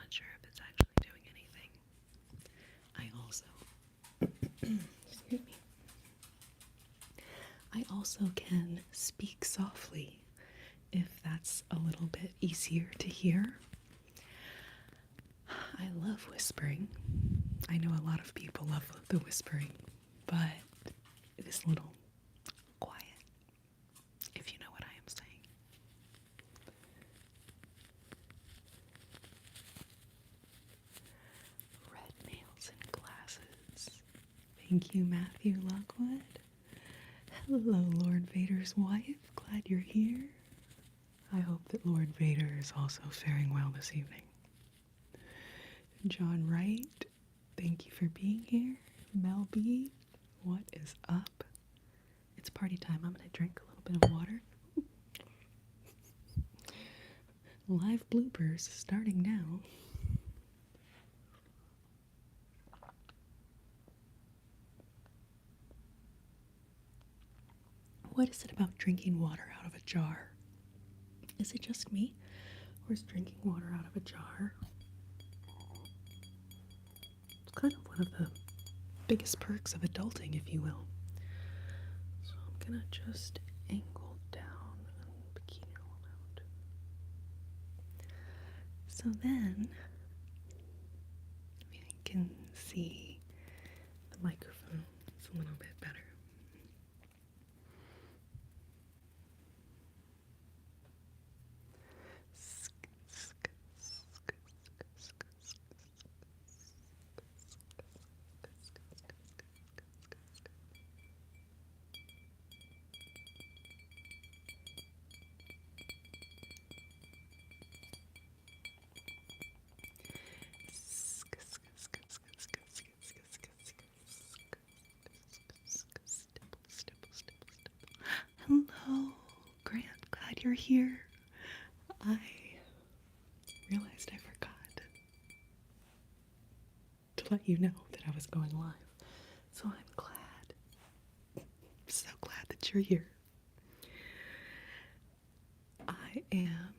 not sure if it's actually doing anything. I also, excuse me, I also can speak softly if that's a little bit easier to hear. I love whispering. I know a lot of people love the whispering, but it is a little quiet, if you know what I am saying. Red nails and glasses. Thank you, Matthew Lockwood. Hello, Lord Vader's wife. Glad you're here. I hope that Lord Vader is also faring well this evening. John Wright, thank you for being here. Mel B, what is up? It's party time. I'm going to drink a little bit of water. Live bloopers starting now. What is it about drinking water out of a jar? Is it just me? Or is drinking water out of a jar? It's kind of one of the biggest perks of adulting, if you will. So I'm gonna just angle down a bikini amount. So then, we can see the microphone. It's a little bit better. Hello, Grant. Glad you're here. I realized I forgot to let you know that I was going live. So I'm glad. So glad that you're here. I am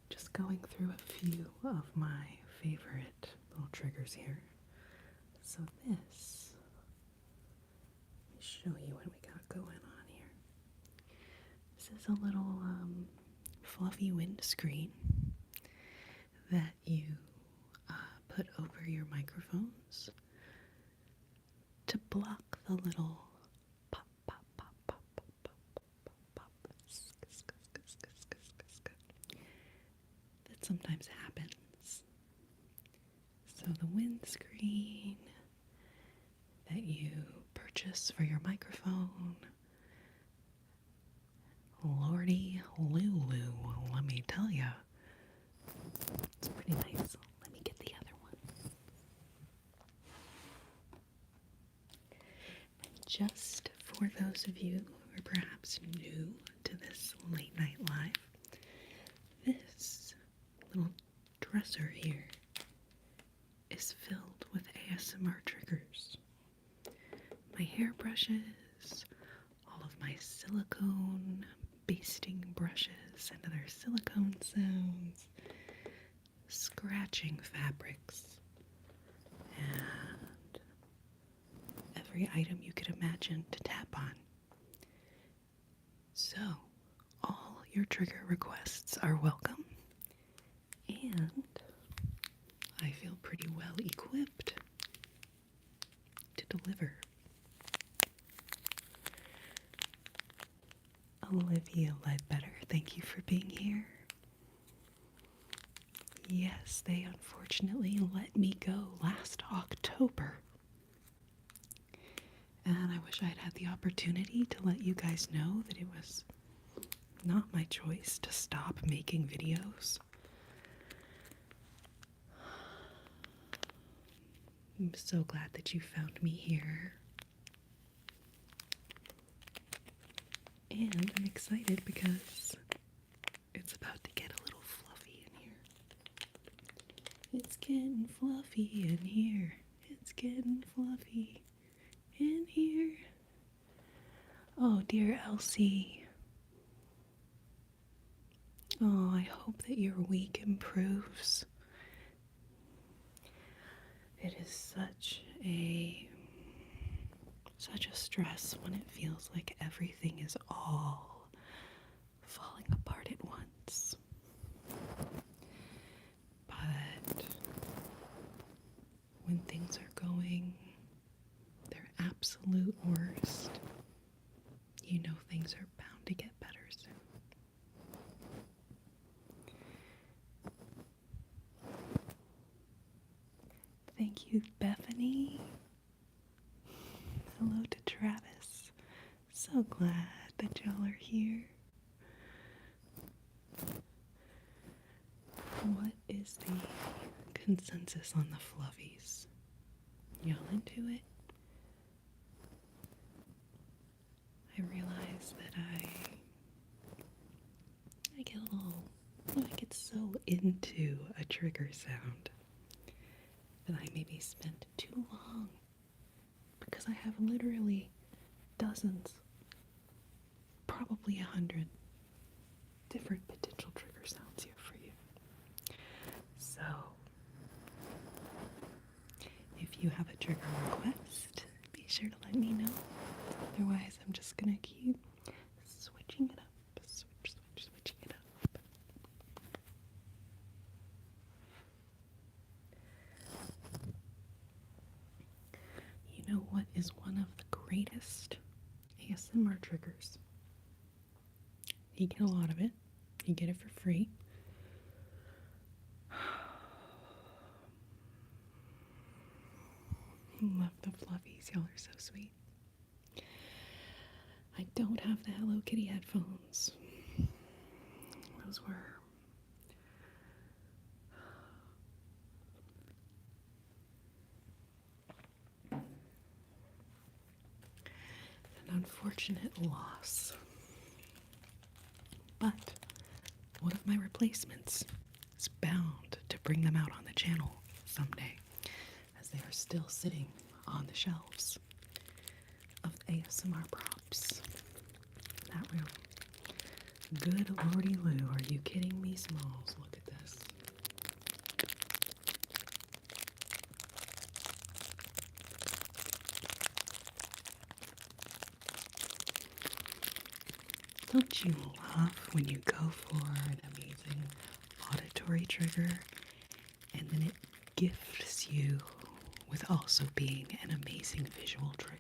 just going through a few of my favorite little triggers here. So this, let me show you what we got going on here. This is a little fluffy windscreen that you put over your microphones to block the little pop, pop, pop, pop, pop, pop, pop, pop, that sometimes happens. So the windscreen that you purchase for your microphone, Lordy Lulu, let me tell ya, it's pretty nice. Let me get the other one. And just for those of you who are perhaps new to this late night live, this little dresser here is filled with ASMR triggers. My hairbrushes, all of my silicone basting brushes and other silicone sounds, scratching fabrics, and every item you could imagine to tap on. So, all your trigger requests are welcome, and I feel pretty well equipped to deliver. Olivia Ledbetter, thank you for being here. Yes, they unfortunately let me go last October. And I wish I'd had the opportunity to let you guys know that it was not my choice to stop making videos. I'm so glad that you found me here. And I'm excited because it's about to get a little fluffy in here. It's getting fluffy in here. It's getting fluffy in here. Oh, dear Elsie. Oh, I hope that your week improves stress when it feels like everything is all falling apart at once. But when things are going their absolute worst, you know things are bound to get better soon. Thank you, Bethany. Hello to Travis. So glad that y'all are here. What is the consensus on the fluffies? Y'all into it? I realize that I get a little, I get so into a trigger sound that I maybe spent too long, because I have literally dozens, probably 100 different potential trigger sounds here for you. So, if you have a trigger request, be sure to let me know. Otherwise, I'm just gonna keep switching it up, switching it up. You know what is one of the greatest ASMR triggers? You get a lot of it. You get it for free. Love the fluffies. Y'all are so sweet. I don't have the Hello Kitty headphones. Those were an unfortunate loss. But one of my replacements is bound to bring them out on the channel someday, as they are still sitting on the shelves of ASMR props in that room. Good lordy Lou, are you kidding me, Smalls? Look at this. Don't you love when you go for an amazing auditory trigger and then it gifts you with also being an amazing visual trigger?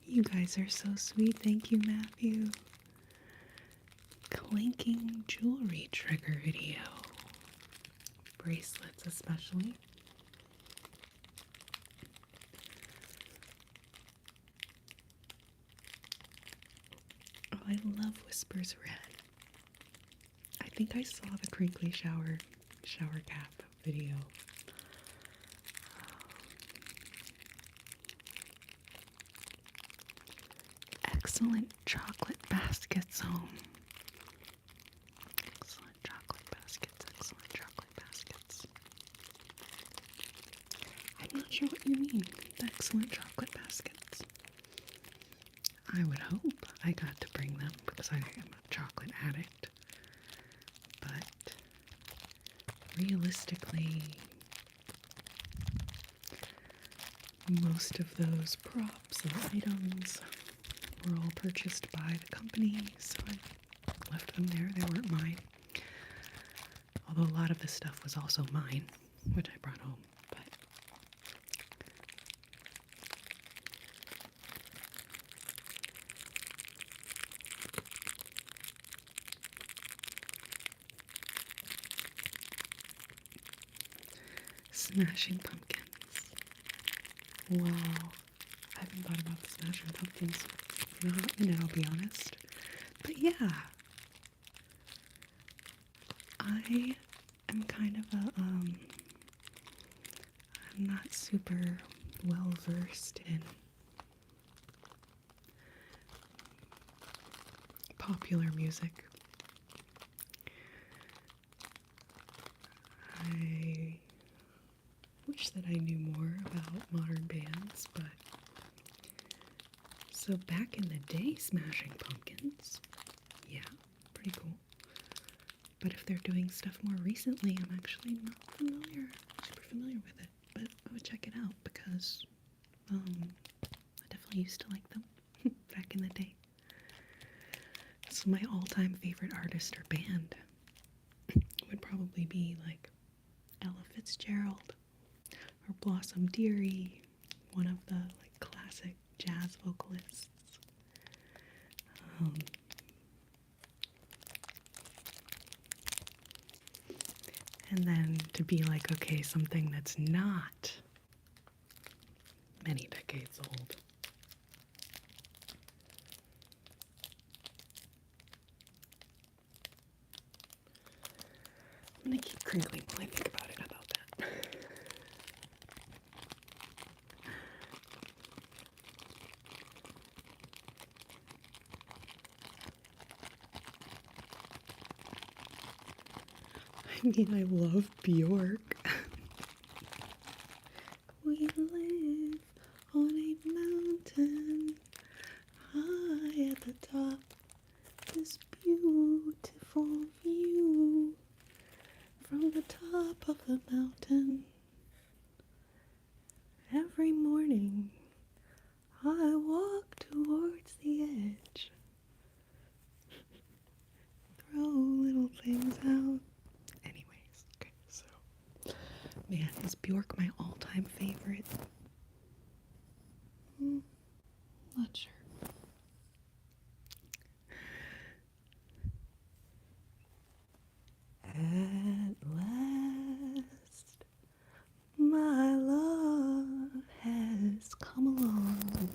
You guys are so sweet. Thank you, Matthew. Clanking jewelry trigger video. Bracelets especially. Oh, I love Whispers Red. I think I saw the crinkly shower cap video. Excellent chocolate baskets home. Excellent chocolate baskets, excellent chocolate baskets. I'm not sure what you mean, the excellent chocolate baskets. I would hope I got to bring them because I am a chocolate addict. But realistically, most of those props and items were all purchased by the company, so I left them there. They weren't mine. Although a lot of the stuff was also mine, which I brought home. But Smashing Pumpkins. Wow. I haven't thought about the Smashing Pumpkins in a minute, I'll be honest. But yeah. I am kind of I'm not super well versed in popular music. I wish that I knew more about modern bands, but so back in the day, Smashing Pumpkins, yeah, pretty cool. But if they're doing stuff more recently, I'm actually not super familiar with it. But I would check it out because I definitely used to like them back in the day. So my all-time favorite artist or band would probably be like Ella Fitzgerald or Blossom Dearie, one of the like classic jazz vocalists. And then to be like, okay, something that's not many decades old. I'm gonna keep crinkling while I think about it. How about that? I mean, I love Bjork. We live on a mountain high at the top. This beautiful view from the top of the mountain. Every morning I walk towards the edge. Throw little things out. Anyways, okay, so man, is Bjork my all-time favorite? Not sure. At last, my love has come along.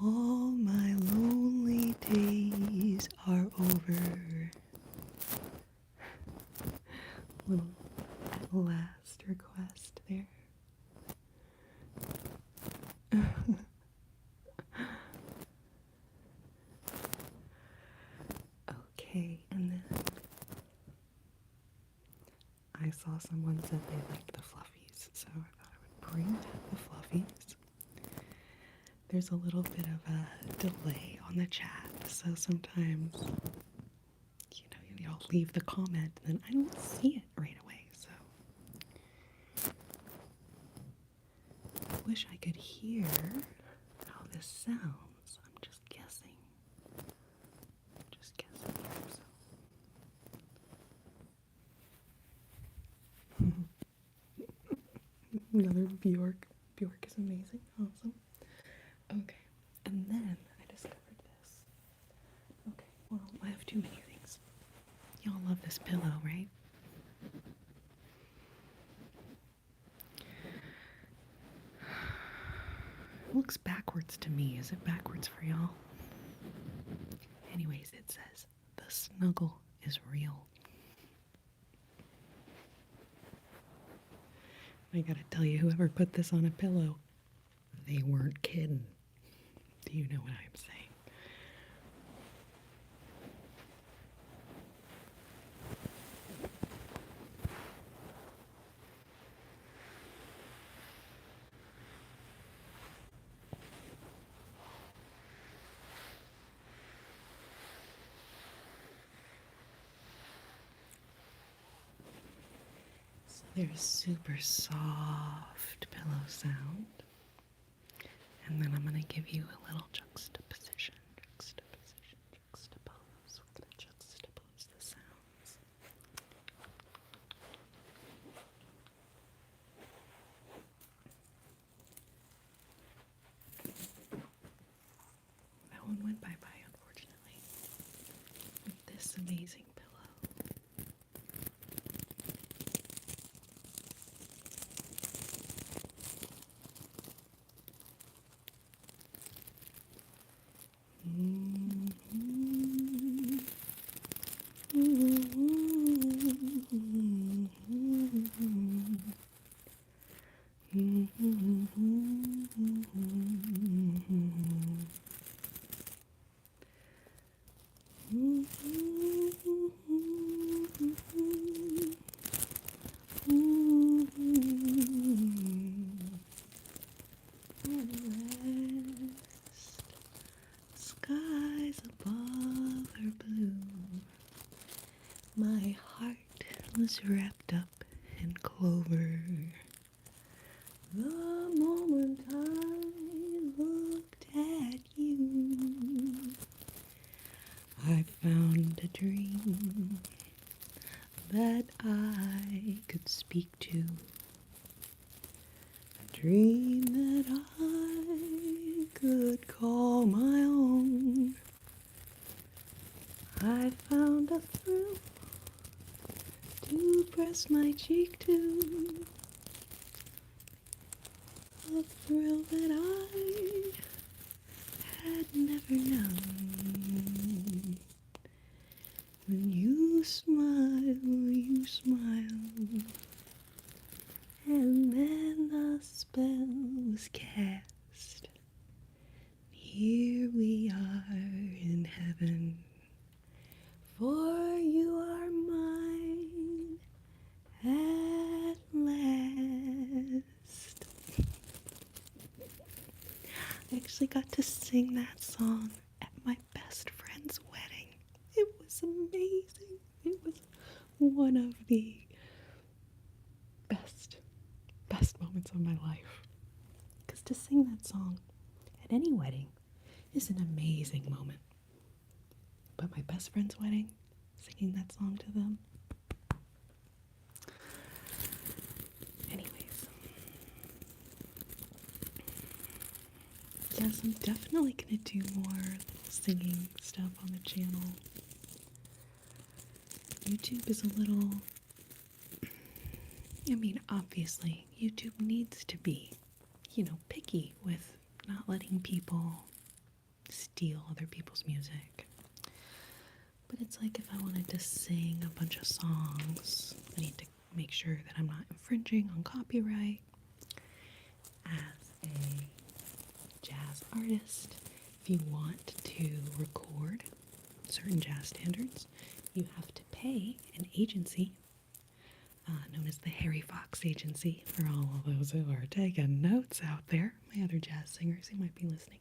All my lonely days are over. Little at last request there. Okay, and then I saw someone said they liked the fluffies, so I thought I would bring back the fluffies. There's a little bit of a delay on the chat, so sometimes, you'll leave the comment and then I don't see it right away, so I wish I could hear how this sounds. I'm just guessing. Another Bjork. Bjork is amazing. Awesome. Okay. And then I discovered this. Okay. Well, I have too many things. Y'all love this pillow, right? It looks backwards to me. Is it backwards for y'all? Anyways, it says, the snuggle is real. I gotta tell you, whoever put this on a pillow, they weren't kidding. Do you know what I'm saying? There's super soft pillow sound. And then I'm going to give you a little juxtaposition. Juxtapose. We're going to juxtapose the sounds. That one went bye-bye, unfortunately. With this amazing pillow. clover. The moment I looked at you, I found a dream that I could speak to. A dream that I could call my own. I found a thrill to press my cheek to. A thrill that I had never known. When you smile, and then the spell was cast. Here we are in heaven, for you are mine at last. I actually got to sing that song at my best friend's wedding. It was amazing. It was one of the best moments of my life. Because to sing that song at any wedding is an amazing moment. But my best friend's wedding, singing that song to them. Anyways. Yes, I'm definitely going to do more singing stuff on the channel. YouTube is a little... I mean, obviously, YouTube needs to be, picky with not letting people steal other people's music. But it's like if I wanted to sing a bunch of songs, I need to make sure that I'm not infringing on copyright. As a jazz artist, if you want to record certain jazz standards, you have to pay an agency known as the Harry Fox Agency, for all of those who are taking notes out there, my other jazz singers who might be listening.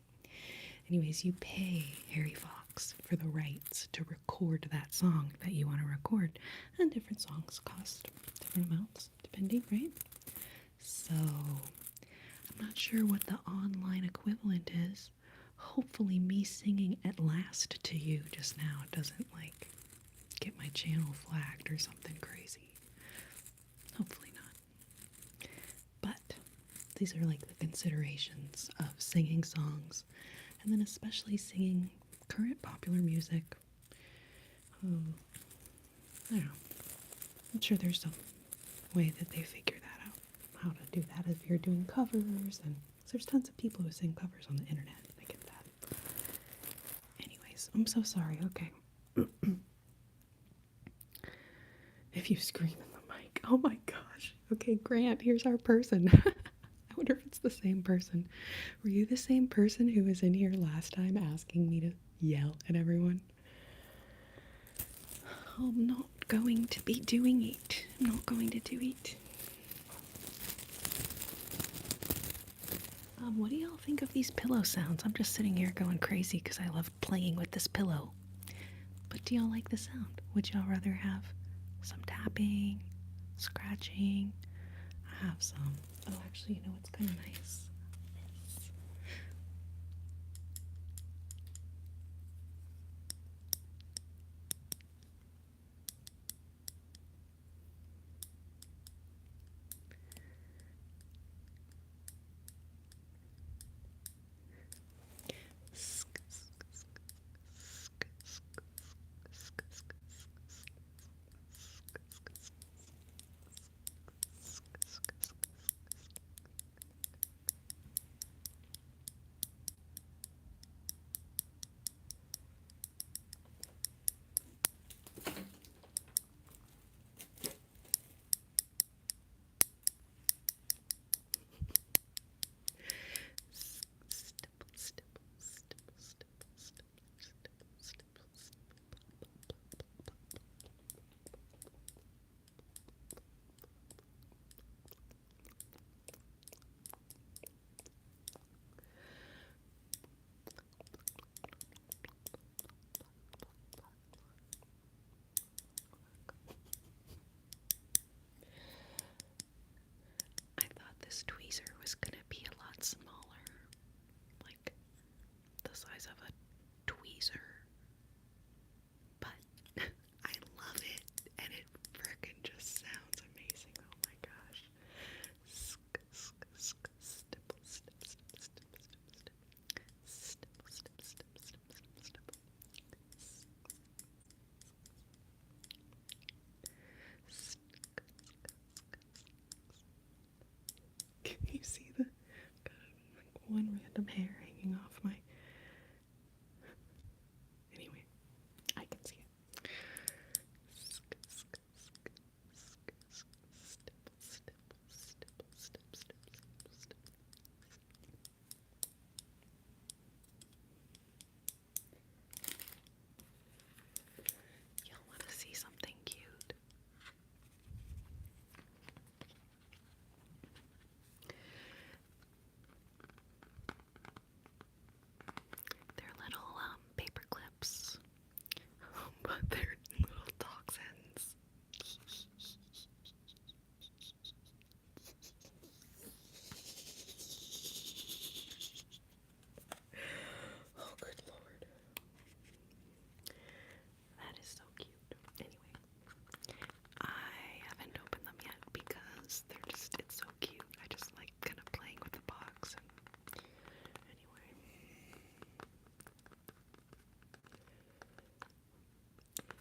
Anyways, you pay Harry Fox for the rights to record that song that you want to record, and different songs cost different amounts, depending, right? So, I'm not sure what the online equivalent is. Hopefully me singing At Last to you just now doesn't, get my channel flagged or something crazy. Hopefully not. But these are the considerations of singing songs, and then especially singing current popular music. I don't know. I'm sure there's some way that they figure that out, how to do that if you're doing covers, and there's tons of people who sing covers on the internet. I get that. Anyways, I'm so sorry. Okay. If you scream in the mic, oh my gosh. Okay, Grant, here's our person. I wonder if it's the same person. Were you the same person who was in here last time asking me to yell at everyone? I'm not going to be doing it. I'm not going to do it. What do y'all think of these pillow sounds? I'm just sitting here going crazy because I love playing with this pillow. But do y'all like the sound? Would y'all rather have some tapping, scratching? I have some. Oh, actually, what's kind of nice? This. tweezer was gonna be a lot smaller, like the size of a tweezer, but I love it, and it frickin' just sounds amazing. Oh my gosh. Stipple, snip, snip, snip, snip, snip. Stipple, snip, snip, snip, snip, stipple. Can you see the one random hair hanging off my... Anyway, I can see it. Stipple, stipple, stipple, stipple, stipple, stipple. Y'all want to see something cute? They're little paper clips, but they're little dachshunds. Oh, good lord. That is so cute. Anyway, I haven't opened them yet because it's so cute. I just like kind of playing with the box. And anyway.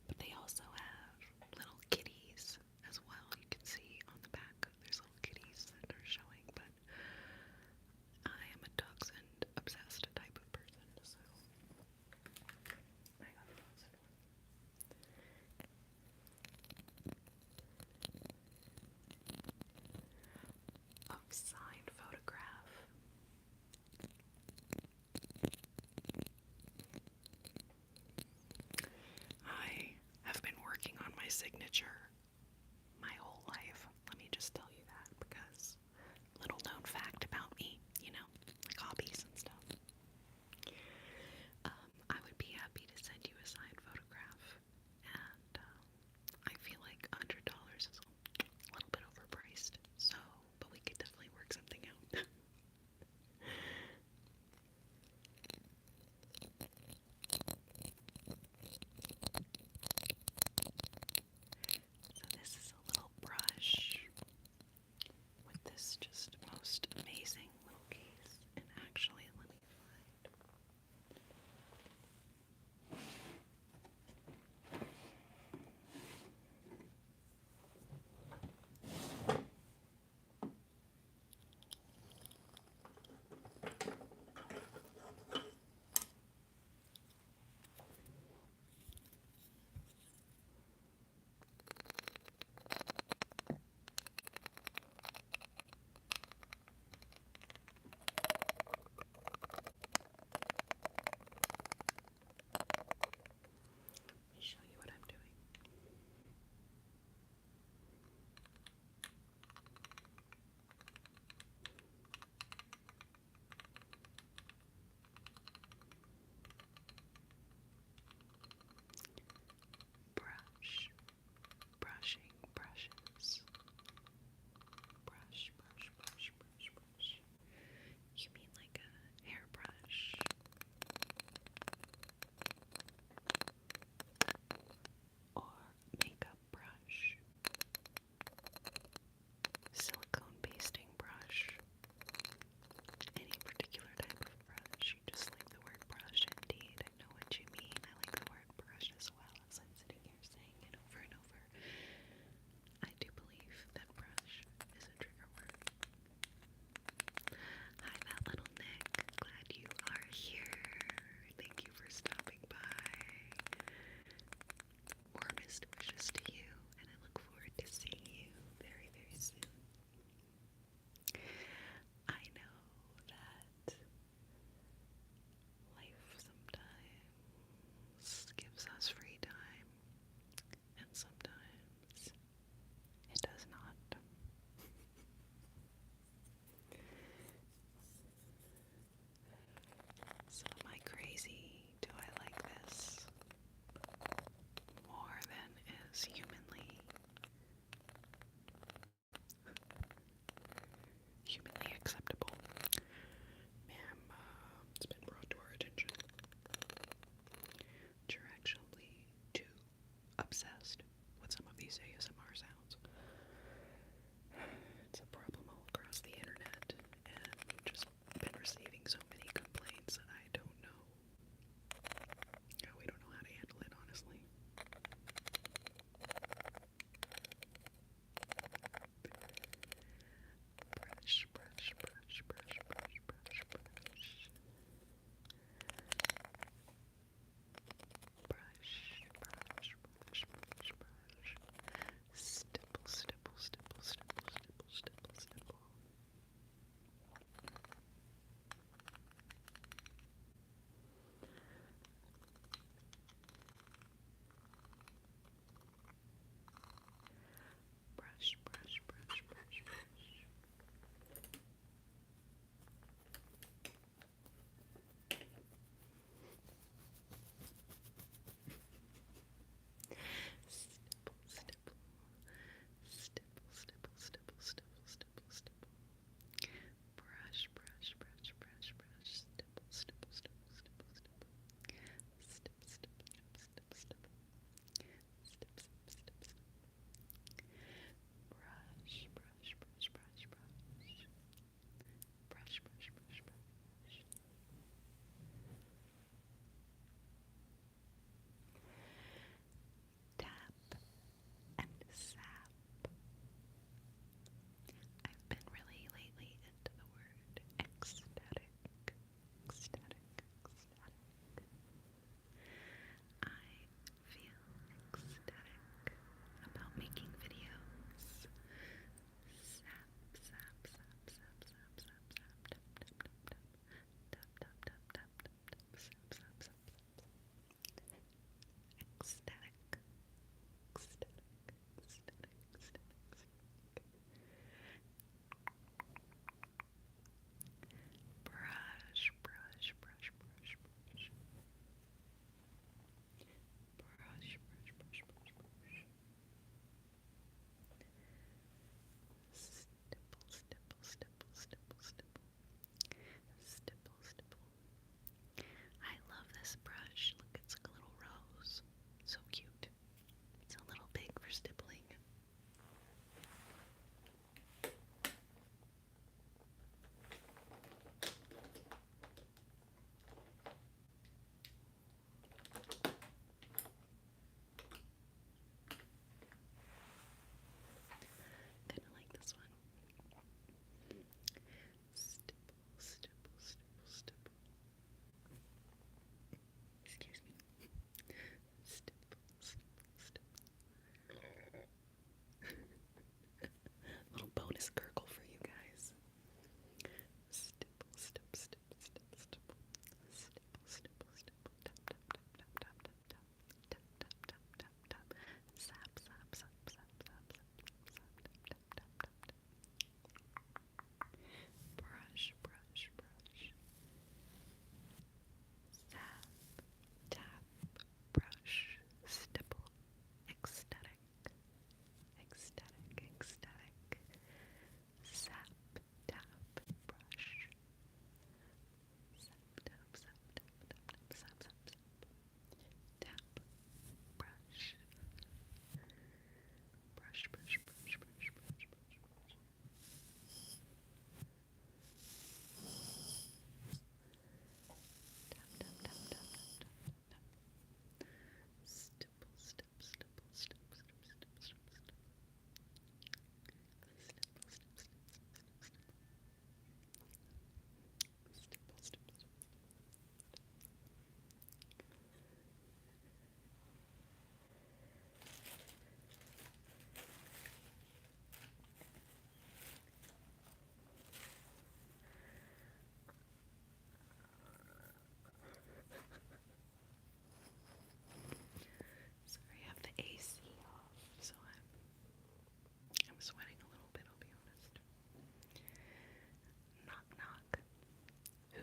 But they also have little kitties as well. You can see on the back there's little kitties that are showing, but I am a dachshund obsessed type of person, so I got the dachshund one. Signed photograph. I have been working on my signature my whole life. Let me just tell you that, because little known fact about me, like hobbies and stuff. I would be happy to send you a signed photograph, and I feel like $100 is a little bit overpriced, but we could definitely work something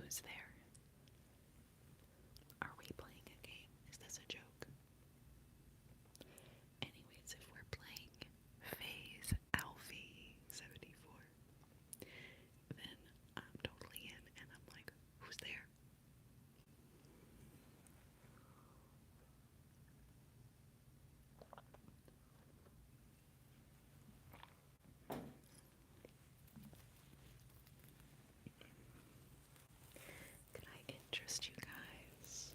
Who's there? Are we playing a game? Is this a joke? Anyways, if we're playing Phase Alfie 74, then I'm totally in, and I'm like, who's there? Can I interest you guys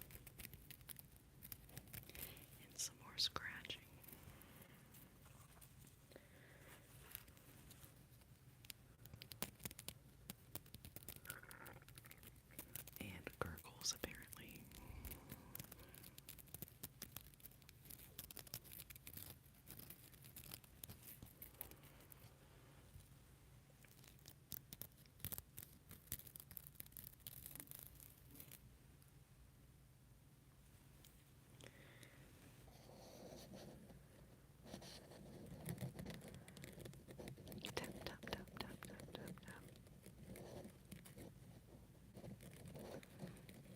in some more scratching? And gurgles, apparently. Tap, tap, tap, tap, tap, tap, tap.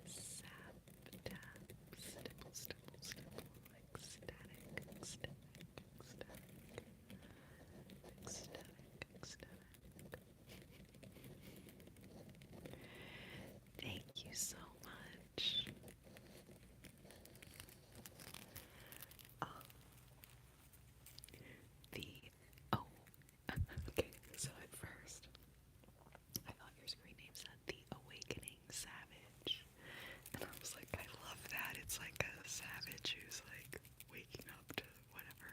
Sap, tap, stipple, stipple, stipple. Ecstatic, ecstatic, ecstatic. Ecstatic, ecstatic. Thank you so much. Oh, okay, so at first, I thought your screen name said The Awakening Savage. And I was like, I love that. It's like a savage who's like waking up to whatever.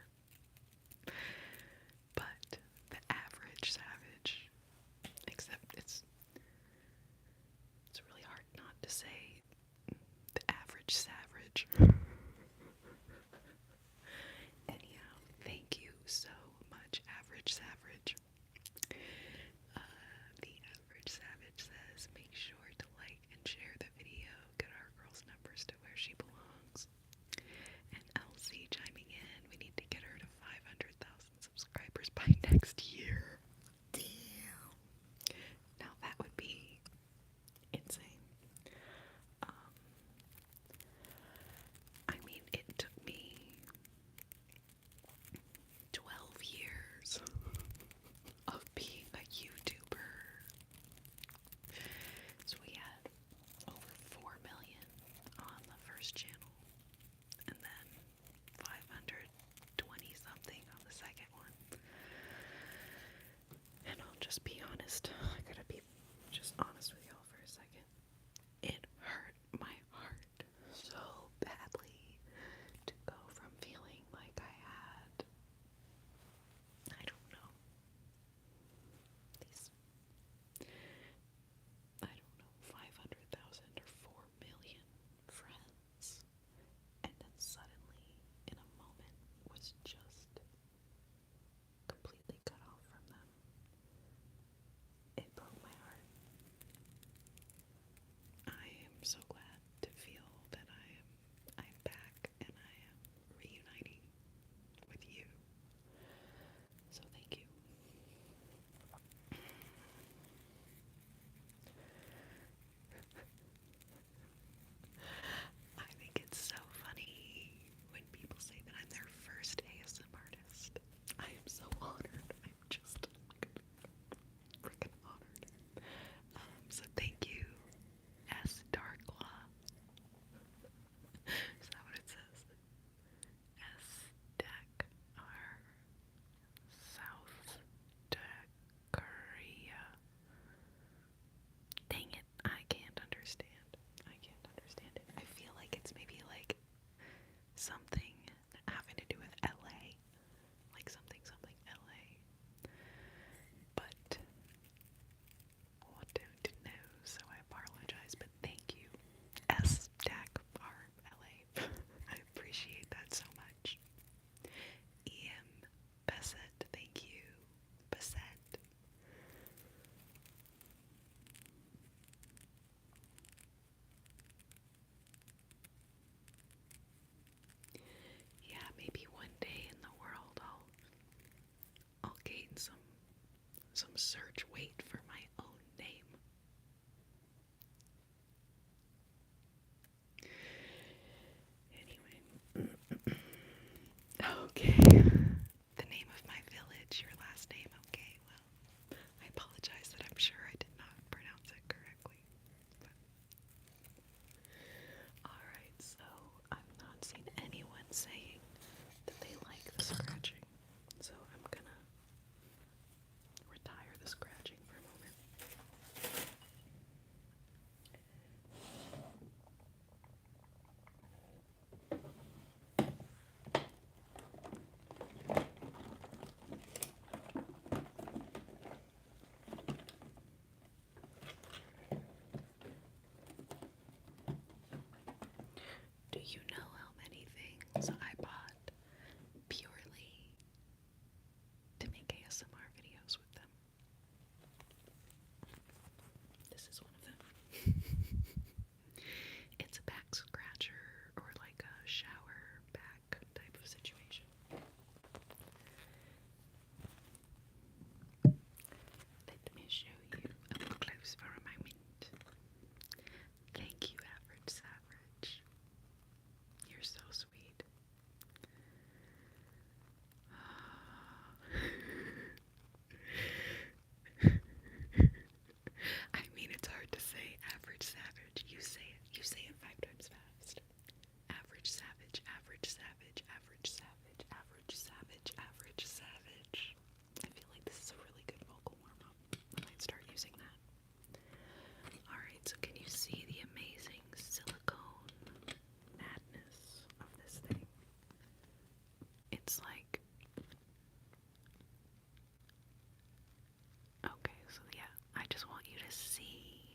But the average savage, except it's really hard not to say the average savage. Anyhow, thank you so much, Average Savage. The Average Savage says, make sure to like and share the video, get our girl's numbers to where she belongs. And Elsie chiming in, we need to get her to 500,000 subscribers by next year. Damn. Now that would be insane. I mean, it took me 12 years of being a YouTuber. So we had over 4 million on the first channel, and then 520 something on the second one. And I'll just be honest, I gotta be just honest with y'all for a second. It hurt my heart so badly to go from feeling like I had, I don't know, these, I don't know, 500,000 or 4 million friends, and then suddenly, in a moment, was just completely cut off from them. It broke my heart. I am so glad to feel that I'm back and I am reuniting with you. So thank you. I think it's so funny when people say that I'm their first ASM artist. I am so honored. I'm just freaking honored. So thank you, S. Darklaw. Is that what it says? S. Deck R. South Korea. Dang it, I can't understand. I can't understand it. I feel like it's maybe like something having to do with LA. Like something LA. But I don't know, so I apologize. But thank you, S. Dac R. LA. I appreciate that so much. E.M. Bassett, thank you. Bassett. Yeah, maybe one day in the world I'll gain some search weight for my own name. you know how many things I bought purely to make ASMR videos with them. This is one of them. It's a back scratcher or like a shower back type of situation. Let me show you up close for a moment. Thank you, Average Savage. You're so sweet. I mean, it's hard to say Average Savage. You say it. You say it 5 times fast. Average Savage, Average Savage, Average Savage, Average Savage, Average Savage. I feel like this is a really good vocal warm-up. I might start using that. Alright, so can you see the amazing silicone madness of this thing? It's like... Okay, so yeah, I just want you to see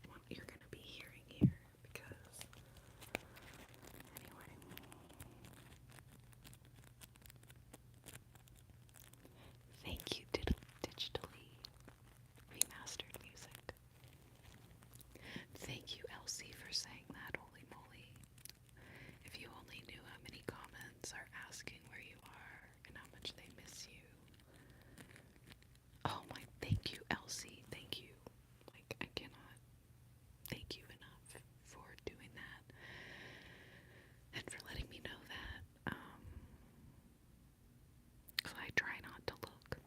what you're going to be hearing here, because... Anyway... Thank you, digitally remastered music. Thank you, Elsie, for saying that, holy moly. If you only knew how many comments are asking where you are and how much they miss you. Oh my, thank you, Elsie, thank you. Like, I cannot thank you enough for doing that and for letting me know that. 'Cause I try not to look.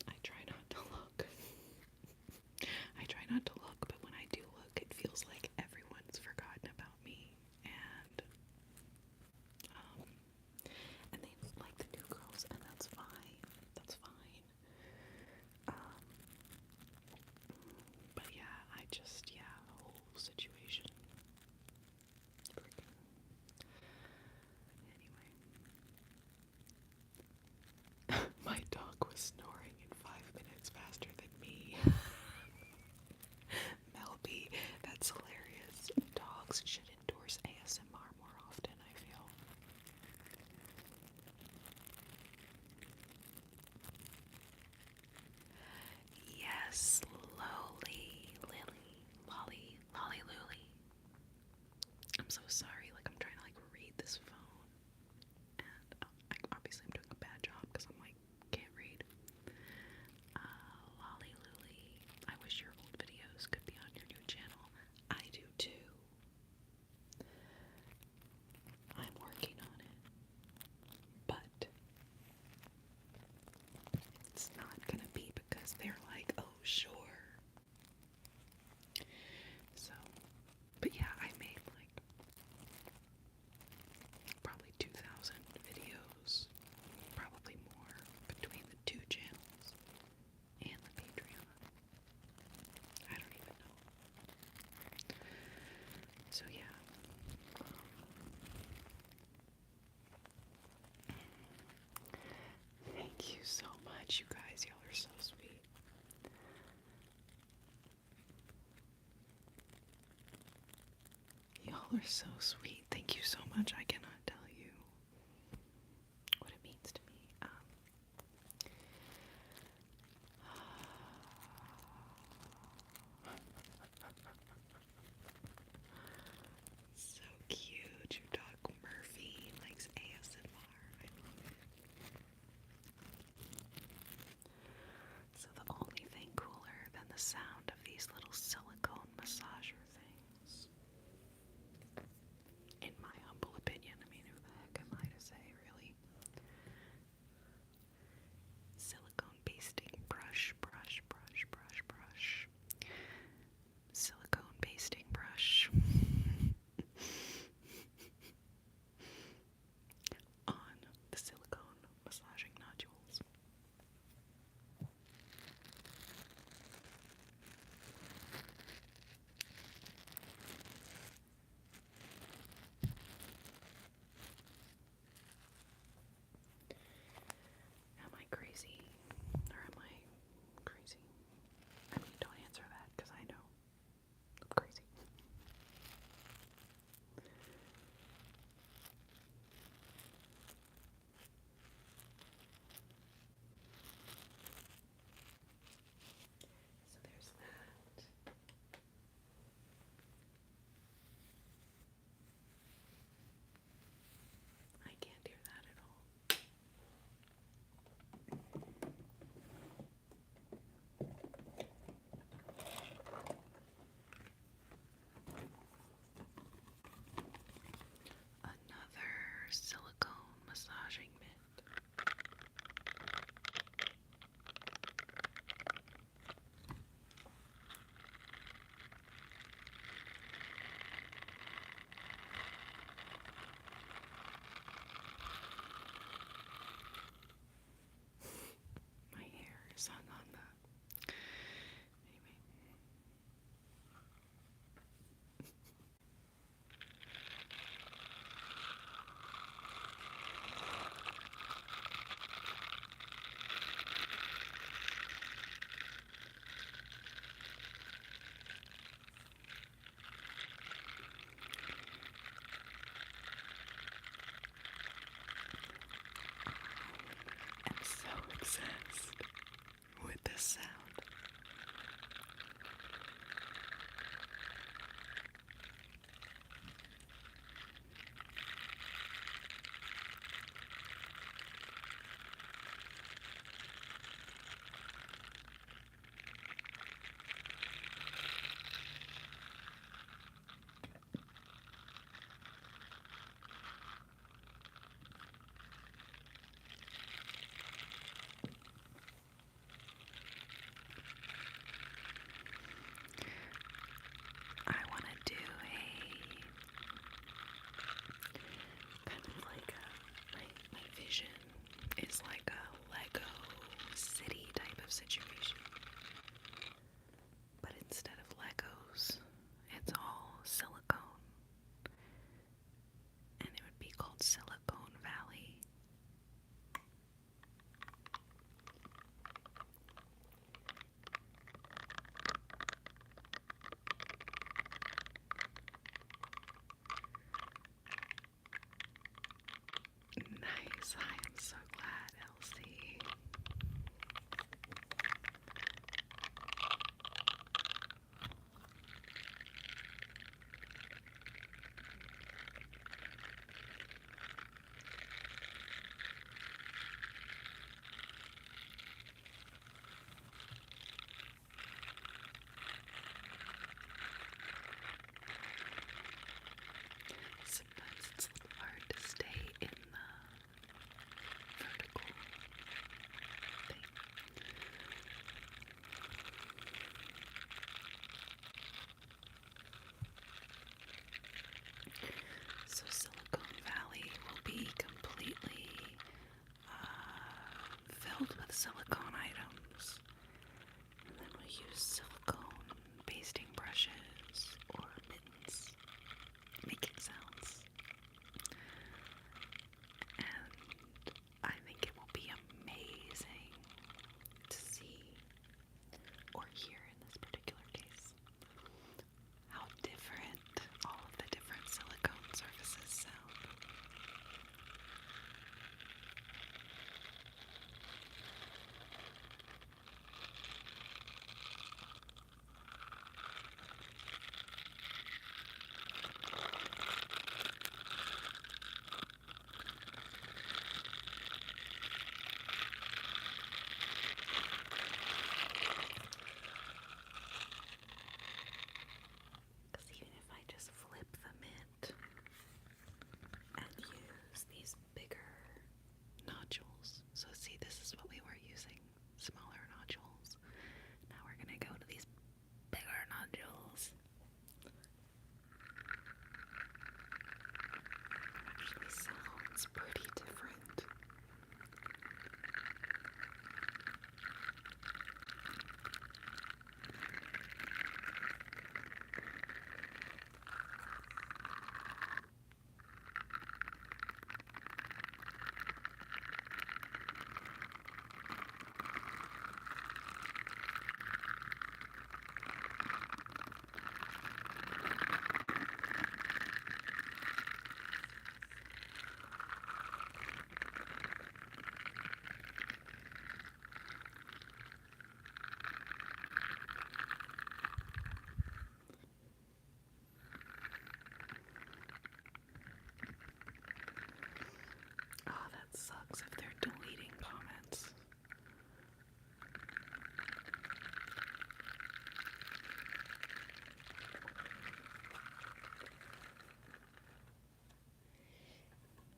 I try not to look. I try not to look, but when I do look, it feels like everyone's forgotten about me. And they like the new girls, and that's fine. That's fine. But yeah, the whole situation. Anyway. My dog was snoring in 5 minutes faster than me. Melby, that's hilarious. Dogs should endorse ASMR more often, I feel. Yes, Lolly Luli. I'm so sorry, like I'm trying to like read this phone, and obviously I'm doing a bad job because I'm like, can't read. Lolly Luli, I wish your old videos could be on your new channel. I do too. I'm working on it, but it's not gonna be because they're like, oh sure. So, but yeah, I made like probably 2,000 videos, probably more, between the 2 channels and the Patreon. I don't even know. So yeah. Thank you so much, you guys. Y'all are so sweet. Y'all are so sweet. Thank you so much. I cannot tell you what it means to me. So cute. Your dog Murphy likes ASMR. I love it. So the only thing cooler than the sound of these little silicone massager things, in my humble opinion, I mean, silicone items. And then we use silicone basting brushes or mittens, making sounds. And I think it will be amazing to see, or hear in this particular case, how different all of the different silicone surfaces sound. Because even if I just flip the mint and use these bigger nodules, so see, this is what we were using, smaller nodules. Now we're gonna go to these bigger nodules. Actually sounds pretty different. Oh, that sucks if they're deleting comments.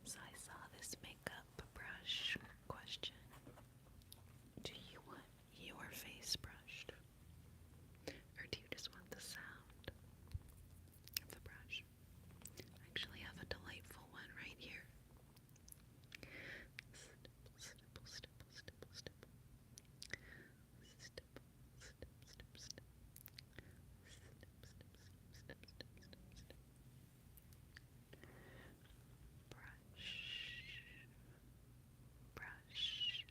So I saw this makeup brush question. Do you want your face brushed? Or do you just want the sound of the brush? I actually have a delightful one right here. Stipple, stipple, stipple, stipple, stipple. Stipple, stip, stip, stip. Stip, stip, stip, stip, stip, stip. Brush, brush,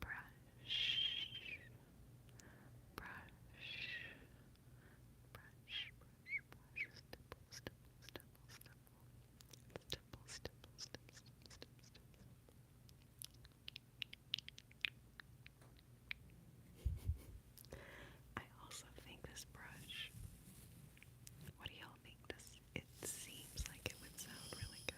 brush, brush, brush, brush, stipple, stipple, stipple, stipple. Stipple, stipple, stip, stip, stip, stip. I also think this brush, what do y'all think? It seems like it would sound really good.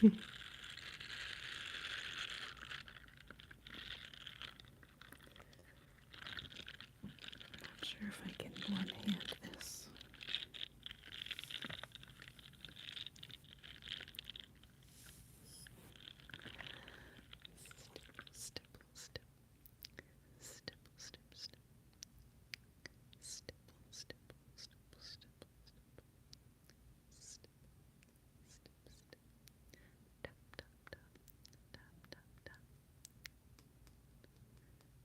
Not sure if I can one-hand this. Stipple, stipple, stipple, stipple, stipple, stipple, stipple, stipple, stipple, stipple, stipple, stipple, stipple, tap, tap, tap, tap, tap, tap, tap,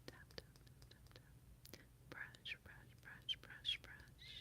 tap, tap, tap, brush, brush, brush, brush, brush.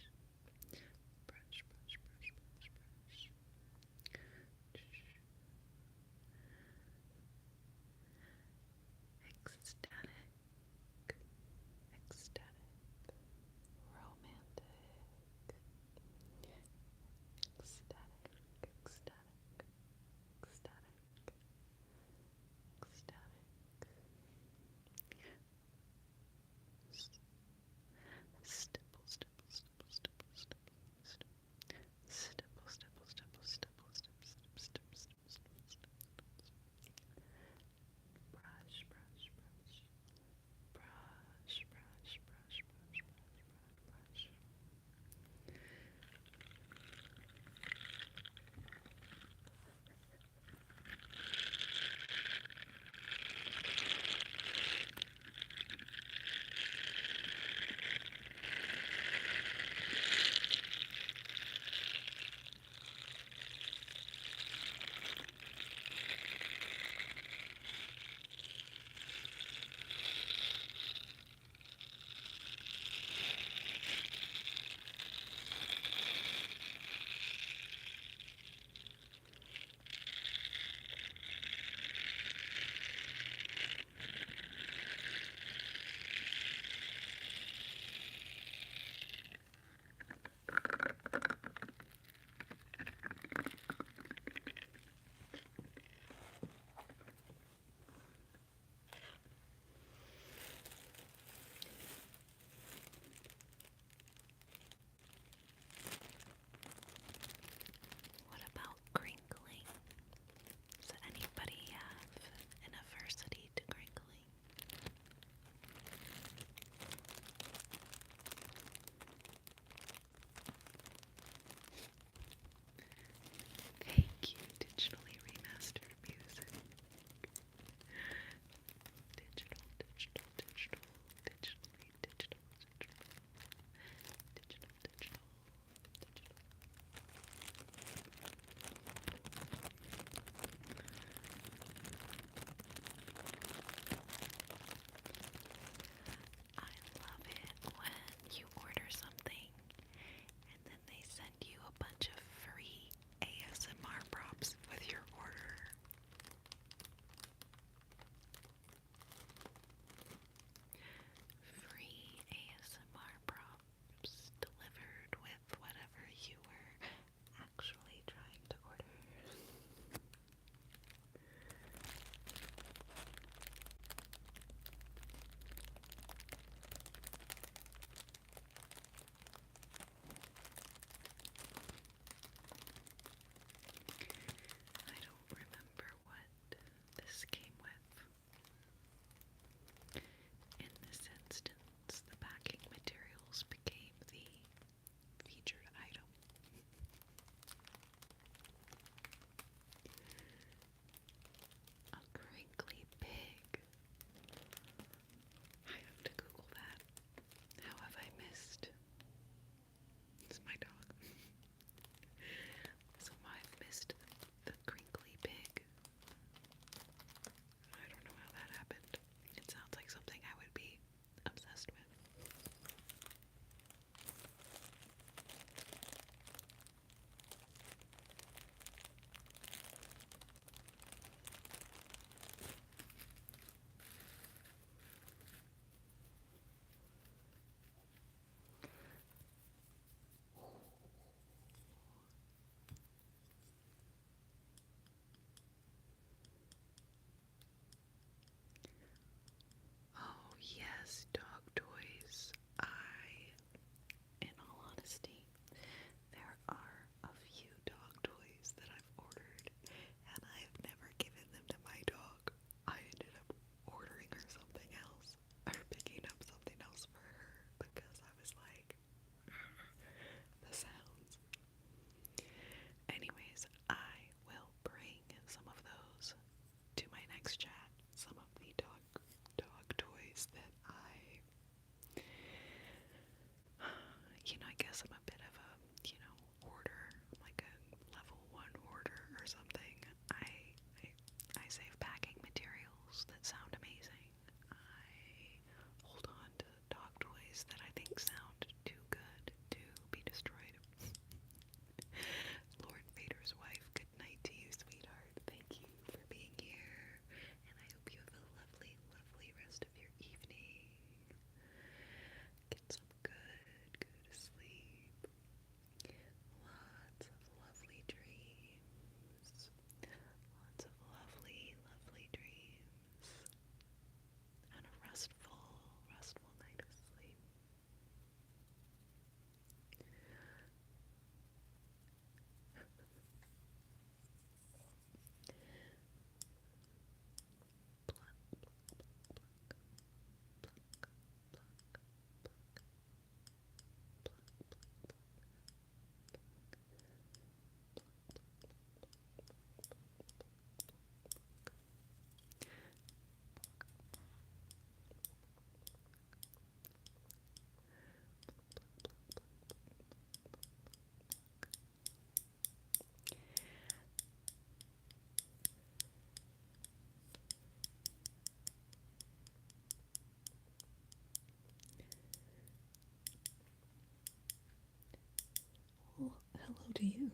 to you.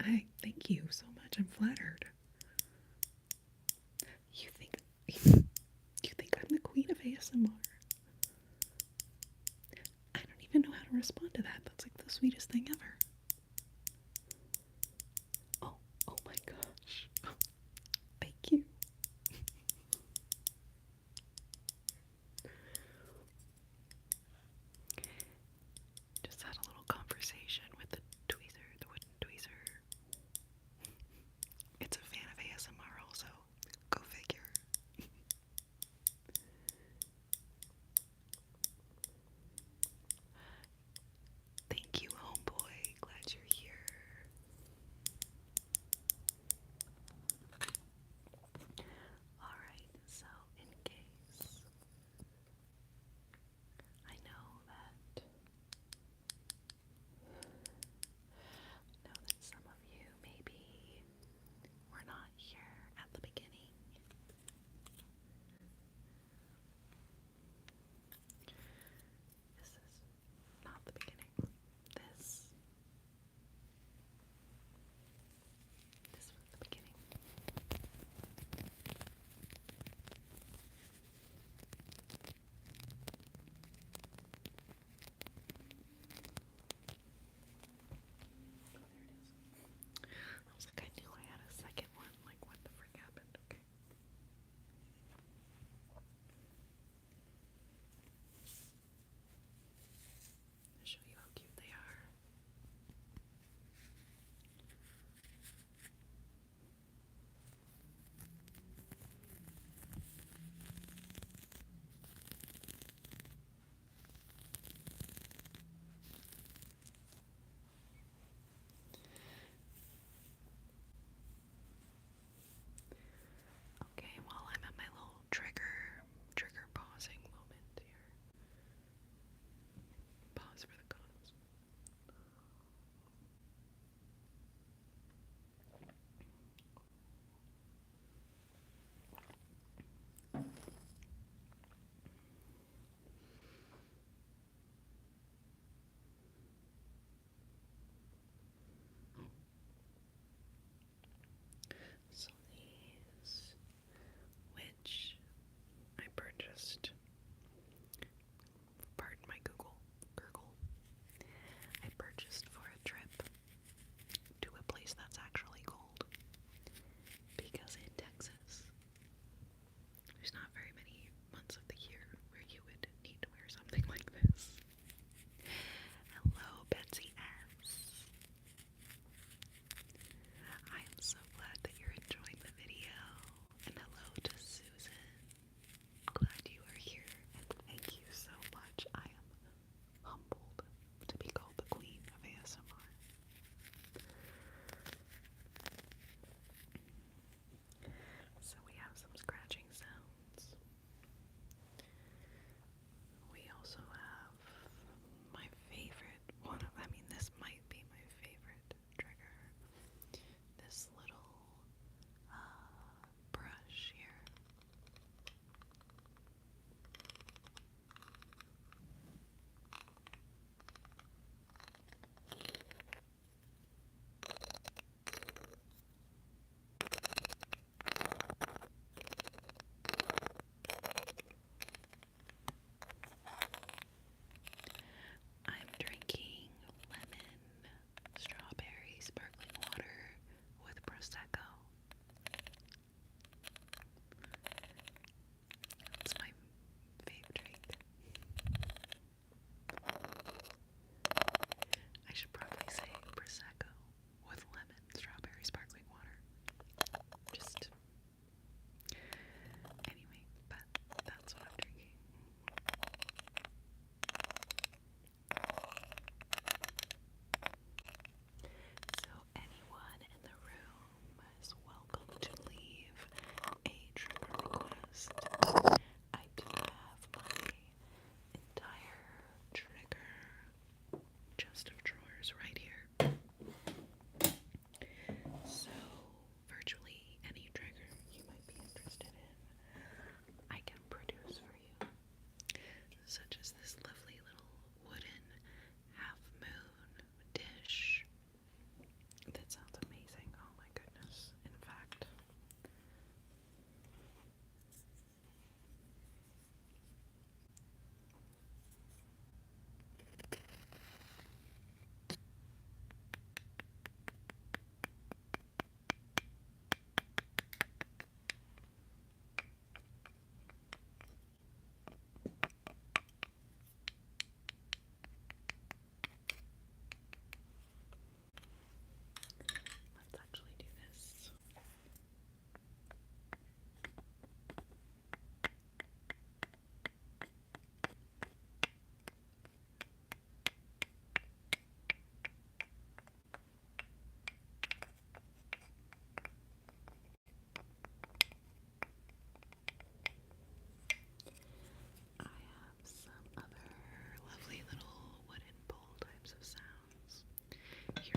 I thank you so much. I'm flattered. You think you think I'm the queen of ASMR? I don't even know how to respond to that. That's like the sweetest thing ever. Oh my gosh. Thank you. Just had a little conversation with the tweezer, the wooden tweezer. It's a fan of ASMR also. Go figure. Thank you, homeboy.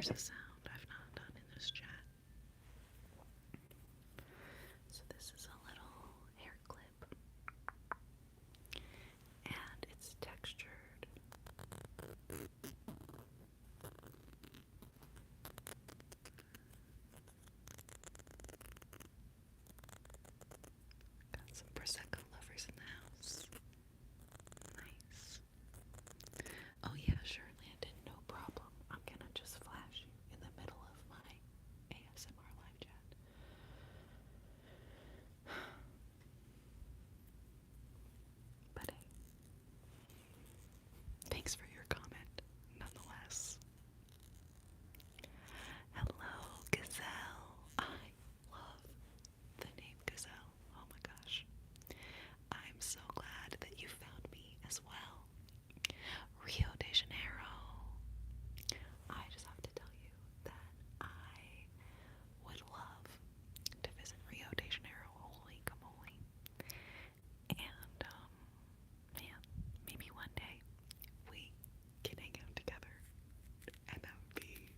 Here's a sound I've not done in this chat. So this is a little hair clip, and it's textured. Got some Prosecco lovers in the house. Nice. Oh yeah, sure, Landon, no problem. I'm gonna just flash you in the middle of my ASMR live chat. But hey, thanks for your comment, nonetheless. Hello, Gazelle. I love the name Gazelle. Oh my gosh. I'm so glad that you found me as well. Rio de Janeiro. I just have to tell you that I would love to visit Rio de Janeiro. Holy camole. And, man, maybe one day we can hang out together. And that'd be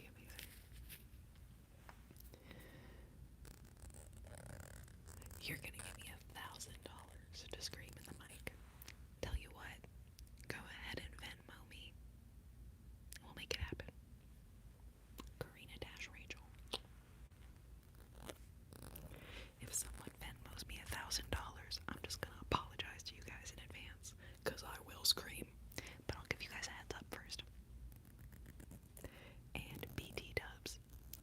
amazing. You're gonna give me $1,000 to scream in the mic. Tell you what, go ahead and Venmo me. We'll make it happen. Corrina-Rachel. If someone Venmos me $1,000, I'm just gonna apologize to you guys in advance, cause I will scream. But I'll give you guys a heads up first. And BT dubs,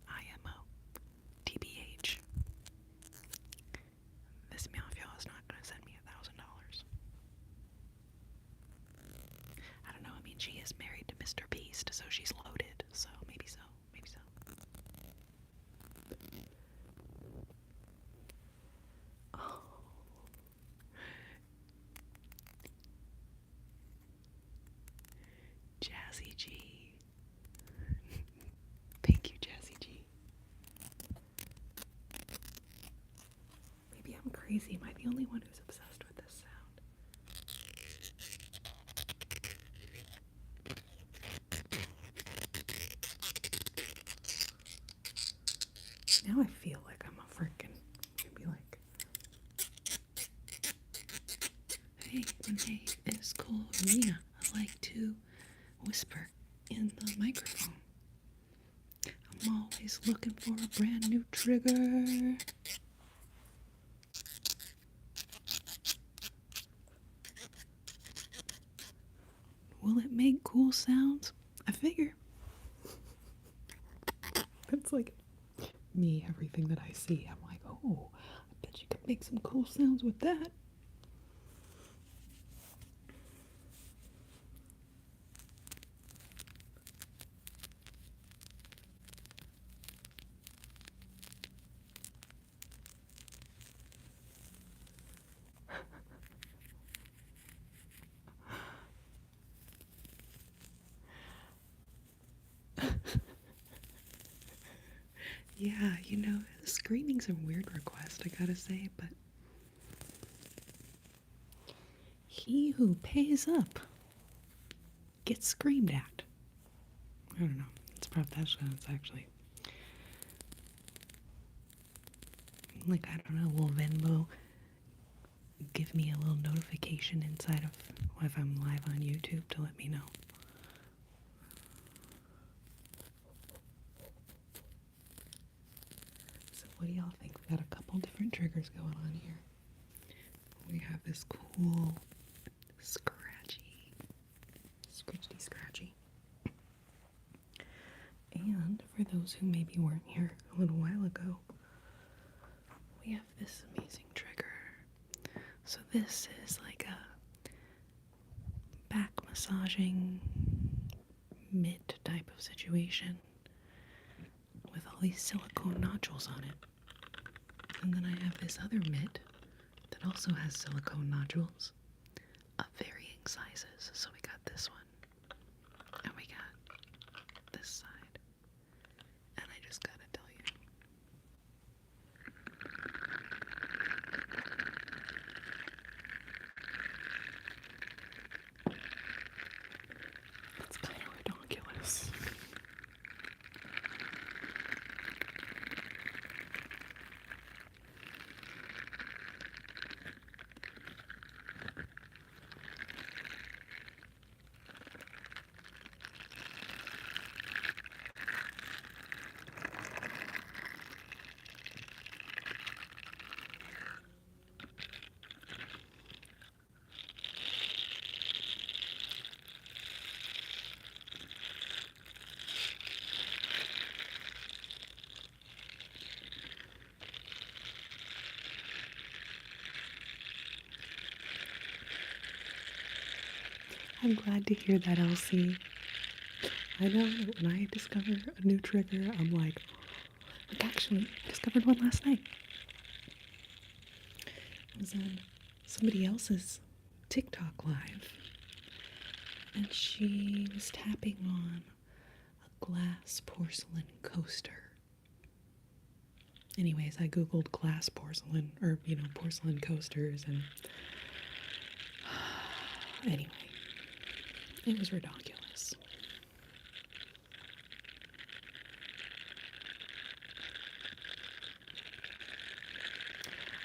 IMO, TBH. This mafia is not gonna send me $1,000. I don't know, I mean, she is married to Mr. Beast, so she's loaded, so maybe so, maybe so. Oh. Jazzy G. Thank you, Jazzy G. Maybe I'm crazy. Am I the only one who's obsessed with this sound? Now I feel like I'm a freaking, maybe like, hey, Renee, it's Corrina. I like to whisper in the microphone. I'm always looking for a brand new trigger. Will it make cool sounds? I figure. That's like me, everything that I see. I'm like, oh, I bet you could make some cool sounds with that. Yeah, you know, screaming's a weird request, I gotta say, but he who pays up gets screamed at. I don't know. It's probably that's actually like, I don't know, will Venmo give me a little notification inside of if I'm live on YouTube to let me know? So what do y'all think? We got a couple different triggers going on here. We have this cool scratchy. And for those who maybe weren't here a little while ago, we have this amazing trigger. So this is like a back massaging mitt type of situation with all these silicone nodules on it. And then I have this other mitt that also has silicone nodules of varying sizes. So we got this one, and we got this side. And I just gotta tell you, it's kind of ridiculous. I'm glad to hear that, Elsie. I know that when I discover a new trigger, I'm like actually, I discovered one last night. It was on somebody else's TikTok live, and she was tapping on a glass porcelain coaster. Anyways, I googled glass porcelain, or, porcelain coasters, and anyway, it was ridiculous.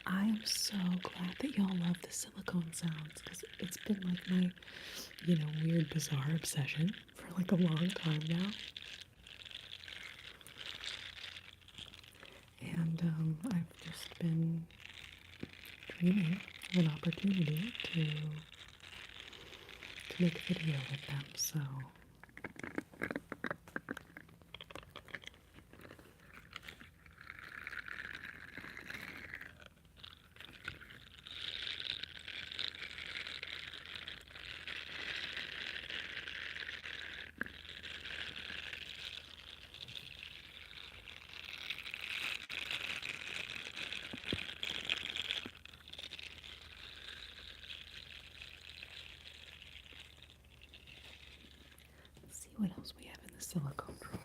I am so glad that y'all love the silicone sounds, because it's been like my, weird, bizarre obsession for like a long time now. And I've just been dreaming of an opportunity to make a video with them, so let's see what else we have in the silicone drawer.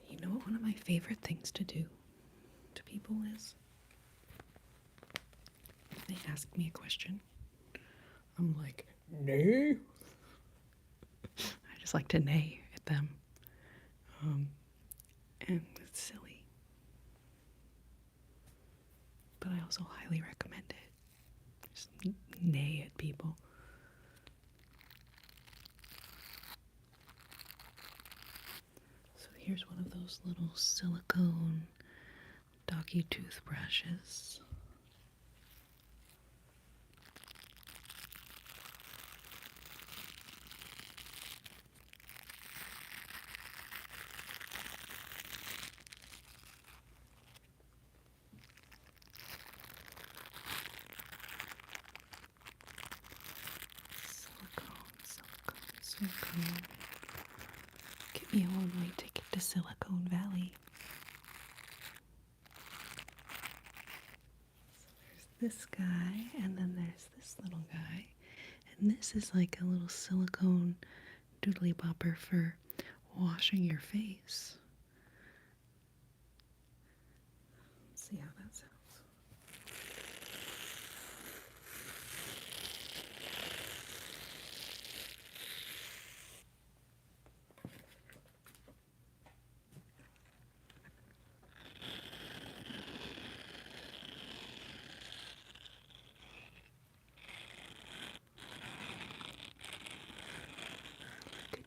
You know what one of my favorite things to do to people is? If they ask me a question, I'm like, nay. I just like to neigh at them. And it's silly. But I also highly recommend it. Just neigh at people. So here's one of those little silicone doggy toothbrushes. Silicone. Get me a one-way ticket to Silicone Valley. So there's this guy, and then there's this little guy. And this is like a little silicone doodly bopper for washing your face. Let's see how that sounds.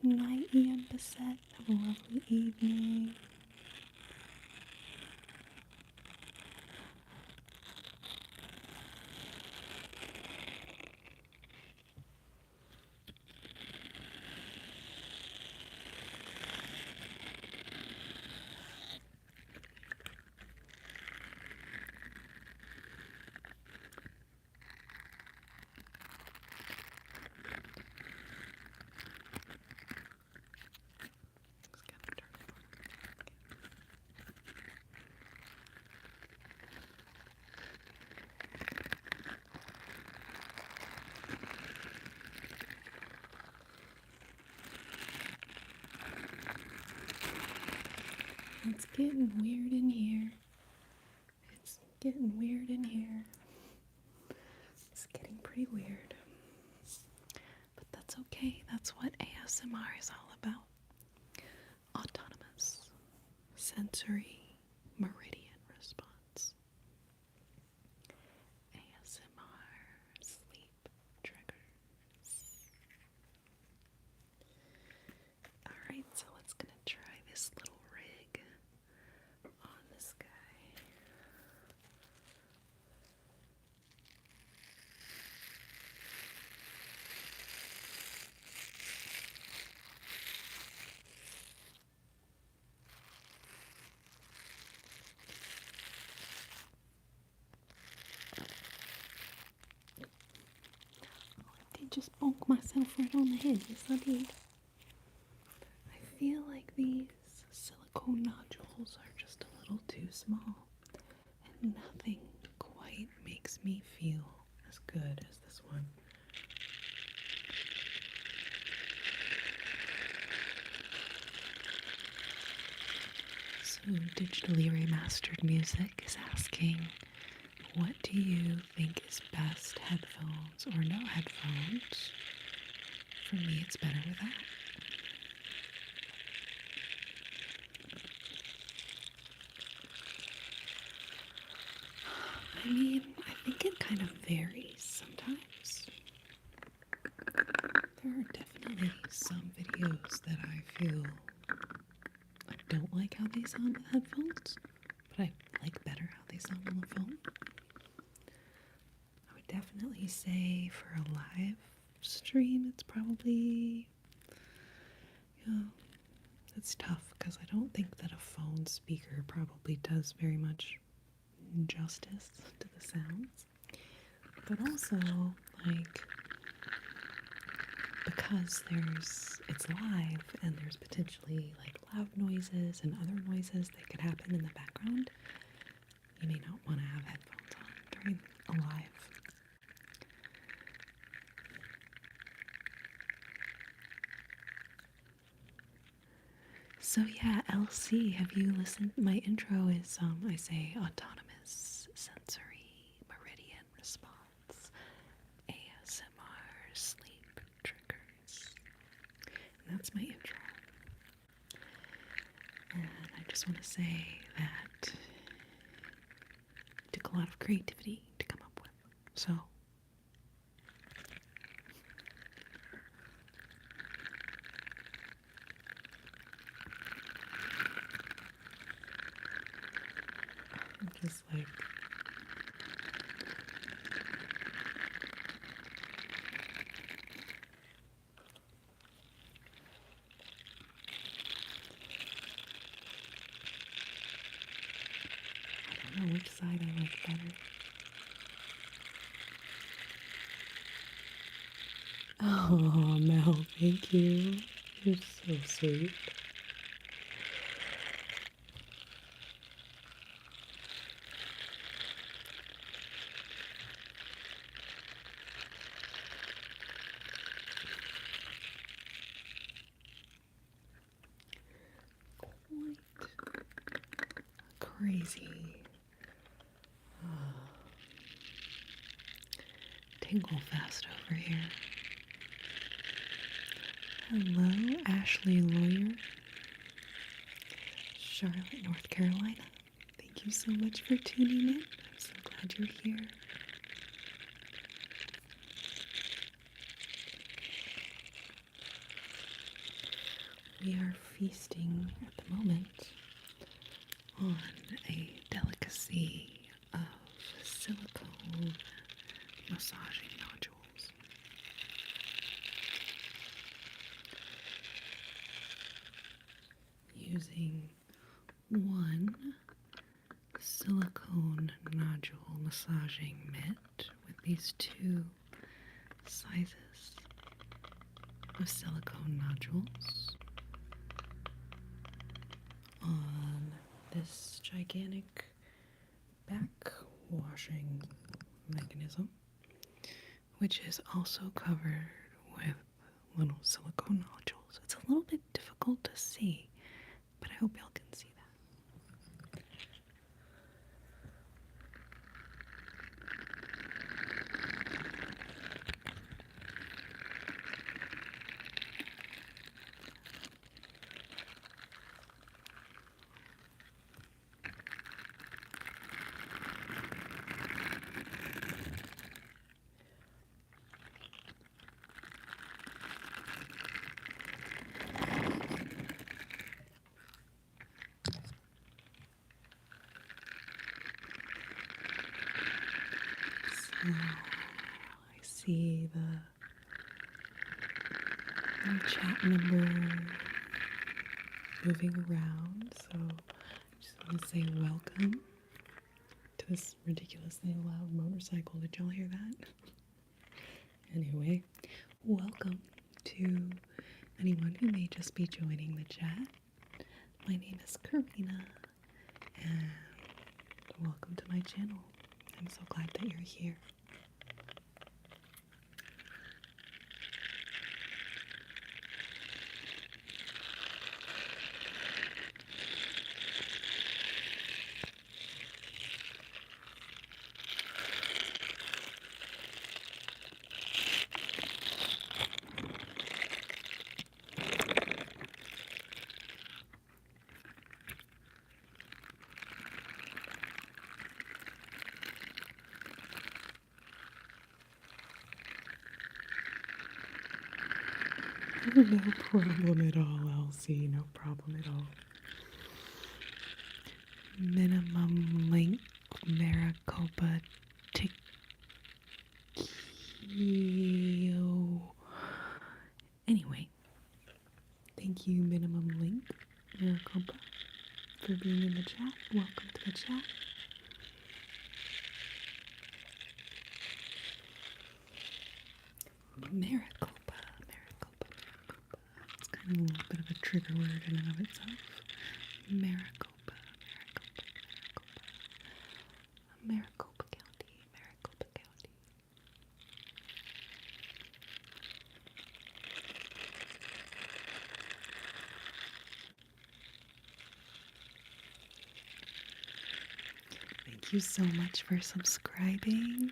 Good night, Ian Bissett. Have a lovely evening. It's getting weird in here. It's getting weird in here. It's getting pretty weird. But that's okay. That's what ASMR is all about. Autonomous sensory meridian response. ASMR sleep triggers. Alright, so let's gonna try this little rig on this guy. just bonk myself right on the head. Yes, I did. I feel like these silicone nodules are just a little too small, and nothing quite makes me feel as good as this one. So, digitally remastered music is asking, what do you think is best, headphones or no headphones? For me, it's better with that. I mean, I think it kind of varies sometimes. There are definitely some videos that I feel I don't like how they sound with headphones, but I like better how they sound on the phone. I would definitely say for a live stream, it's probably, it's tough because I don't think that a phone speaker probably does very much justice to the sounds. But also, like, because it's live and there's potentially like loud noises and other noises that could happen in the background, you may not want to have headphones on during a live. So yeah, LC, have you listened? My intro is, I say autonomous sensory meridian response, ASMR sleep triggers. And that's my intro. And I just want to say that it took a lot of creativity to come up with. So I'm just like, I don't know which side I like better. Oh, Mel, thank you. You're so sweet. Quite crazy. Tingle fest over here. Hello, Ashley Lawyer, Charlotte, North Carolina. Thank you so much for tuning in. I'm so glad you're here. We are feasting at the moment on a delicacy of silicone massaging nodules. Using one silicone nodule massaging mitt with these two sizes of silicone nodules on this gigantic back washing mechanism, which is also covered with little silicone nodules. It's a little bit difficult to see, but I hope y'all can see that. I see the chat number moving around, so I just want to say welcome to this ridiculously loud motorcycle. Did y'all hear that? Anyway, welcome to anyone who may just be joining the chat. My name is Corrina, and welcome to my channel. I'm so glad that you're here. No problem at all, Elsie. No problem at all. Minimum link Maricopa Tikio. Anyway, thank you, Minimum Link Maricopa, for being in the chat. Welcome to the chat. Maricopa. It's kind of a little bit of a trigger word in and of itself. Maricopa. Maricopa County. Thank you so much for subscribing.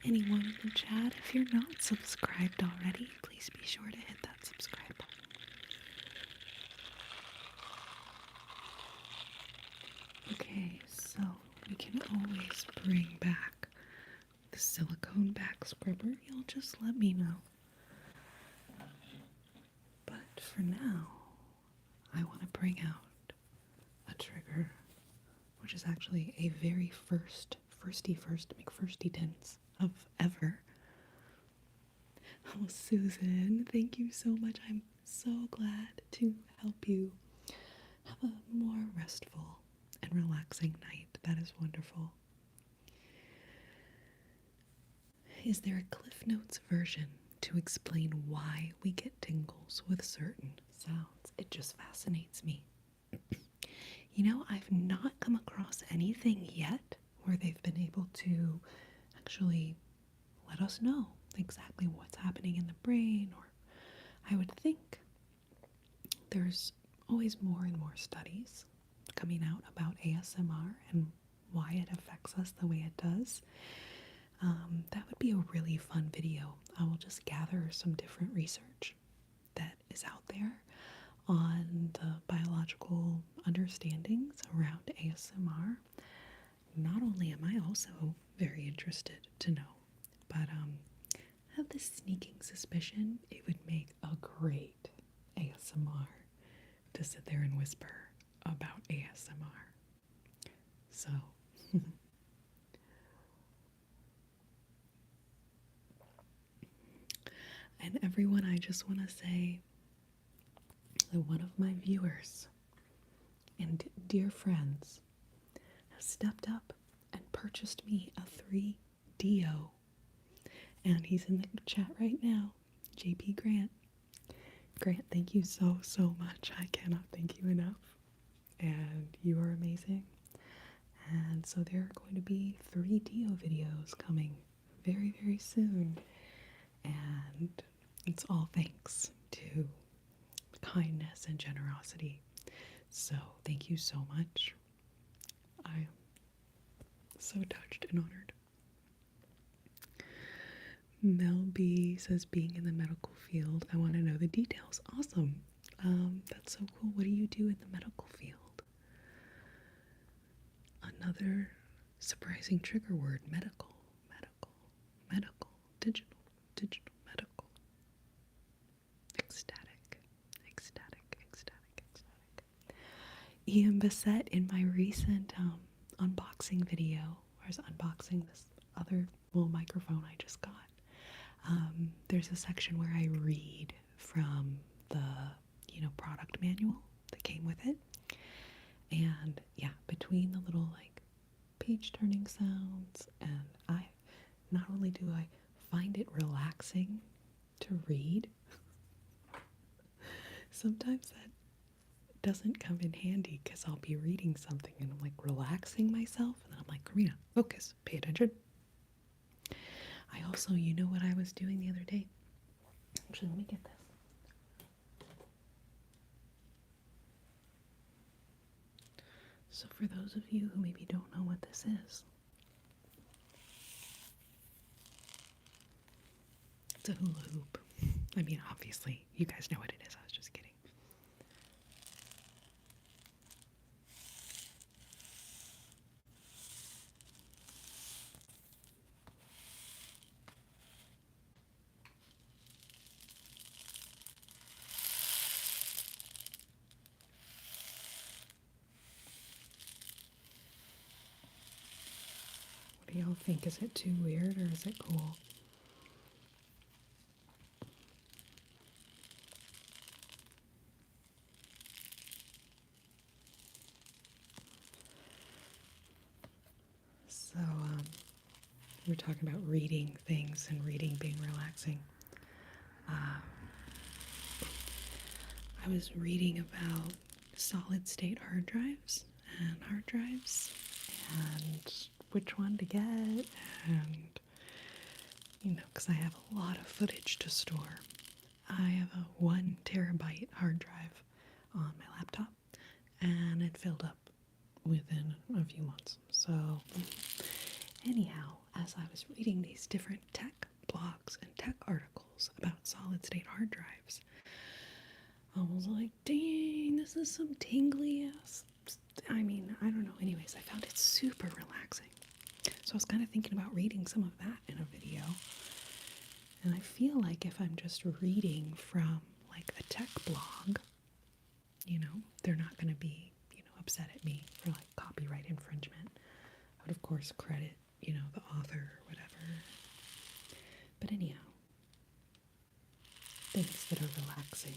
Anyone in the chat, if you're not subscribed already, please be sure to hit that subscribe button. Okay, so we can always bring back the silicone back scrubber. You'll just let me know. But for now, I want to bring out a trigger, which is actually a very first McFirsty tins of ever. Oh, Susan, thank you so much. I'm so glad to help you have a more restful and relaxing night. That is wonderful. Is there a Cliff Notes version to explain why we get tingles with certain sounds? It just fascinates me. You know, I've not come across anything yet where they've been able to actually let us know exactly what's happening in the brain, or I would think there's always more and more studies coming out about ASMR and why it affects us the way it does. That would be a really fun video. I will just gather some different research that is out there on the biological understandings around ASMR. Not only am I also very interested to know, but I have this sneaking suspicion it would make a great ASMR to sit there and whisper about ASMR. So, and everyone, I just want to say that one of my viewers and dear friends has stepped up and purchased me a 3DO. And he's in the chat right now, JP Grant. Grant, thank you so much. I cannot thank you enough. And you are amazing. And so there are going to be 3DO videos coming very, very soon. And it's all thanks to kindness and generosity. So thank you so much. I'm so touched and honored. Mel B says, being in the medical field, I want to know the details. Awesome. That's so cool. What do you do in the medical field? Another surprising trigger word, medical, digital, medical. Ecstatic. Ian Bissett, in my recent unboxing video, I was unboxing this other little microphone I just got. There's a section where I read from the, product manual that came with it. And yeah, between the little page turning sounds, and not only do I find it relaxing to read. Sometimes that doesn't come in handy because I'll be reading something and I'm like relaxing myself, and then I'm like, Corrina, focus, pay attention. I also, you know what I was doing the other day? Actually, let me get this. So for those of you who maybe don't know what this is, it's a hula hoop. I mean, obviously, you guys know what it is. I was just kidding. What do y'all think? Is it too weird or is it cool? So, we're talking about reading things and reading being relaxing. I was reading about solid state hard drives and which one to get, and because I have a lot of footage to store. I have a 1 terabyte hard drive on my laptop, and it filled up within a few months. So, anyhow, as I was reading these different tech blogs and tech articles about solid state hard drives, I was like, dang, this is some tingly ass. I mean, I don't know. Anyways, I found it super relaxing. So I was kind of thinking about reading some of that in a video. And I feel like if I'm just reading from like a tech blog, they're not going to be, upset at me for like copyright infringement. I would of course credit, the author or whatever. But anyhow, things that are relaxing,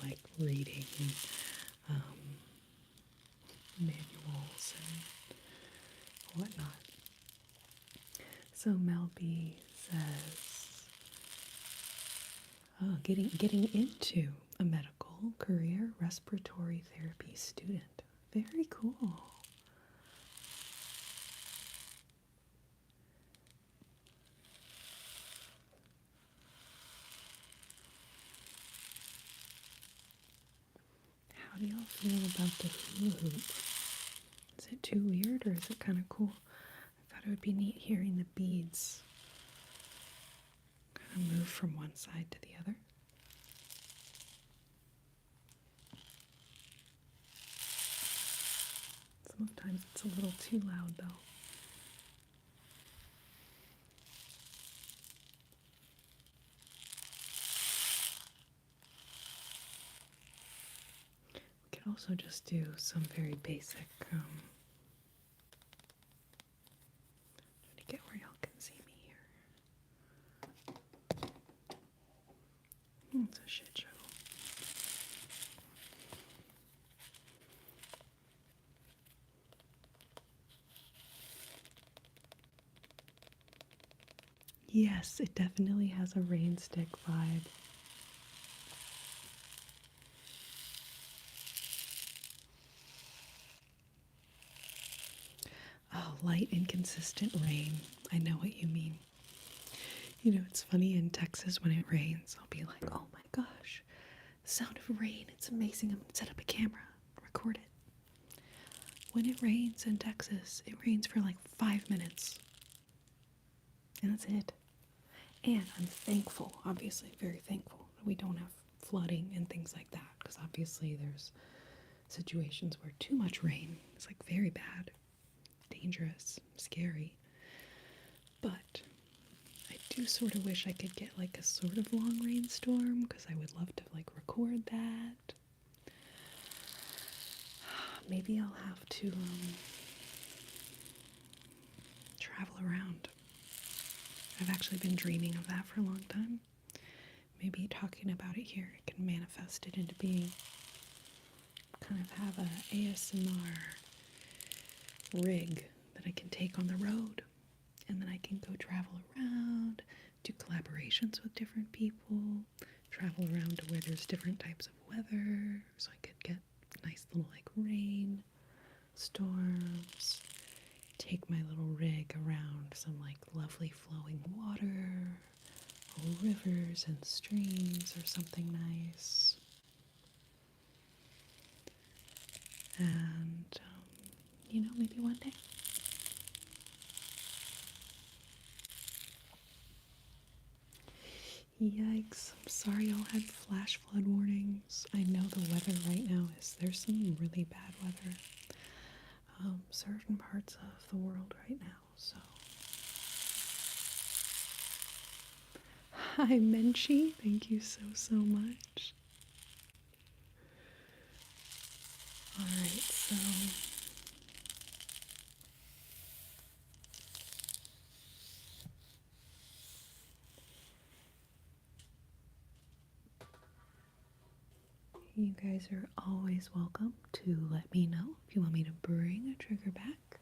like reading and manuals and whatnot. So Mel B says, getting into a medical career, respiratory therapy student. Very cool. How do y'all feel about the hula hoop? Is it too weird or is it kind of cool? I thought it would be neat hearing the beads kind of move from one side to the other. Sometimes it's a little too loud though. We could also just do some very basic, trying to get where y'all can see me here. It's a shit show. Yes, it definitely has a rain stick vibe. Oh, light, inconsistent rain. I know what you mean. It's funny in Texas when it rains, I'll be like, oh my gosh, the sound of rain, it's amazing. I'm going to set up a camera, record it. When it rains in Texas, it rains for like 5 minutes. And that's it. And I'm thankful, obviously very thankful, that we don't have flooding and things like that. Because obviously there's situations where too much rain is like very bad, dangerous, scary. But I do sort of wish I could get like a sort of long rainstorm because I would love to like record that. Maybe I'll have to travel around. I've actually been dreaming of that for a long time. Maybe talking about it here, I can manifest it into being. Kind of have a ASMR rig that I can take on the road and then I can go travel around, do collaborations with different people, travel around to where there's different types of weather, so I could get nice little like rain, storms, take my little rig around some like lovely flowing water, or rivers and streams or something nice. And, maybe one day. Yikes, I'm sorry y'all had flash flood warnings. I know the weather right now there's some really bad weather. Certain parts of the world right now, so. Hi, Menchie, thank you so much. Alright, so. You guys are always welcome to let me know if you want me to bring a trigger back,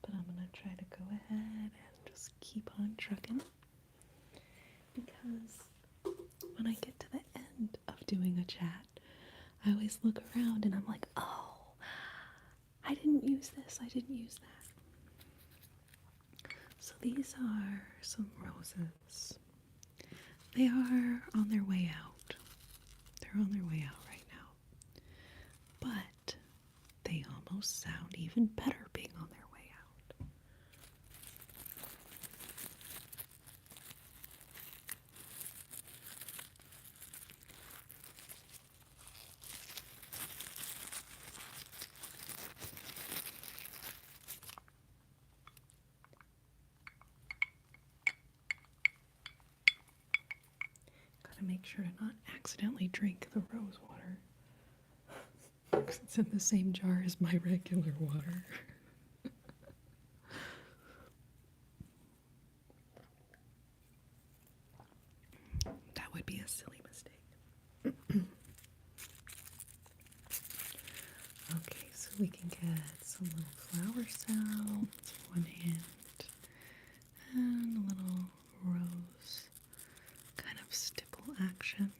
but I'm going to try to go ahead and just keep on trucking, because when I get to the end of doing a chat, I always look around and I'm like, oh, I didn't use this, I didn't use that. So these are some roses. They are on their way out. They're on their way out right now. But they almost sound even better being on their way out. Gotta make sure to not accidentally drink the rose water. Because it's in the same jar as my regular water. That would be a silly mistake. Okay, so we can get some little flower sounds, one hand, and a little rose kind of stipple action.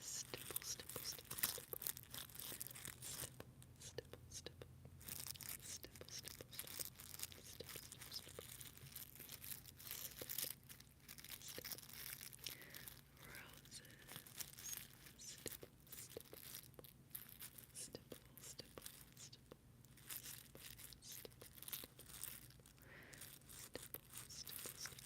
Stipple, stipple, stipple, stipple. Stipple, stipple, stipple. Stipple, stipple, stipple. Stipple, stipple, stipple. Stipple. Roses. Stipple, stipple, stipple. Stipple, stipple, stipple.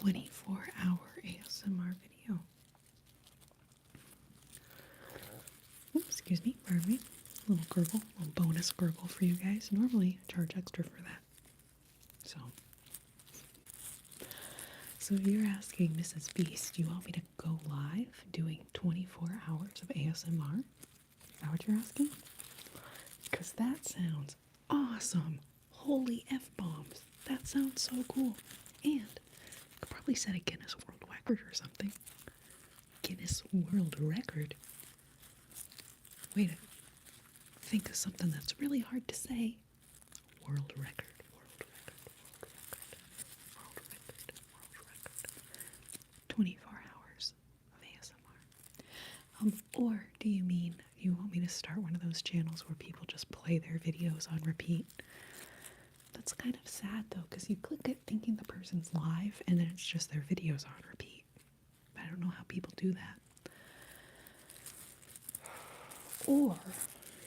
"24-hour ASMR video." Oops, excuse me, pardon me. A little gurgle, a little bonus gurgle for you guys. Normally, I charge extra for that. So if you're asking Mrs. Beast, do you want me to go live doing 24 hours of ASMR? Is that what you're asking? Because that sounds awesome. Holy F-bombs. That sounds so cool. And I could probably set a Guinness World Record or something. Guinness World Record? Wait, think of something that's really hard to say. World record. World record. World record. World record. 24 hours of ASMR. Or do you mean you want me to start one of those channels where people just play their videos on repeat? That's kind of sad though, because you click it thinking the person's live and then it's just their videos on repeat. I don't know how people do that. Or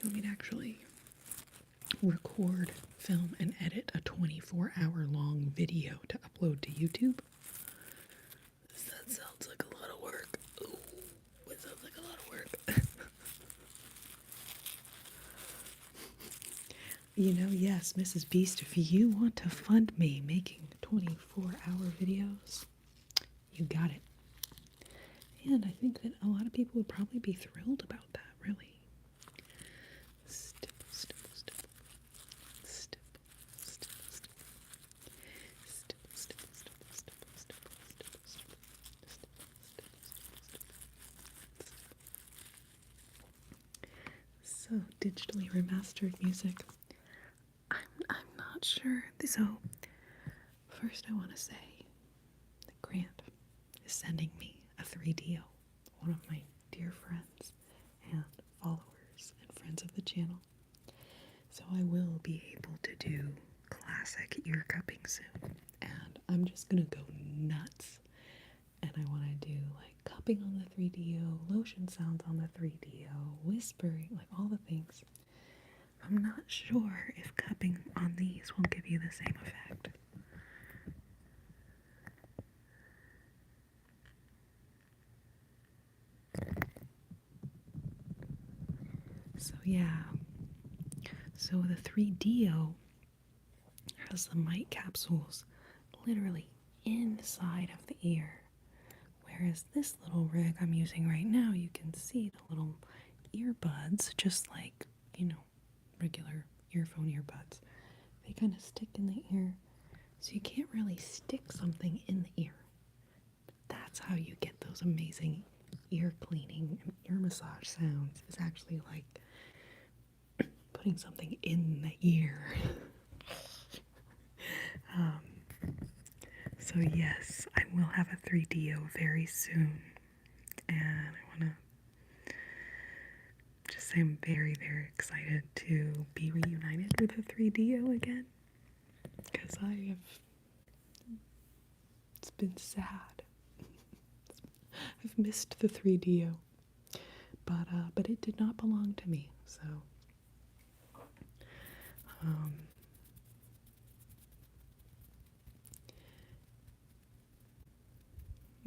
you want me to actually record, film, and edit a 24-hour-long video to upload to YouTube. That sounds like a lot of work. Ooh, it sounds like a lot of work. You know, yes, Mrs. Beast, if you want to fund me making 24-hour videos, you got it. And I think that a lot of people would probably be thrilled about that, really. Stipple, stipple, stipple. Stipple, stipple, stipple. Stipple, stipple, stipple, stipple, stipple, stipple, stipple. So, digitally remastered music. I'm not sure. So, first I want to say that Grant is sending me a 3DO, one of my dear friends and followers and friends of the channel. So I will be able to do classic ear cupping soon. And I'm just gonna go nuts. And I want to do like cupping on the 3DO, lotion sounds on the 3DO, whispering, like all the things. I'm not sure if cupping on these will give you the same effect. So yeah, so the 3DO has the mic capsules literally inside of the ear, whereas this little rig I'm using right now, you can see the little earbuds, just like, you know, regular earphone earbuds. They kind of stick in the ear, so you can't really stick something in the ear. That's how you get those amazing ear cleaning and ear massage sounds, is actually like putting something in the ear. So yes, I will have a 3DO very soon, and I want to just say I'm very, very excited to be reunited with a 3DO again, because it's been sad. I've missed the 3DO, but it did not belong to me, so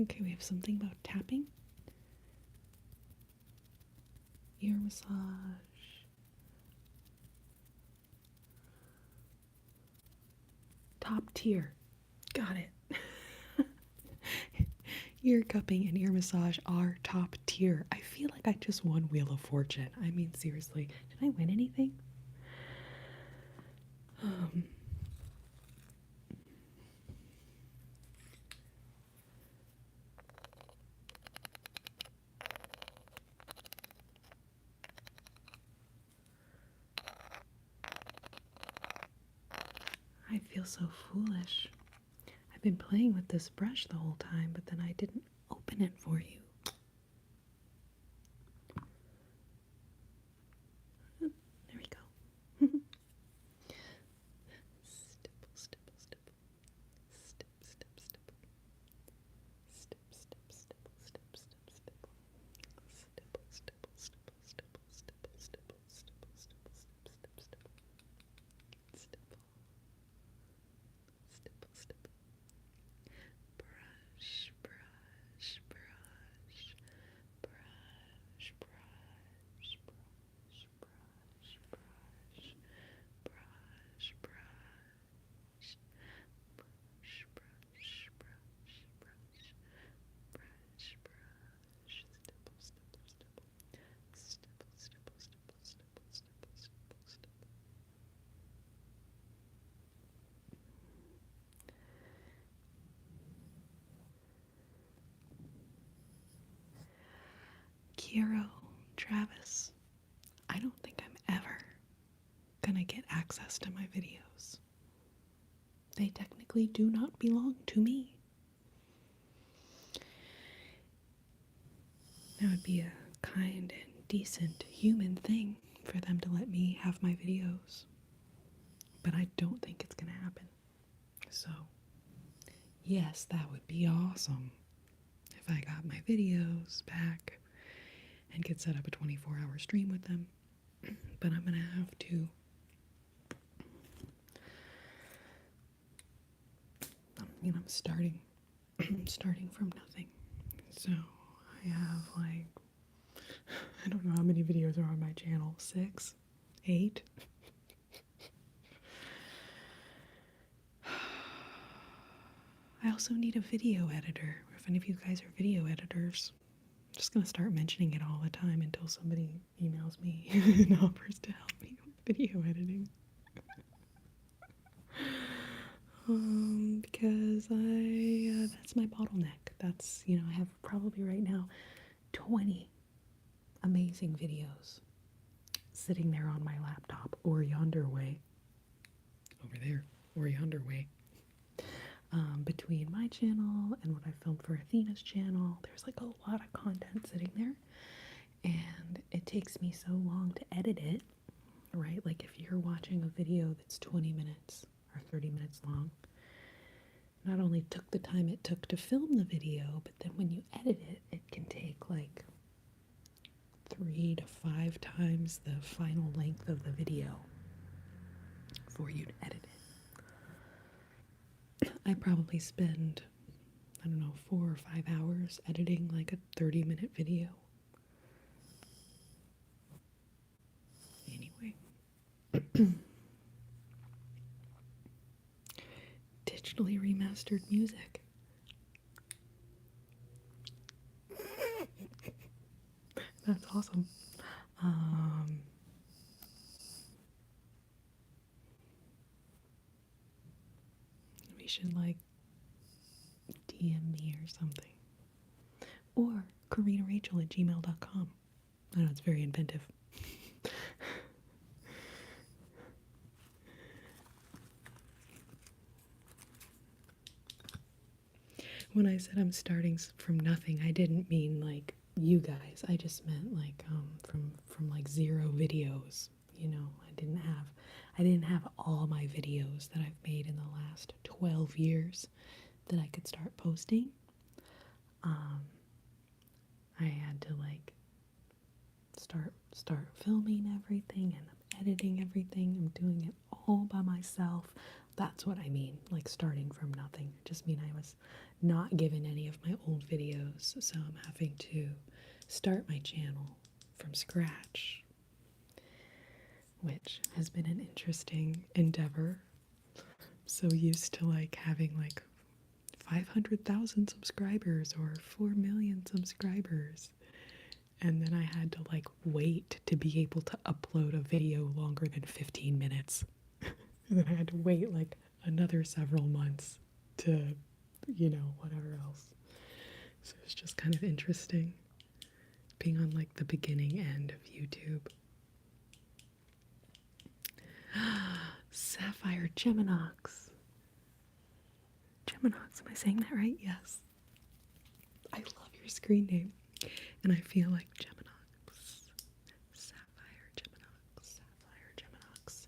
okay, we have something about tapping, ear massage, top tier, got it. Ear cupping and ear massage are top tier. I feel like I just won Wheel of Fortune. I mean, seriously, did I win anything? I feel so foolish. I've been playing with this brush the whole time, but then I didn't open it for you. There we go. Stipple, stipple, stipple. Stip, stip, stipple. Stip, stip, stipple, stip, stip, stipple. Stipple, stipple, stipple, stipple, stipple, stipple, stipple, stipple, stip, stip, stipple. Stipple. Stipple, stipple. Brush, brush, brush. Brush, brush, brush, brush, brush. Brush, brush, brush. Brush, brush, brush, brush. Brush, brush. Stipple, stipple, stipple. Stipple, stipple, stipple, stipple, stipple, stipple, stipple. Kiro, Travis, I don't think I'm ever gonna get access to my videos. They technically do not belong to me. That would be a kind and decent human thing for them to let me have my videos. But I don't think it's gonna happen. So, yes, that would be awesome if I got my videos back and could set up a 24-hour stream with them. But I'm gonna have to and I'm starting starting from nothing. So I have like, I don't know how many videos are on my channel. 6, 8. I also need a video editor. If any of you guys are video editors, I'm just gonna start mentioning it all the time until somebody emails me and offers to help me with video editing. Because that's my bottleneck. That's, I have probably right now 20 amazing videos sitting there on my laptop or yonder way. Over there, or yonder way. Between my channel and what I filmed for Athena's channel, there's like a lot of content sitting there. And it takes me so long to edit it, right? Like if you're watching a video that's 20 minutes or 30 minutes long, not only took the time it took to film the video, but then when you edit it, it can take like 3 to 5 times the final length of the video for you to edit it. I probably spend, I don't know, 4 or 5 hours editing like a 30-minute video. Anyway. Digitally remastered music. That's awesome. We should like DM me or something. Or CorrinaRachel@gmail.com. I know it's very inventive. When I said I'm starting from nothing, I didn't mean like you guys. I just meant like from like 0 videos. I didn't have all my videos that I've made in the last 12 years that I could start posting. I had to like start filming everything, and I'm editing everything. I'm doing it all by myself. That's what I mean, like starting from nothing. I just mean I was not given any of my old videos, so I'm having to start my channel from scratch, which has been an interesting endeavor. I'm so used to like having like 500,000 subscribers or 4 million subscribers. And then I had to like wait to be able to upload a video longer than 15 minutes. And then I had to wait like another several months to, whatever else. So it's just kind of interesting being on like the beginning end of YouTube. Sapphire Geminox. Geminox, am I saying that right? Yes. I love your screen name. And I feel like Geminox. Sapphire Geminox. Sapphire Geminox.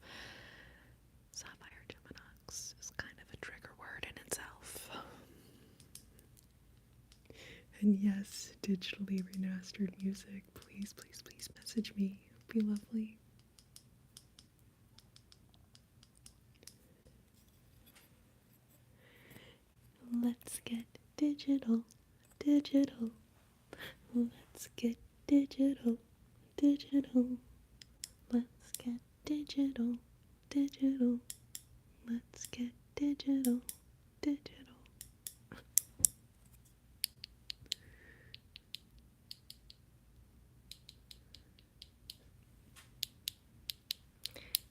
Sapphire Geminox is kind of a trigger word in itself. And yes, digitally remastered music. Please, please, please message me. It'd be lovely. Let's get digital, digital. Let's get digital, digital. Let's get digital, digital. Let's get digital, digital.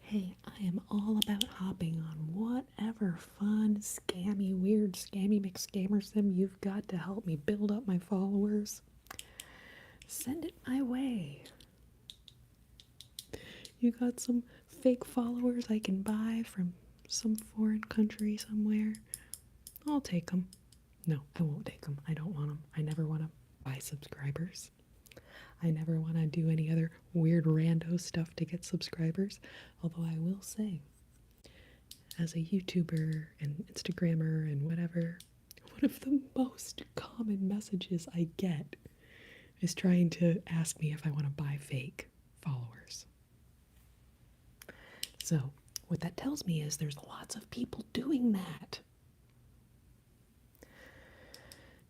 Hey, I am all about hopping on whatever fun, scammy, weird, scammy McScammer sim you've got to help me build up my followers. Send it my way. You got some fake followers I can buy from some foreign country somewhere? I'll take them. No, I won't take them. I don't want them. I never want to buy subscribers. I never want to do any other weird rando stuff to get subscribers. Although I will say, as a YouTuber and Instagrammer and whatever, one of the most common messages I get is trying to ask me if I want to buy fake followers. So what that tells me is there's lots of people doing that.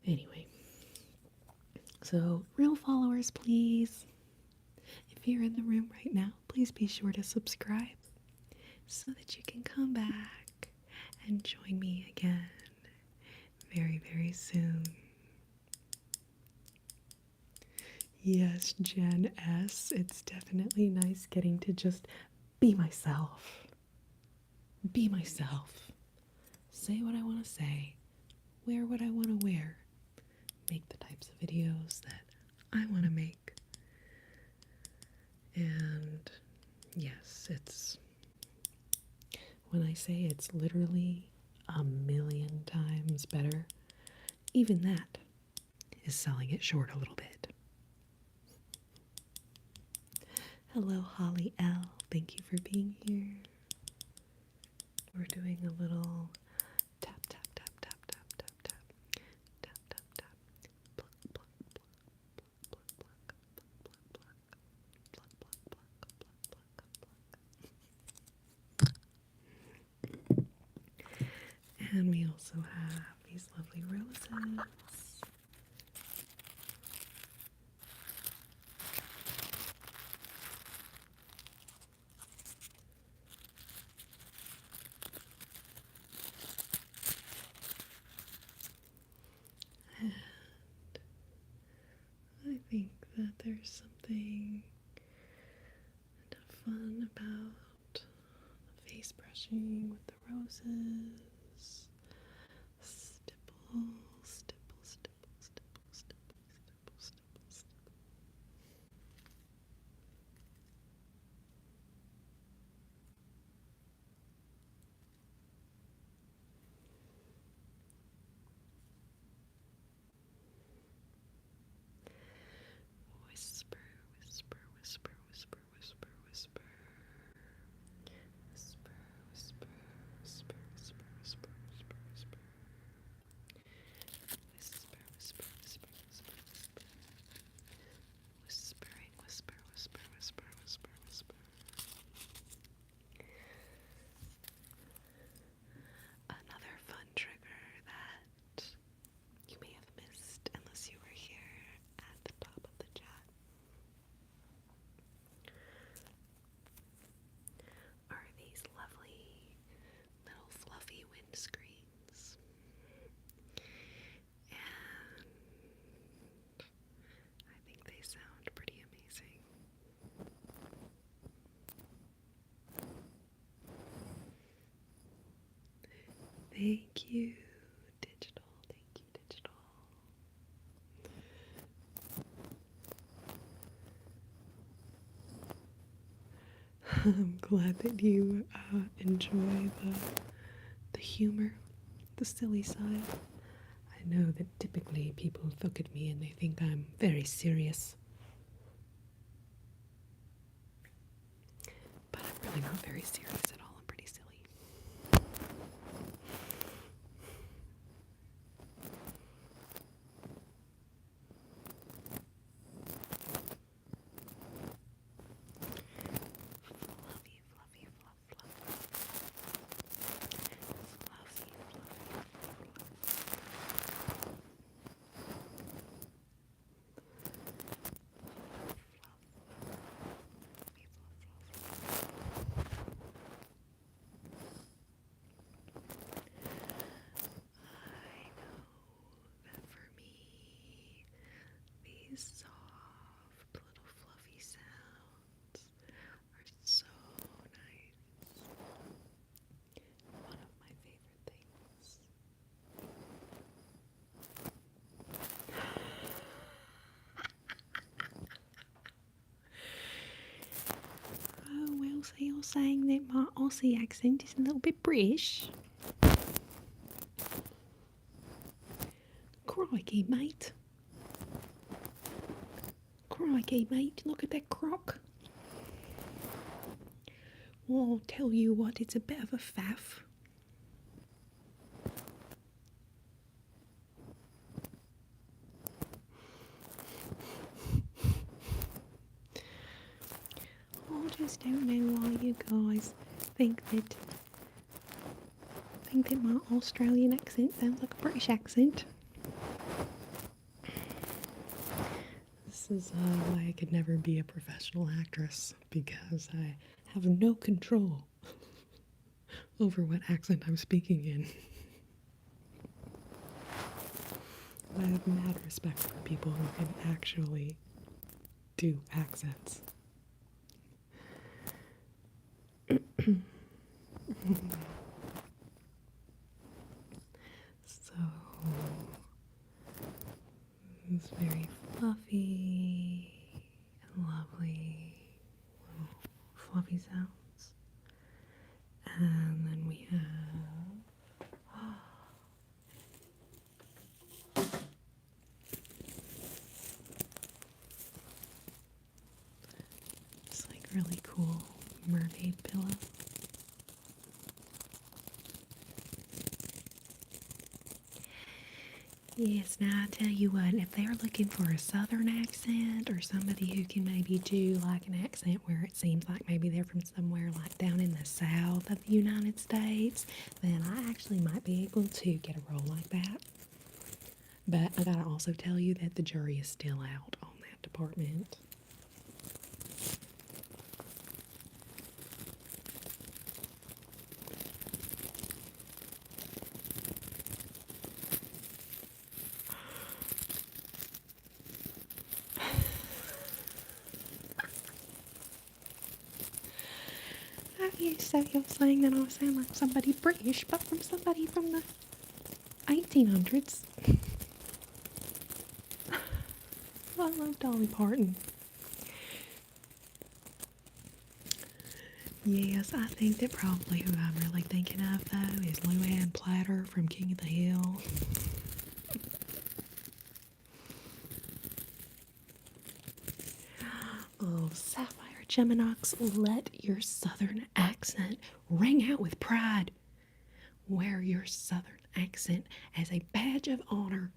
Anyway, so real followers, please. If you're in the room right now, please be sure to subscribe so that you can come back and join me again very, very soon. Yes, Gen S, it's definitely nice getting to just be myself. Be myself. Say what I want to say. Wear what I want to wear. Make the types of videos that I want to make. And yes, it's, when I say it's literally a million times better, even that is selling it short a little bit. Hello, Holly L. Thank you for being here. We're doing a little tap, tap, tap, tap, tap, tap, tap, tap, tap, tap, pluck, pluck, pluck, pluck, pluck, pluck, pluck, pluck, pluck, pluck, pluck, pluck. And we also have these lovely roses. I think that there's something kind of fun about the face brushing with the roses. Stipple, stipple, stipple, stipple, stipple, stipple, stipple, stipple. Whisper, whisper, whisper, whisper, whisper, whisper. Whisper, whisper, whisper, whisper, whisper, whisper, whisper. Whisper, whisper, whisper, whisper, whisper. Whispering, whisper, whisper, whisper, whisper, whisper. Another fun trigger that you may have missed unless you were here at the top of the chat are these lovely little fluffy windscreens. And I think they sound pretty amazing. Thank you, Digital. Thank you, Digital. I'm glad that you enjoy the humor, the silly side. I know that typically people look at me and they think I'm very serious. But I'm really not very serious at all. I'm pretty silly. Fluffy, fluffy, fluff, fluff. Fluffy, fluffy, I know that for me, these soft little fluffy sounds are so nice. One of my favorite things. Oh, well, so you're saying that my Aussie accent is a little bit British? Crikey, mate. Crikey, mate. Look at that croc. Well, I'll tell you what, it's a bit of a faff. I just don't know why you guys think that my Australian accent sounds like a British accent. is why I could never be a professional actress, because I have no control over what accent I'm speaking in. I have mad respect for people who can actually do accents. So it's very fluffy and lovely little fluffy sounds. And then we have this like really cool mermaid pillow. Yes, now I tell you what, if they're looking for a southern accent or somebody who can maybe do like an accent where it seems like maybe they're from somewhere like down in the south of the United States, then I actually might be able to get a role like that. But I gotta also tell you that the jury is still out on that department. So you're saying that I sound like somebody British, but from somebody from the 1800s. I love Dolly Parton. Yes, I think that probably who I'm really thinking of, though, is Luann Platter from King of the Hill. Oh, Sapphire Geminox, let your southern accent ring out with pride. Wear your southern accent as a badge of honor,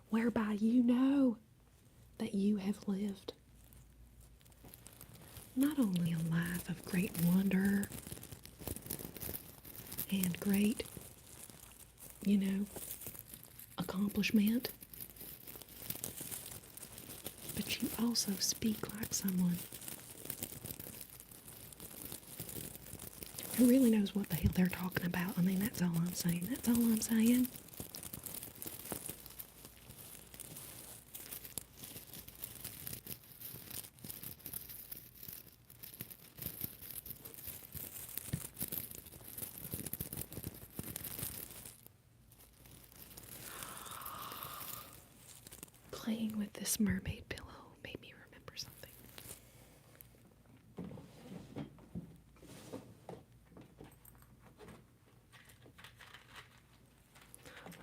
whereby you know that you have lived not only a life of great wonder and great, accomplishment, but you also speak like someone who really knows what the hell they're talking about. I mean, that's all I'm saying. That's all I'm saying. Playing with this mermaid pillow made me remember something.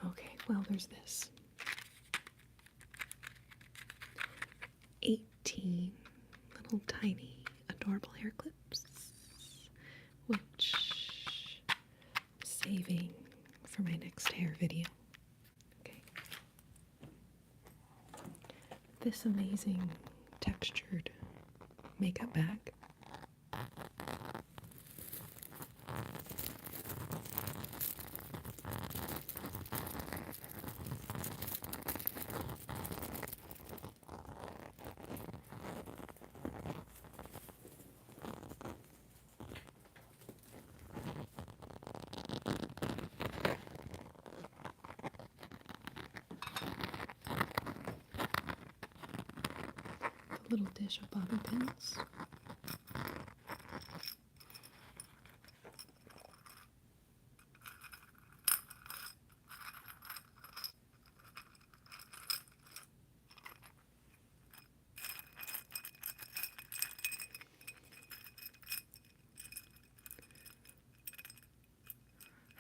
Okay, well, there's this. 18 little tiny adorable hair clips, which I'm saving for my next hair video. Okay. This amazing textured makeup bag. Little dish of bobby pins.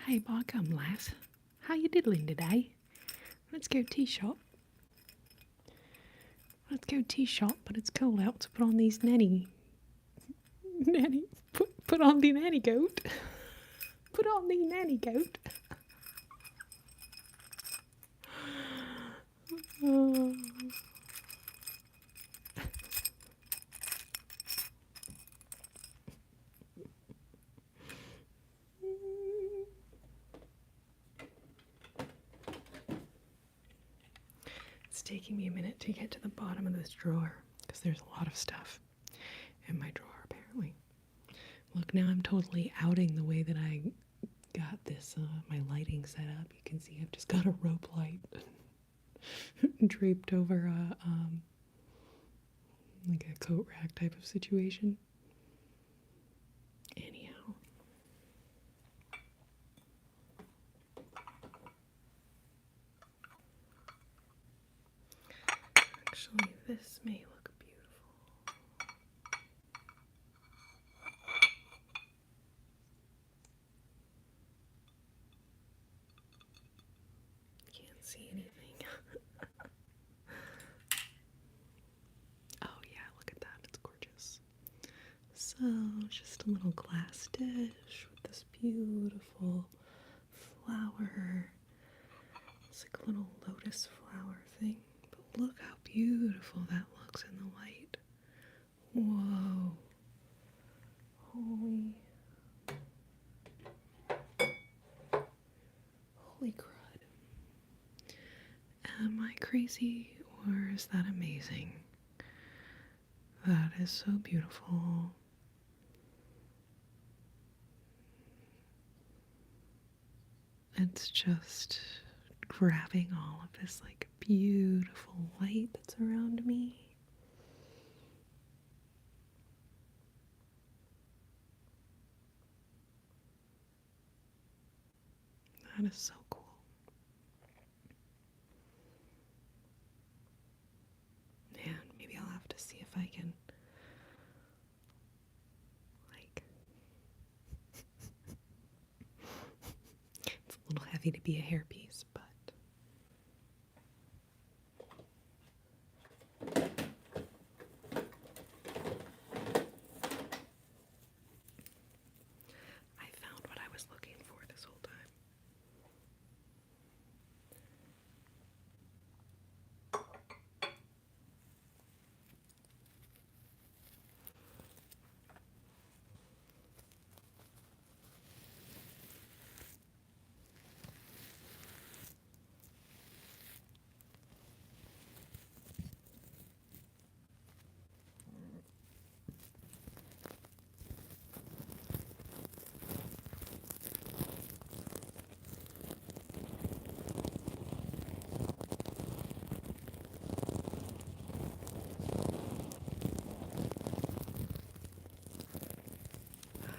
Hey, welcome, lass. How you diddling today? Let's go tea shop. Let's go tea shop, but it's cold out, so put on these put on the nanny goat. Put on the nanny goat. Oh. It's taking me a minute to get to the bottom of this drawer because there's a lot of stuff in my drawer apparently. Look, now I'm totally outing the way that I got this, my lighting set up. You can see I've just got a rope light draped over a, like a coat rack type of situation. Anyhow. Actually, this may look beautiful. Can't see anything. Oh yeah, look at that. It's gorgeous. So, just a little glass dish with this beautiful flower. It's like a little lotus flower thing. But look how beautiful that looks in the light. Whoa. Holy crud. Am I crazy or is that amazing? That is so beautiful. It's just grabbing all of this like beautiful light that's around me. That is so cool. Man, maybe I'll have to see if I can like it's a little heavy to be a hairpiece, but I found what I was looking for this whole time.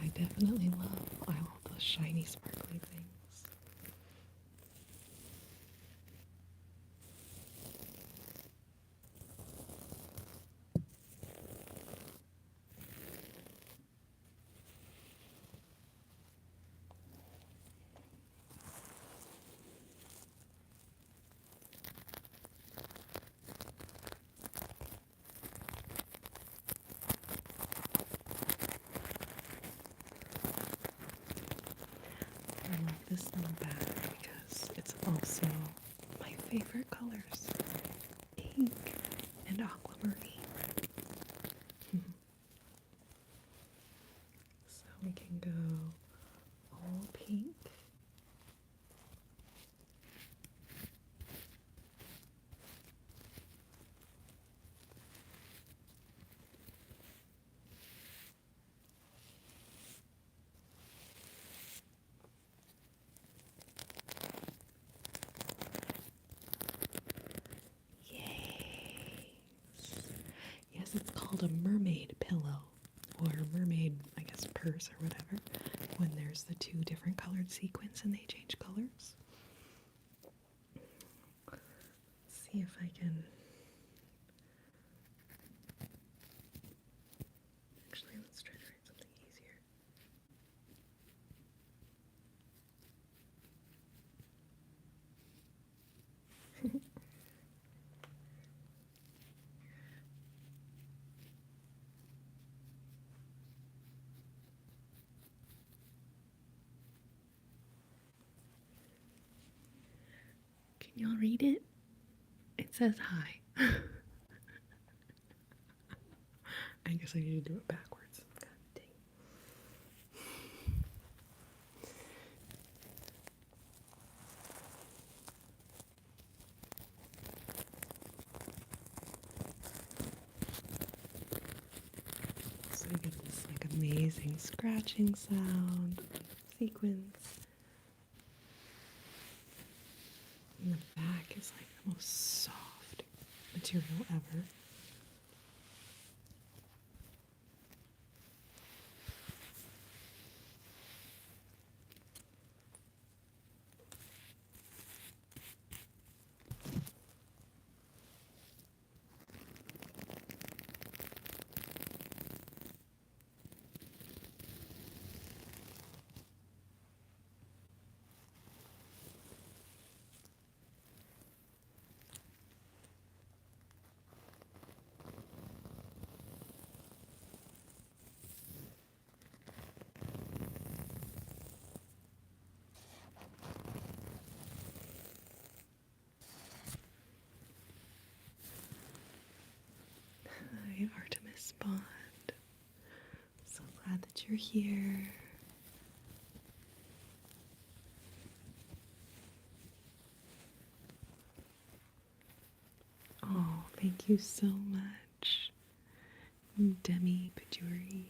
I definitely love all the shiny, sparkly things. I love this little bag because it's also my favorite colors, pink and aquamarine. So we can go all pink. Yes, it's called a mermaid pillow, or mermaid, I guess, purse or whatever, when there's the two different colored sequins and they change colors. Let's see if I can... Actually, let's try to write something easier. Can y'all read it? It says hi. I guess I need to do it backwards. God dang. amazing scratching sound. Sequins. And the back is like the most soft material ever. Hi, Artemis Bond. So glad that you're here. Oh, thank you so much, Demi Pajuri.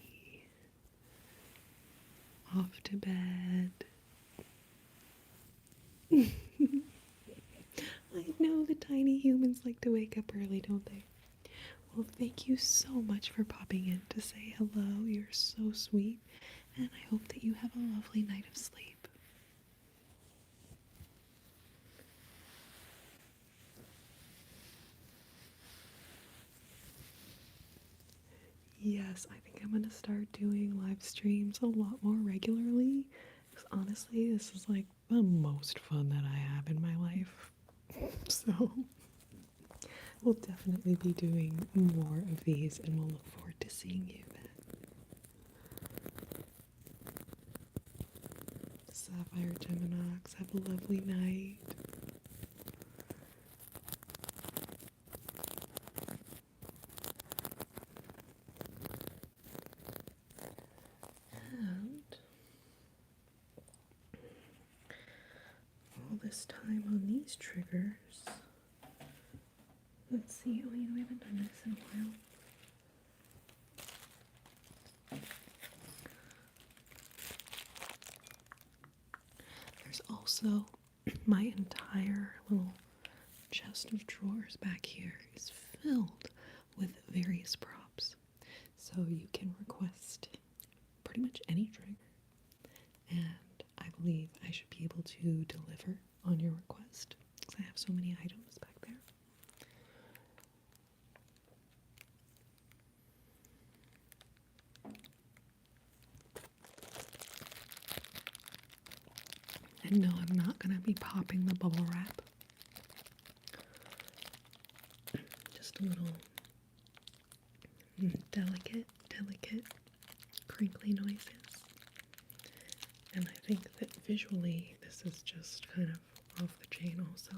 Off to bed. I know the tiny humans like to wake up early, don't they? Well, thank you so much for popping in to say hello. You're so sweet, and I hope that you have a lovely night of sleep. Yes, I think I'm going to start doing live streams a lot more regularly, because honestly, this is like the most fun that I have in my life. So, we'll definitely be doing more of these, and we'll look forward to seeing you then. Sapphire Geminox, have a lovely night. And all this time on these triggers. Let's see, oh, we haven't done this in a while. There's also my entire little chest of drawers back here is filled with various props. So you can request pretty much any trigger, and I believe I should be able to deliver on your request because I have so many items back there. And no, I'm not going to be popping the bubble wrap. Just a little delicate, crinkly noises. And I think that visually this is just kind of off the chain also.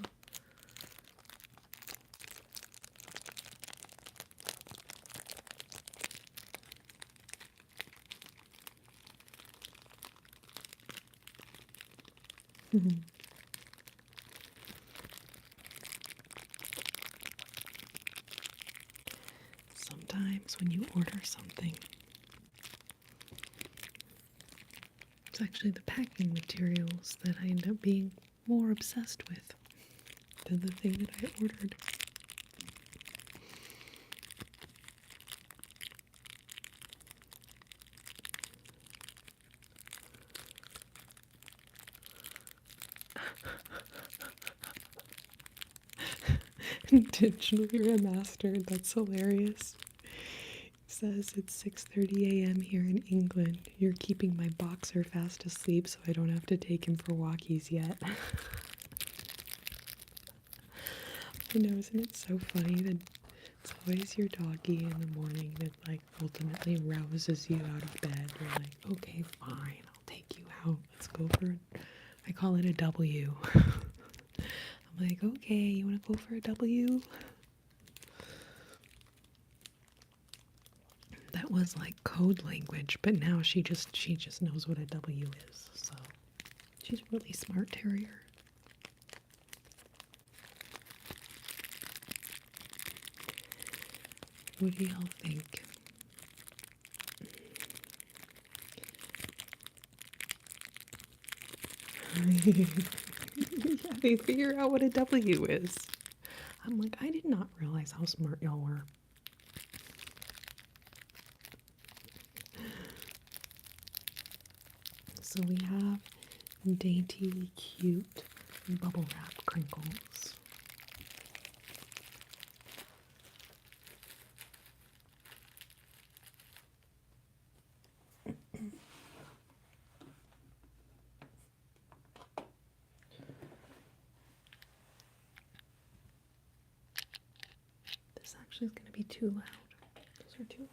Sometimes when you order something, it's actually the packing materials that I end up being more obsessed with than the thing that I ordered. Digitally remastered, that's hilarious. It says it's 6:30 a.m. here in England. You're keeping my boxer fast asleep so I don't have to take him for walkies yet. I know, isn't it so funny that it's always your doggy in the morning that like ultimately rouses you out of bed. You're like, okay, fine, I'll take you out. Let's go for I call it a W. I'm like, okay, you want to go for a W? That was like code language, but now she just knows what a W is. So she's a really smart terrier. What do y'all think? Yeah, they figure out what a W is. I'm like, I did not realize how smart y'all were. So we have dainty, cute bubble wrap crinkles. This actually is going to be too loud. Those are too loud.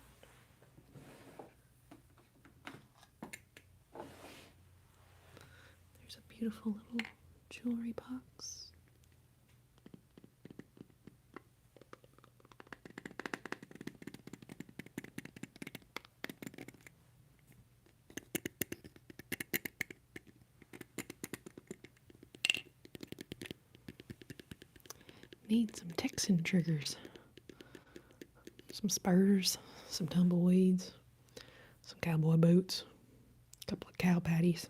There's a beautiful little jewelry box. Need some Texan triggers. Some spurs, some tumbleweeds, some cowboy boots, a couple of cow patties.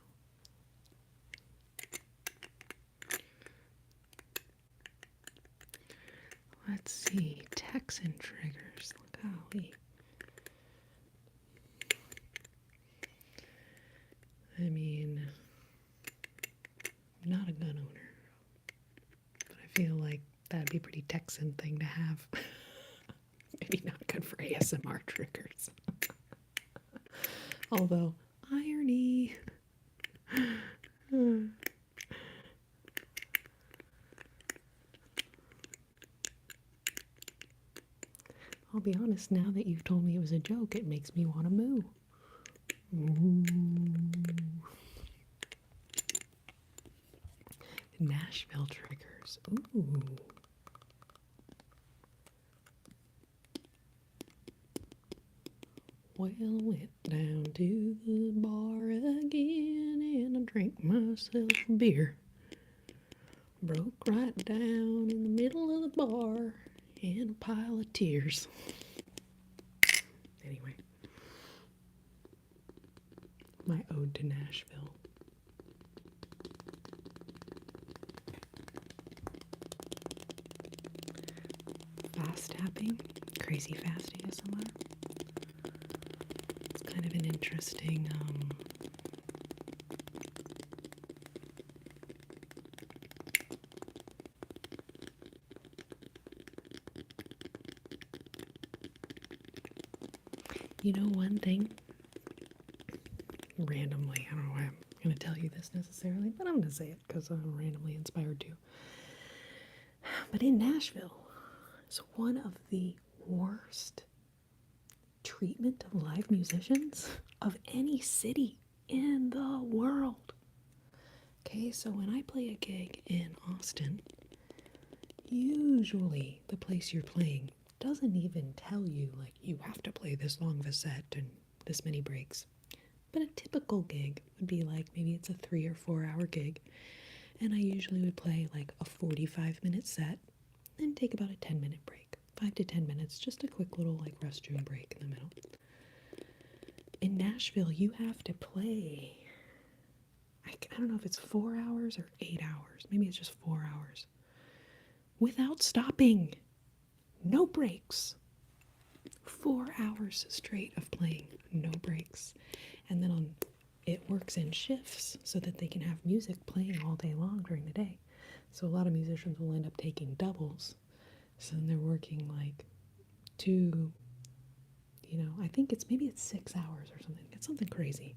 Let's see, Texan triggers. Golly. I mean, I'm not a gun owner, but I feel like that'd be a pretty Texan thing to have. Maybe not good for ASMR triggers. Although, irony. I'll be honest, now that you've told me it was a joke, it makes me want to moo. Nashville triggers. Ooh. Well, I went down to the bar again and I drank myself a beer. Broke right down in the middle of the bar in a pile of tears. Anyway, my ode to Nashville. Fast tapping, crazy fast ASMR. It's kind of an interesting, you know, one thing, randomly, I don't know why I'm going to tell you this necessarily, but I'm going to say it because I'm randomly inspired to. But in Nashville, it's one of the worst treatment of live musicians of any city in the world. Okay, so when I play a gig in Austin, usually the place you're playing doesn't even tell you, like, you have to play this long of a set and this many breaks. But a typical gig would be like, maybe it's a 3 or 4 hour gig, and I usually would play like a 45-minute set and take about a 10-minute break. 5 to 10 minutes, just a quick little like restroom break in the middle. In Nashville, you have to play, I don't know if it's 4 hours or 8 hours. Maybe it's just 4 hours. Without stopping. No breaks. 4 hours straight of playing, no breaks. And then it works in shifts so that they can have music playing all day long during the day. So a lot of musicians will end up taking doubles. So then they're working like 2, I think maybe it's 6 hours or something. It's something crazy.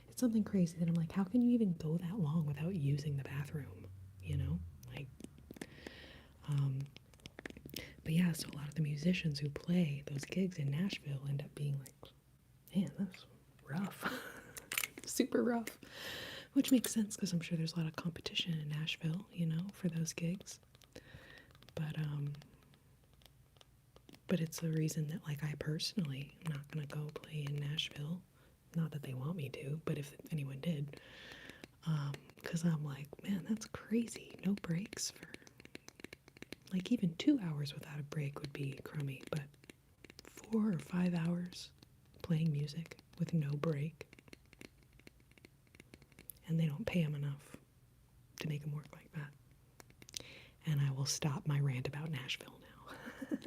It's something crazy that I'm like, how can you even go that long without using the bathroom? But yeah, so a lot of the musicians who play those gigs in Nashville end up being like, man, that's rough. Super rough. Which makes sense because I'm sure there's a lot of competition in Nashville, for those gigs. But it's a reason that, like, I personally am not going to go play in Nashville. Not that they want me to, but if anyone did. Because I'm like, man, that's crazy. No breaks for, like, even 2 hours without a break would be crummy. But 4 or 5 hours playing music with no break. And they don't pay them enough. to make them work like that. And I will stop my rant about Nashville now.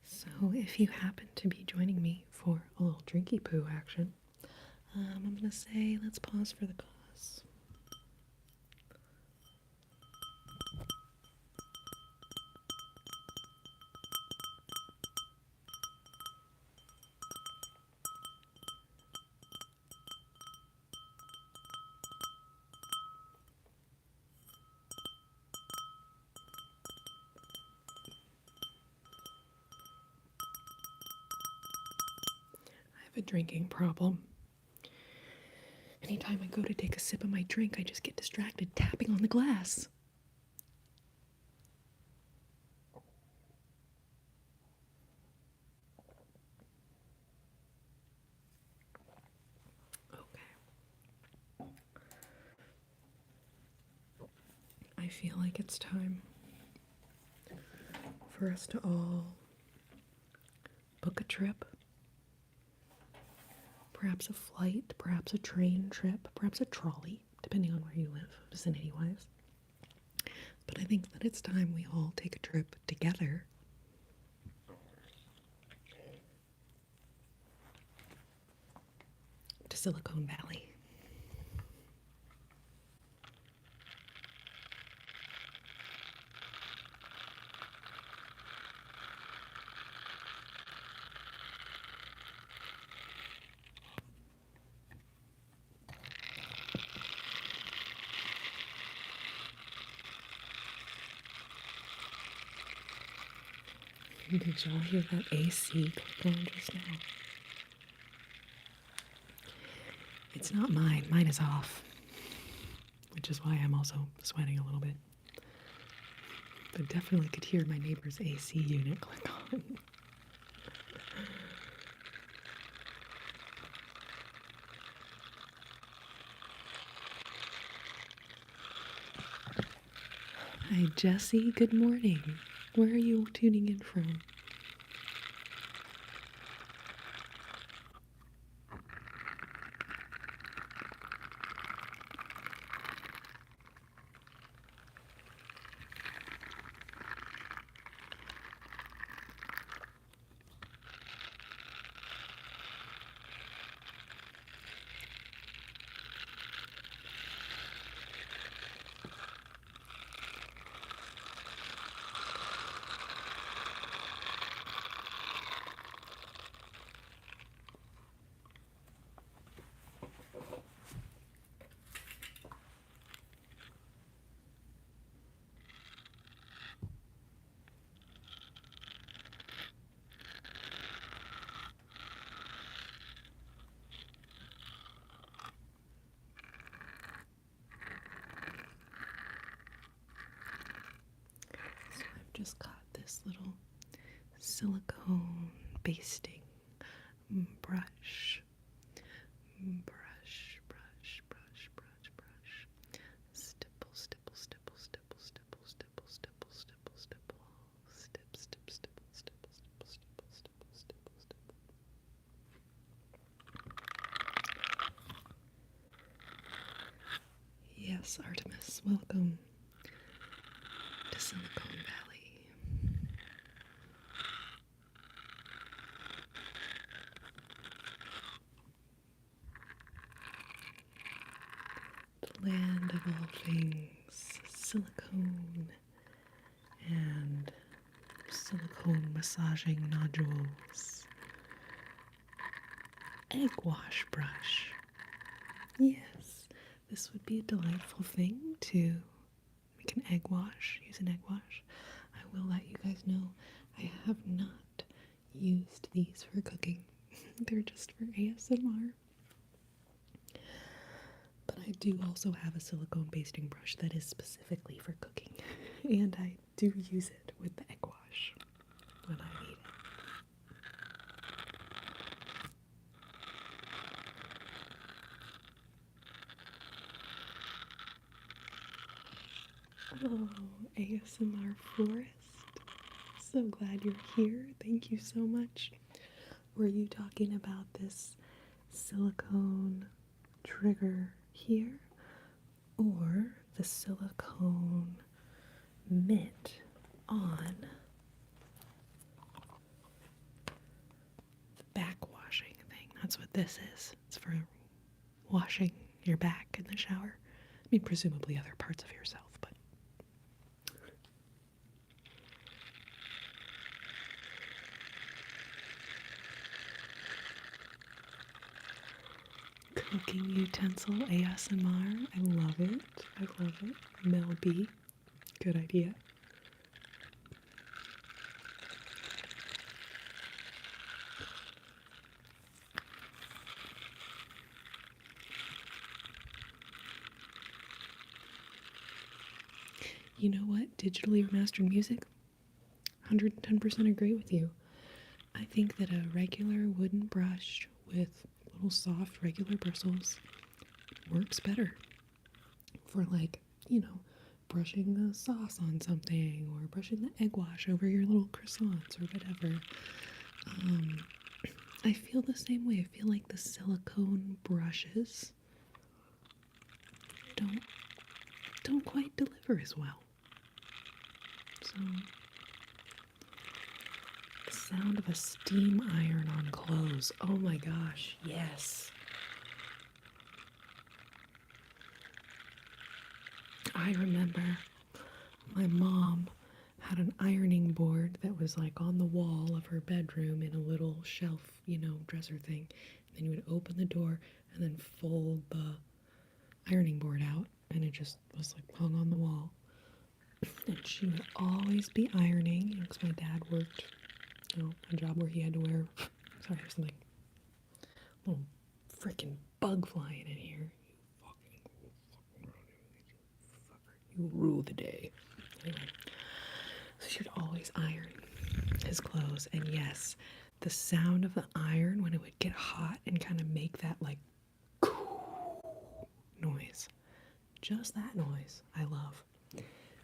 So if you happen to be joining me for a little drinky poo action, I'm going to say let's pause for the cause. I have a drinking problem. Anytime I go to take a sip of my drink, I just get distracted tapping on the glass. Okay. I feel like it's time for us to all book a trip. Perhaps a flight, perhaps a train trip, perhaps a trolley, depending on where you live, vicinity-wise. But I think that it's time we all take a trip together to Silicone Valley. Did y'all hear that AC click on just now? It's not mine. Mine is off. Which is why I'm also sweating a little bit. But definitely could hear my neighbor's AC unit click on. Hi, Jesse. Good morning. Where are you tuning in from? Just got this little silicone basting brush. Stipple, stipple, stipple, stipple, stipple, stipple, stipple, stipple, stipple, stip, stip, stipple, stipple, stipple, stipple, stipple, stipple, stipple. Yes, Artemis, welcome to Silicone Valley. The land of all things silicone and silicone massaging nodules. Egg wash brush. Yes, this would be a delightful thing to make an egg wash, use an egg wash. I will let you guys know I have not used these for cooking. They're just for ASMR. But I do also have a silicone basting brush that is specifically for cooking. And I do use it with the egg wash when I need it. Oh, ASMR forest. So glad you're here. Thank you so much. Were you talking about this silicone trigger here or the silicone mitt on the back washing thing? That's what this is. It's for washing your back in the shower. I mean, presumably other parts of yourself, but cooking utensil ASMR. I love it. I love it. Mel B. Good idea. You know what? Digitally remastered music, 110% agree with you. I think that a regular wooden brush with little soft regular bristles works better for, like, brushing the sauce on something or brushing the egg wash over your little croissants or whatever. I feel the same way. I feel like the silicone brushes don't quite deliver as well. So, the sound of a steam iron on clothes. Oh my gosh, yes. I remember my mom had an ironing board that was like on the wall of her bedroom in a little shelf, dresser thing. And then you would open the door and then fold the ironing board out, and it just was like hung on the wall. And she would always be ironing, because my dad worked, a job where he had to wear, sorry, there's something, little freaking bug flying in here. You rule the day. Anyway, so she would always iron his clothes, and yes, the sound of the iron when it would get hot and kind of make that like noise, just that noise, I love.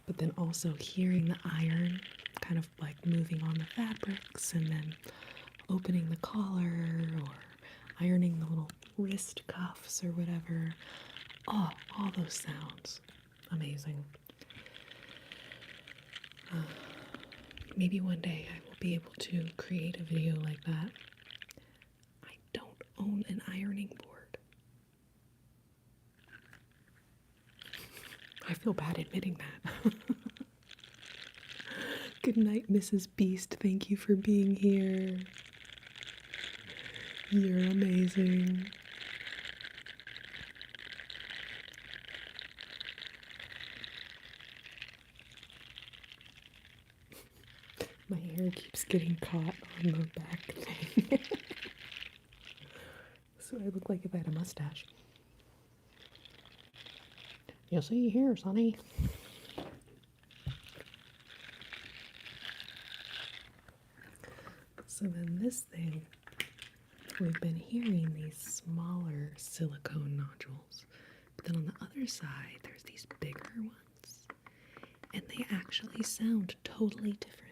But then also hearing the iron kind of like moving on the fabrics and then opening the collar or ironing the little wrist cuffs or whatever. Oh, all those sounds. Amazing. Maybe one day I will be able to create a video like that. I don't own an ironing board. I feel bad admitting that. Good night, Mrs. Beast. Thank you for being here. You're amazing. My hair keeps getting caught on the back thing. So I look like if I had a mustache. You'll see here, Sonny. So then this thing, we've been hearing these smaller silicone nodules. But then on the other side, there's these bigger ones. And they actually sound totally different.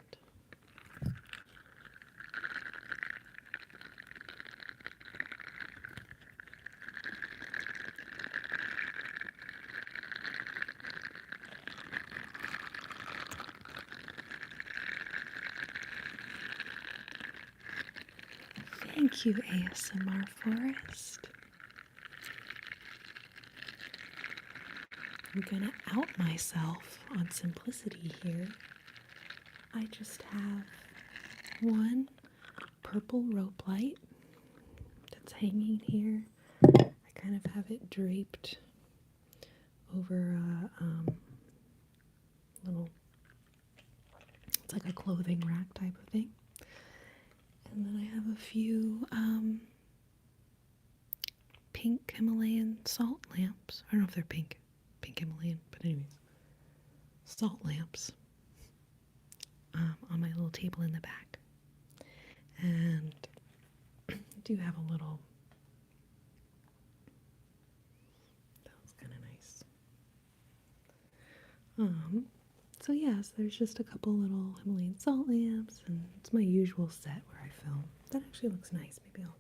Thank you, ASMR Forest. I'm gonna out myself on simplicity here. I just have one purple rope light that's hanging here. I kind of have it draped over a little, it's like a clothing rack type of thing. And then I have a few pink Himalayan salt lamps. I don't know if they're pink Himalayan, but anyways, salt lamps on my little table in the back. And I do have a little, that was kind of nice. So yes, there's just a couple little Himalayan salt lamps, and it's my usual set where I film. That actually looks nice. Maybe I'll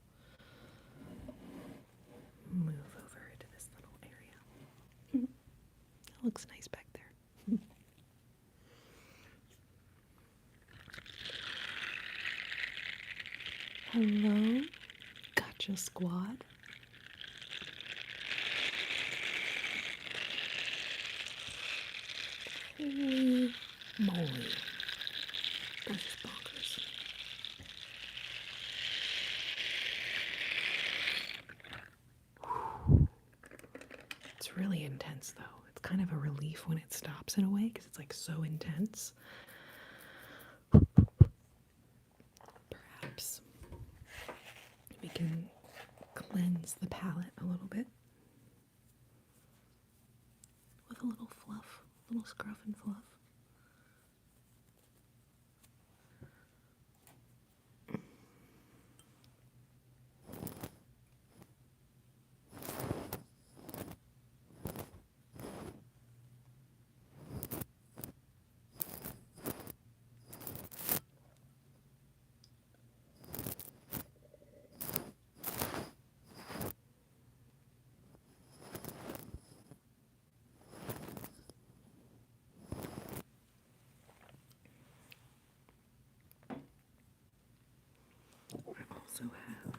move over to this little area. That looks nice back there. Hello, gotcha squad. Holy moly. That's just bonkers. It's really intense though. It's kind of a relief when it stops in a way because it's like so intense. Perhaps we can cleanse the palate a little bit with a little fluff, a little scruff and fluff. I also have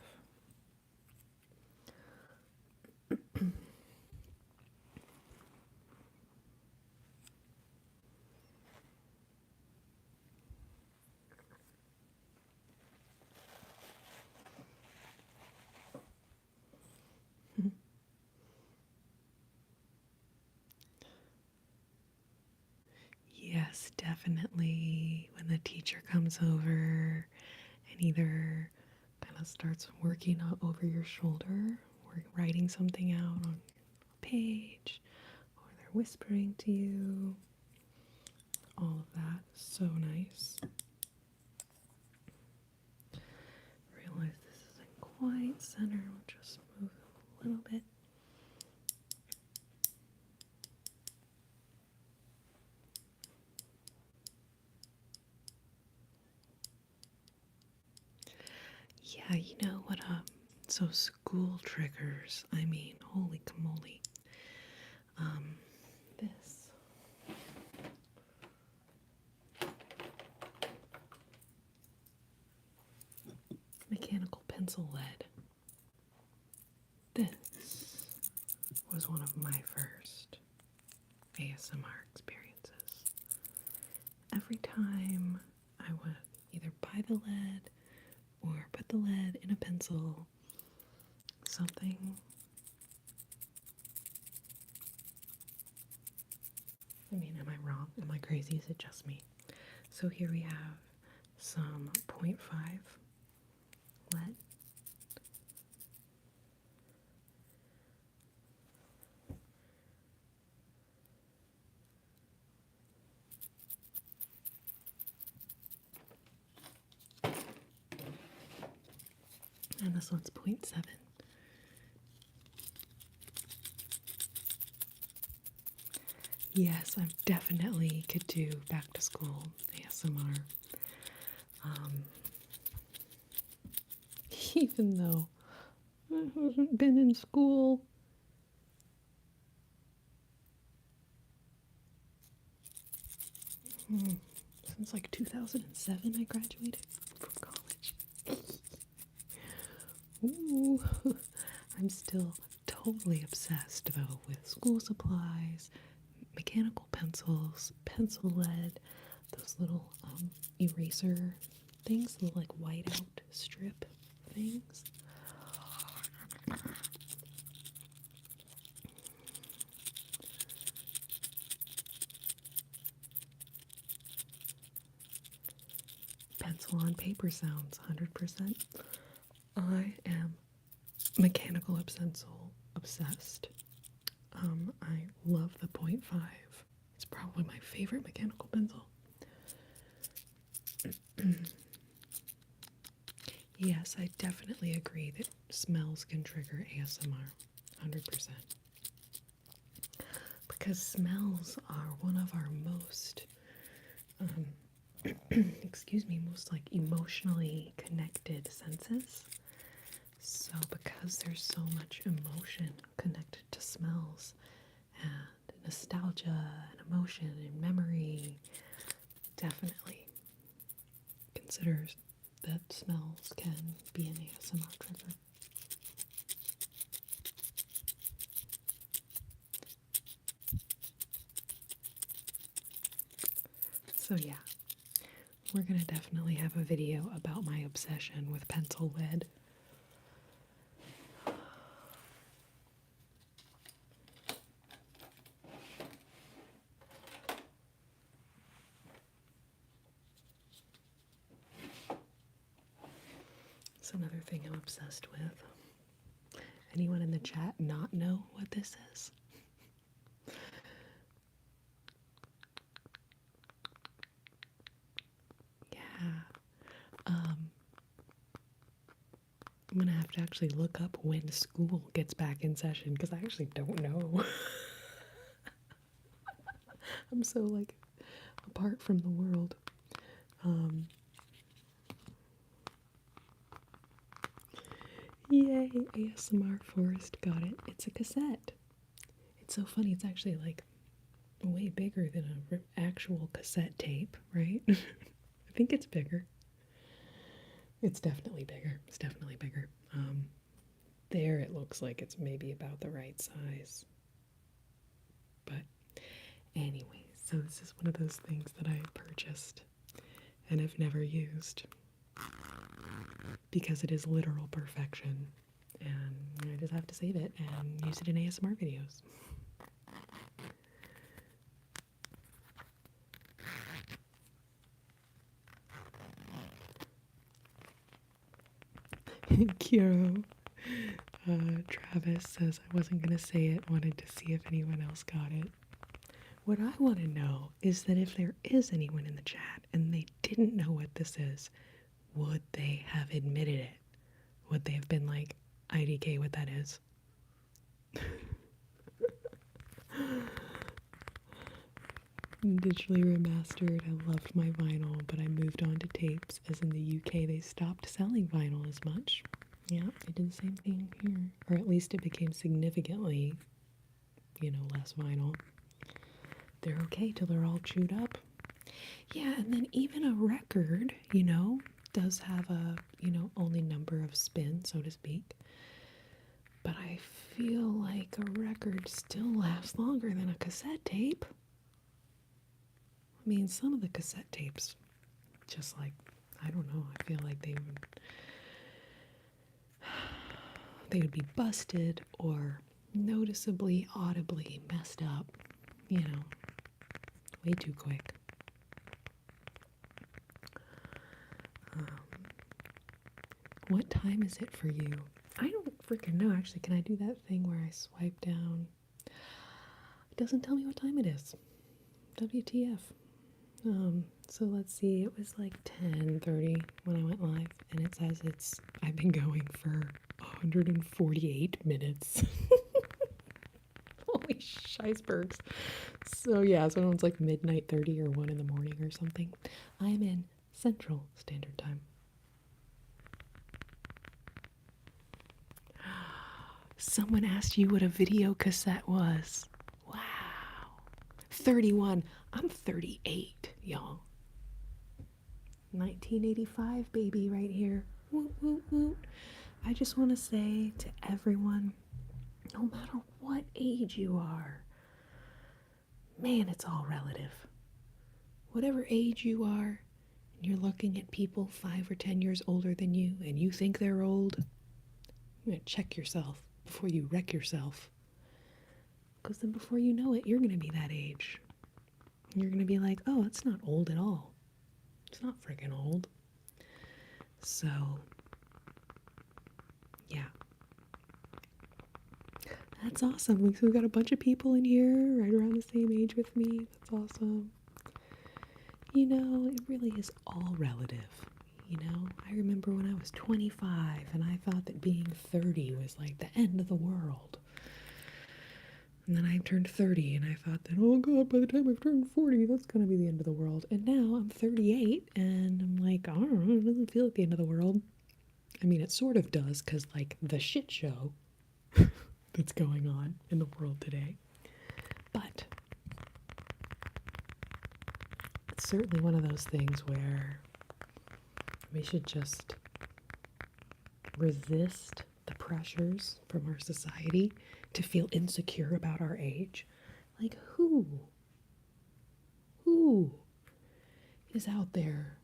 yes, definitely when the teacher comes over and either kind of starts working over your shoulder or writing something out on a page or they're whispering to you. All of that. So nice. Realize this isn't quite center. We'll just move a little bit. Yeah, you know what, so school triggers, I mean, holy camole. This. Mechanical pencil lead. This was one of my first ASMR experiences. Every time I would either buy the lead or put the lead in a pencil, something I mean, am I wrong? Am I crazy? Is it just me? So here we have some 0.5 lead. And this one's 0.7. Yes, I definitely could do back to school ASMR. Even though I haven't been in school. Since like 2007 I graduated from college. Ooh, I'm still totally obsessed though with school supplies, mechanical pencils, pencil lead, those little eraser things, the like whiteout strip things. Pencil on paper sounds, 100%. I am mechanical pencil obsessed. I love the 0.5. It's probably my favorite mechanical pencil. Yes, I definitely agree that smells can trigger ASMR, 100%. Because smells are one of our most excuse me, most like emotionally connected senses. So because there's so much emotion connected to smells and nostalgia and emotion and memory, definitely considers that smells can be an ASMR trigger. So yeah, we're gonna definitely have a video about my obsession with pencil lead. It's another thing I'm obsessed with. Anyone in the chat not know what this is? Yeah. I'm gonna have to actually look up when school gets back in session because I actually don't know. I'm so like apart from the world. Yay, ASMR Forest got it. It's a cassette. It's so funny. It's actually like way bigger than an actual cassette tape, right? I think it's bigger. It's definitely bigger. It's definitely bigger. There it looks like it's maybe about the right size. But anyway, so this is one of those things that I purchased and have never used because it is literal perfection. And I just have to save it and use it in ASMR videos. Kiro, Travis says I wasn't going to say it, wanted to see if anyone else got it. What I want to know is that if there is anyone in the chat and they didn't know what this is, would they have admitted it? Would they have been like, IDK what that is? Digitally remastered. I loved my vinyl, but I moved on to tapes, as in the UK they stopped selling vinyl as much. Yeah, they did the same thing here. Or at least it became significantly, less vinyl. They're okay till they're all chewed up. Yeah, and then even a record, does have a, only number of spins, so to speak. But I feel like a record still lasts longer than a cassette tape. I mean, some of the cassette tapes, just like, I don't know, I feel like they would be busted or noticeably, audibly messed up, way too quick. What time is it for you? I don't freaking know, actually. Can I do that thing where I swipe down? It doesn't tell me what time it is. WTF. So let's see, it was like 10:30 when I went live, and it says I've been going for 148 minutes. Holy shicebergs. So yeah, so it's like midnight 30 or 1 in the morning or something. I'm in Central Standard Time. Someone asked you what a video cassette was. Wow. 31. I'm 38, y'all. 1985, baby, right here. Woot, woot, woot. I just want to say to everyone, no matter what age you are, man, it's all relative. Whatever age you are, and you're looking at people 5 or 10 years older than you, and you think they're old, you're going to check yourself before you wreck yourself. Because then before you know it, you're going to be that age. You're going to be like, oh, it's not old at all. It's not freaking old. So, yeah. That's awesome. We've got a bunch of people in here right around the same age with me. That's awesome. It really is all relative. I remember when I was 25 and I thought that being 30 was like the end of the world. And then I turned 30 and I thought that, oh God, by the time I've turned 40, that's going to be the end of the world. And now I'm 38 and I'm like, I don't know, it doesn't feel like the end of the world. I mean, it sort of does because, like, the shit show that's going on in the world today. But it's certainly one of those things where we should just resist the pressures from our society to feel insecure about our age. Like, who is out there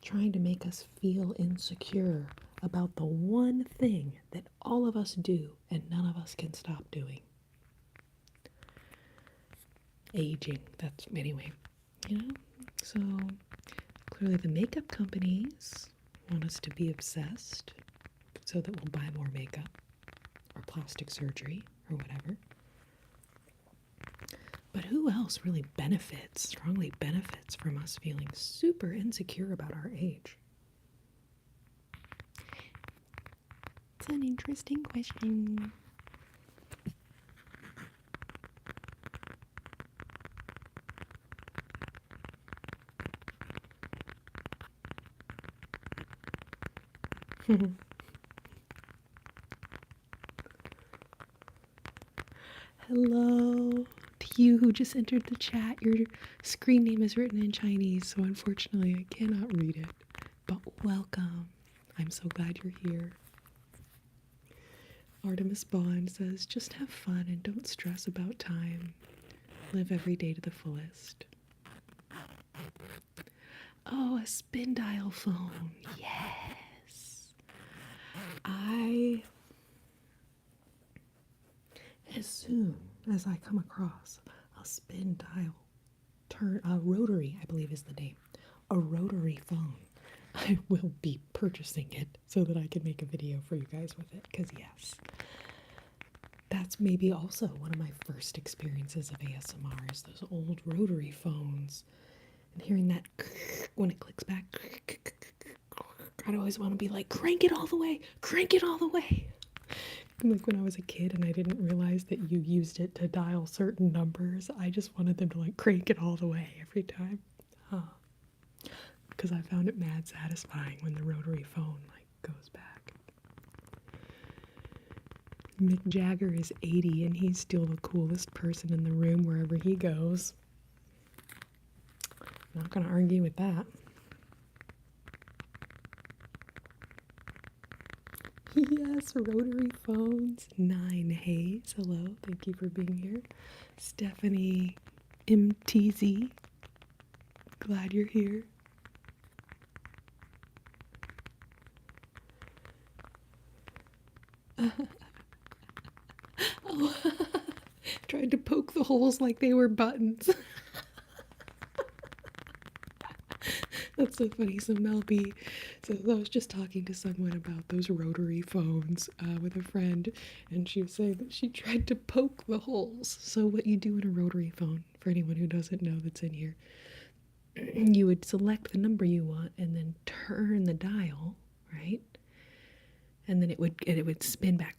trying to make us feel insecure about the one thing that all of us do and none of us can stop doing? Aging. That's, anyway, you know? So clearly the makeup companies want us to be obsessed so that we'll buy more makeup or plastic surgery or whatever. But who else really strongly benefits from us feeling super insecure about our age? It's an interesting question. Hello to you who just entered the chat. Your screen name is written in Chinese, so unfortunately I cannot read it. But welcome. I'm so glad you're here. Artemis Bond says, just have fun and don't stress about time. Live every day to the fullest. Oh, a spin dial phone. Yes. As soon as I come across a spin dial, a rotary, I believe is the name, a rotary phone, I will be purchasing it so that I can make a video for you guys with it. Because yes, that's maybe also one of my first experiences of ASMR is those old rotary phones and hearing that when it clicks back. I'd always want to be like, crank it all the way, crank it all the way. Like when I was a kid and I didn't realize that you used it to dial certain numbers, I just wanted them to like crank it all the way every time. Because I found it mad satisfying when the rotary phone like goes back. Mick Jagger is 80 and he's still the coolest person in the room wherever he goes. Not gonna argue with that. Yes, rotary phones. 9 Hayes, hello, thank you for being here. Stephanie MTZ, glad you're here. Oh, tried to poke the holes like they were buttons. That's so funny. So Mel B, so I was just talking to someone about those rotary phones with a friend, and she was saying that she tried to poke the holes. So what you do in a rotary phone, for anyone who doesn't know that's in here, you would select the number you want and then turn the dial, right? And then it would spin back.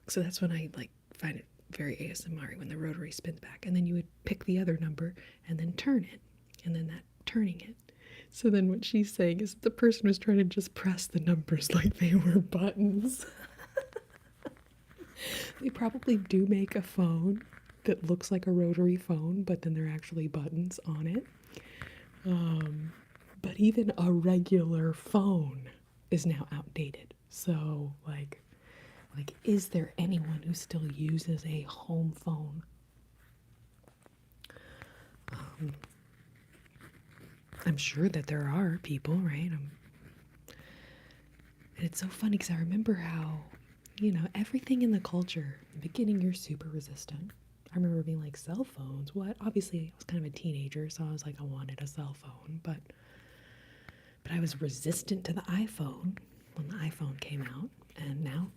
So that's when I like find it very ASMR when the rotary spins back. And then you would pick the other number and then turn it, and then that turning it. So then what she's saying is the person was trying to just press the numbers like they were buttons. They probably do make a phone that looks like a rotary phone, but then they're actually buttons on it. But even a regular phone is now outdated. So like, is there anyone who still uses a home phone? I'm sure that there are people, right? And it's so funny because I remember how, everything in the culture, in the beginning, you're super resistant. I remember being like, cell phones? What? Obviously, I was kind of a teenager, so I was like, I wanted a cell phone. But I was resistant to the iPhone when the iPhone came out. And now,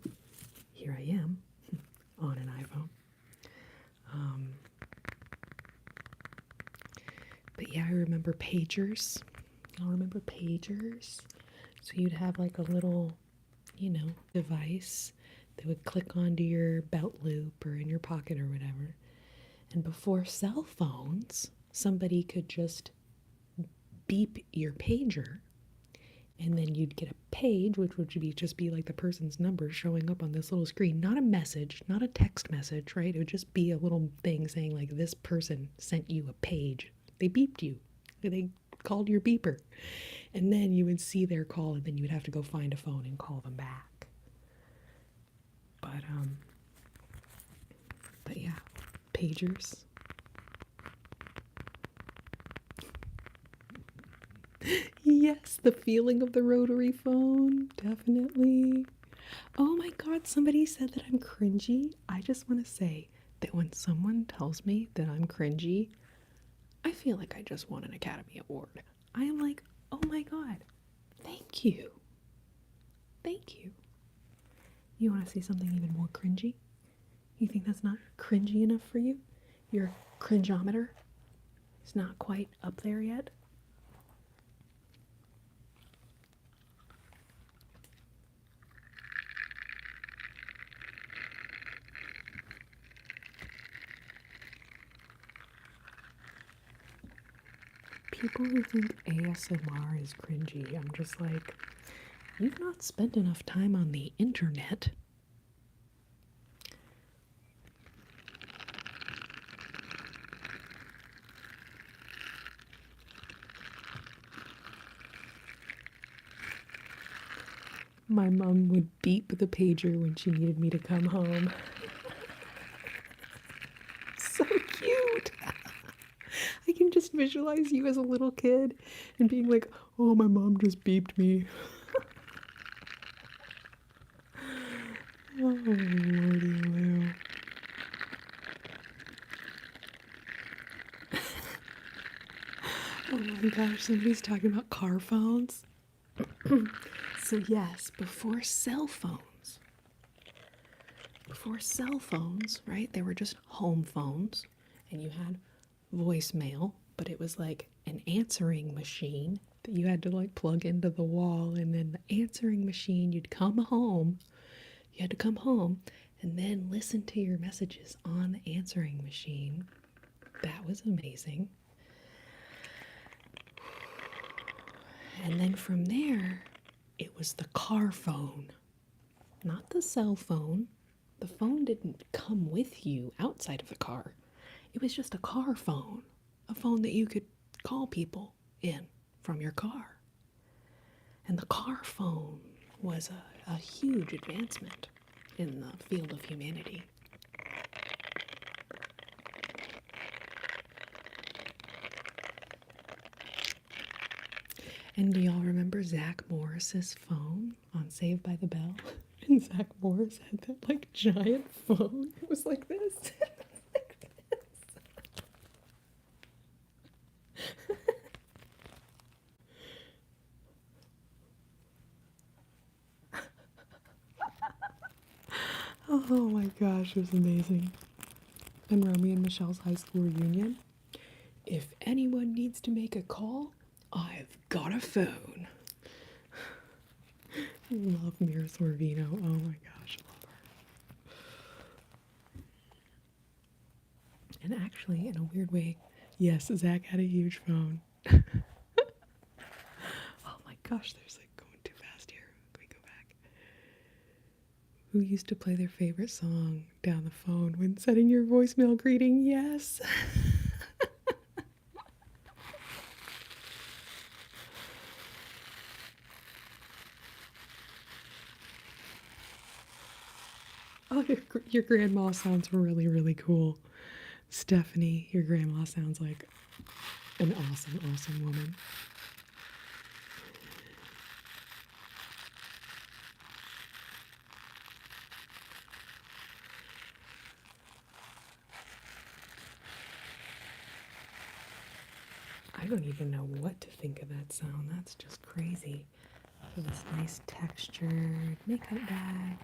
here I am on an iPhone. But yeah, I remember pagers. I'll remember pagers. So you'd have like a little, device that would click onto your belt loop or in your pocket or whatever. And before cell phones, somebody could just beep your pager, and then you'd get a page, which would be like the person's number showing up on this little screen. Not a message, not a text message, right? It would just be a little thing saying like, this person sent you a page. They beeped you. They called your beeper. And then you would see their call, and then you would have to go find a phone and call them back. But yeah, pagers. Yes, the feeling of the rotary phone, definitely. Oh my god, somebody said that I'm cringy. I just want to say that when someone tells me that I'm cringy, I feel like I just won an Academy Award. I am like, oh my god, thank you. Thank you. You want to see something even more cringy? You think that's not cringy enough for you? Your cringeometer is not quite up there yet? People who think ASMR is cringy, I'm just like, you've not spent enough time on the internet. My mom would beep the pager when she needed me to come home. So cute. I can just visualize you as a little kid and being like, oh, my mom just beeped me. Oh, lordy Lou. Oh my gosh, somebody's talking about car phones. So yes, before cell phones, right, they were just home phones, and you had voicemail, but it was like an answering machine that you had to like plug into the wall, and then the answering machine, you had to come home and then listen to your messages on the answering machine. That was amazing. And then from there, it was the car phone, not the cell phone. The phone didn't come with you outside of the car. It was just a car phone, a phone that you could call people in from your car. And the car phone was a huge advancement in the field of humanity. And do y'all remember Zach Morris's phone on Saved by the Bell? And Zach Morris had that like giant phone. It was like this. Like this. Oh my gosh, it was amazing. And Romy and Michelle's high school reunion. If anyone needs to make a call, I've got a phone. Love Mira Sorvino. Oh my gosh, love her. And actually, in a weird way, yes, Zach had a huge phone. Oh my gosh, there's like going too fast here. Can we go back? Who used to play their favorite song down the phone when setting your voicemail greeting? Yes. Oh, your grandma sounds really, really cool. Stephanie, your grandma sounds like an awesome, awesome woman. I don't even know what to think of that sound. That's just crazy. For this nice textured makeup bag.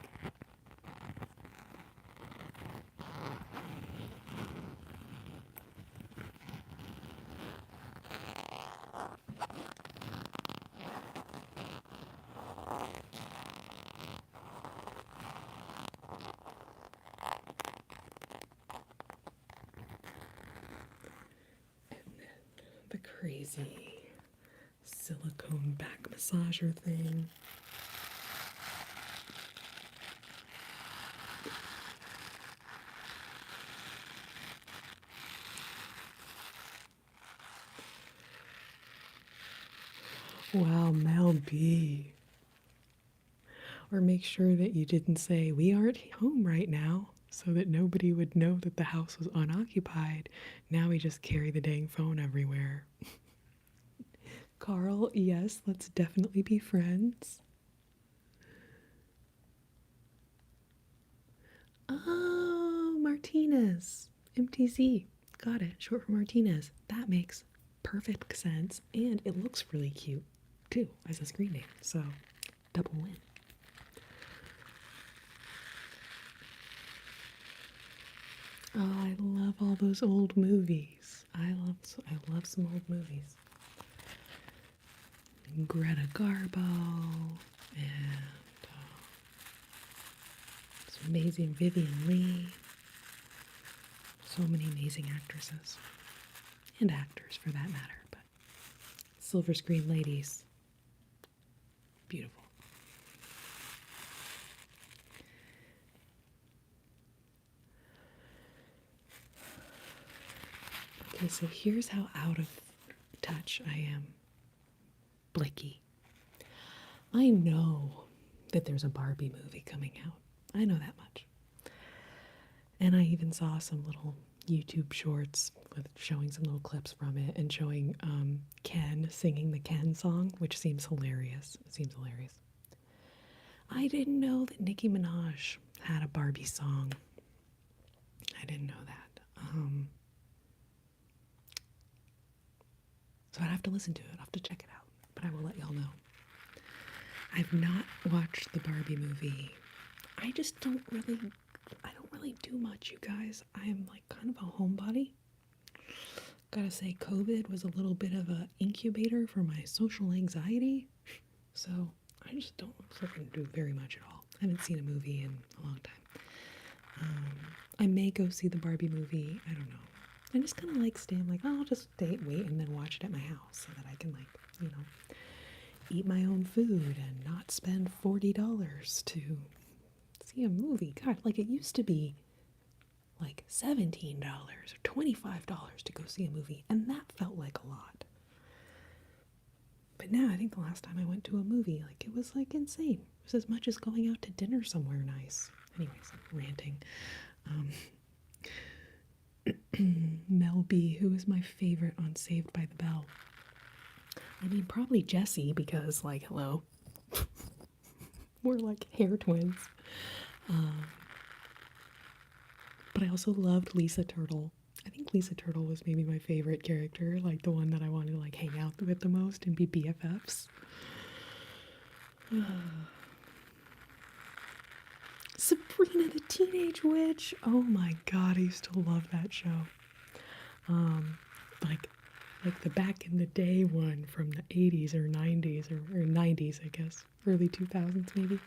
crazy silicone back massager thing. Wow, Mel B. Or make sure that you didn't say, we aren't home right now, so that nobody would know that the house was unoccupied. Now we just carry the dang phone everywhere. Carl, yes, let's definitely be friends. Oh, Martinez. MTZ. Got it. Short for Martinez. That makes perfect sense. And it looks really cute, too, as a screen name. So, double win. Oh, I love all those old movies. I love some old movies. Greta Garbo and this amazing Vivian Lee. So many amazing actresses and actors for that matter, but silver screen ladies, beautiful. Okay, so here's how out of touch I am. Blicky. I know that there's a Barbie movie coming out. I know that much. And I even saw some little YouTube shorts with showing some little clips from it and showing Ken singing the Ken song, which seems hilarious. It seems hilarious. I didn't know that Nicki Minaj had a Barbie song. I didn't know that. So I'd have to listen to it. I'll have to check it out. But I will let y'all know. I've not watched the Barbie movie. I don't really do much, you guys. I am like kind of a homebody. Gotta say, COVID was a little bit of an incubator for my social anxiety. So I just don't freaking do very much at all. I haven't seen a movie in a long time. I may go see the Barbie movie. I don't know. I just kind of like staying like, oh, I'll just wait and then watch it at my house so that I can eat my own food and not spend $40 to see a movie. God, like it used to be like $17 or $25 to go see a movie, and that felt like a lot. But now I think the last time I went to a movie, like it was like insane. It was as much as going out to dinner somewhere nice. Anyways, I'm ranting. Mel B, who is my favorite on Saved by the Bell? I mean, probably Jessie, because, like, hello. We're like hair twins. But I also loved Lisa Turtle. I think Lisa Turtle was maybe my favorite character, like the one that I wanted to like hang out with the most and be BFFs. Sabrina the Teenage Witch. Oh my god, I used to love that show. Like the back in the day one from the 80s or 90s or 90s, I guess. Early 2000s maybe.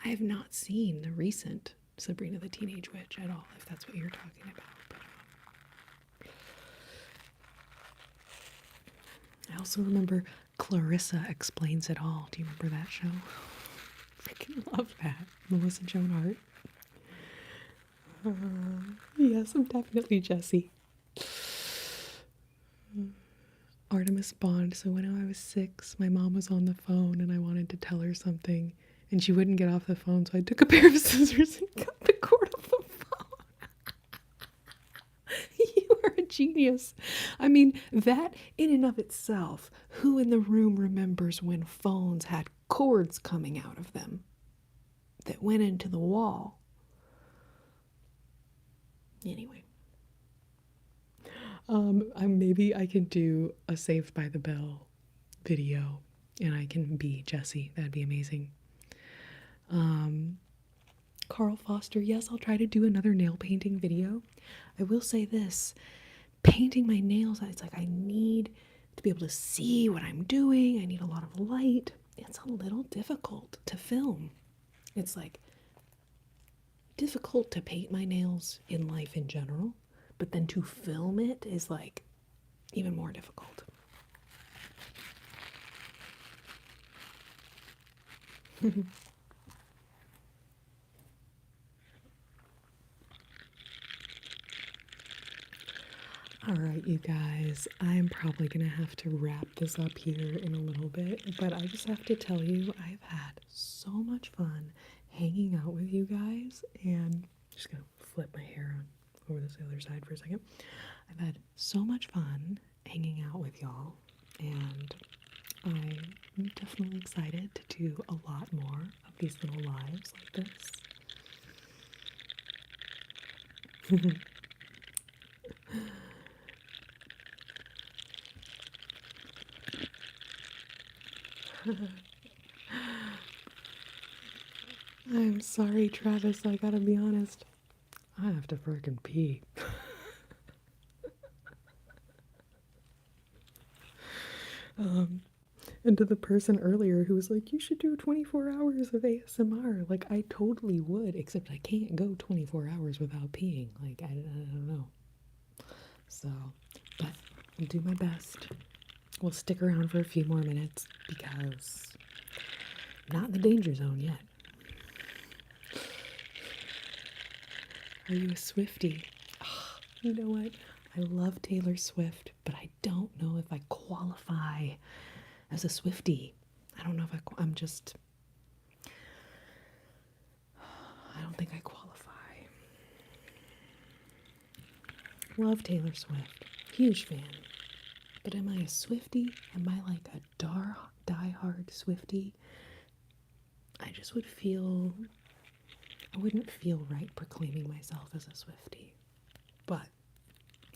I have not seen the recent Sabrina the Teenage Witch at all, if that's what you're talking about. But, I also remember Clarissa Explains It All. Do you remember that show? Freaking love that. Melissa Joan Hart. Yes, I'm definitely Jessie. Artemis Bond. So when I was 6, my mom was on the phone and I wanted to tell her something and she wouldn't get off the phone, so I took a pair of scissors and cut the cord off the phone. You are a genius. I mean, that in and of itself, who in the room remembers when phones had cords coming out of them that went into the wall? Anyway. Maybe I can do a Saved by the Bell video and I can be Jessie. That'd be amazing. Carl Foster, yes, I'll try to do another nail painting video. I will say this, painting my nails, it's like I need to be able to see what I'm doing. I need a lot of light. It's a little difficult to film. It's like difficult to paint my nails in life in general, but then to film it is like even more difficult. All right, you guys, I'm probably going to have to wrap this up here in a little bit, but I just have to tell you, I've had so much fun hanging out with you guys, and I'm just going to flip my hair on over this other side for a second. I've had so much fun hanging out with y'all, and I'm definitely excited to do a lot more of these little lives like this. I'm sorry, Travis, I gotta be honest. I have to frickin' pee. And to the person earlier who was like, you should do 24 hours of ASMR. Like, I totally would, except I can't go 24 hours without peeing. Like, I don't know. So, but I'll do my best. We'll stick around for a few more minutes because I'm not in the danger zone yet. Are you a Swiftie? Oh, you know what? I love Taylor Swift, but I don't know if I qualify as a Swiftie. I don't know if I'm just, I don't think I qualify. Love Taylor Swift. Huge fan. But am I a Swiftie? Am I like a die-hard Swiftie? I just would feel, I wouldn't feel right proclaiming myself as a Swiftie. But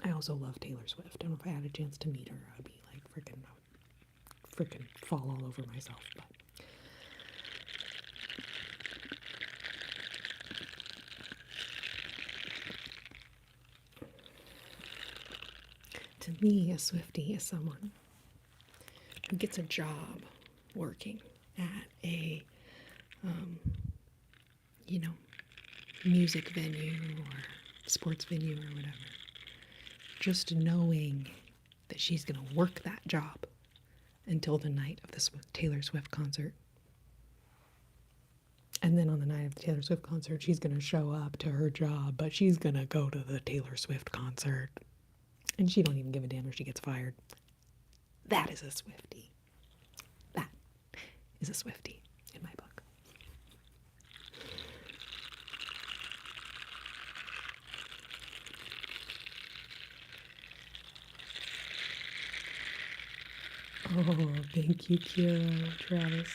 I also love Taylor Swift, and if I had a chance to meet her, I'd be like freaking fall all over myself. But to me, a Swiftie is someone who gets a job working at a, you know, music venue or sports venue or whatever. Just knowing that she's going to work that job until the night of the Taylor Swift concert. And then on the night of the Taylor Swift concert, she's going to show up to her job, but she's going to go to the Taylor Swift concert. And she don't even give a damn if she gets fired. That is a Swiftie. That is a Swiftie in my book. Oh, thank you, Kira, Travis.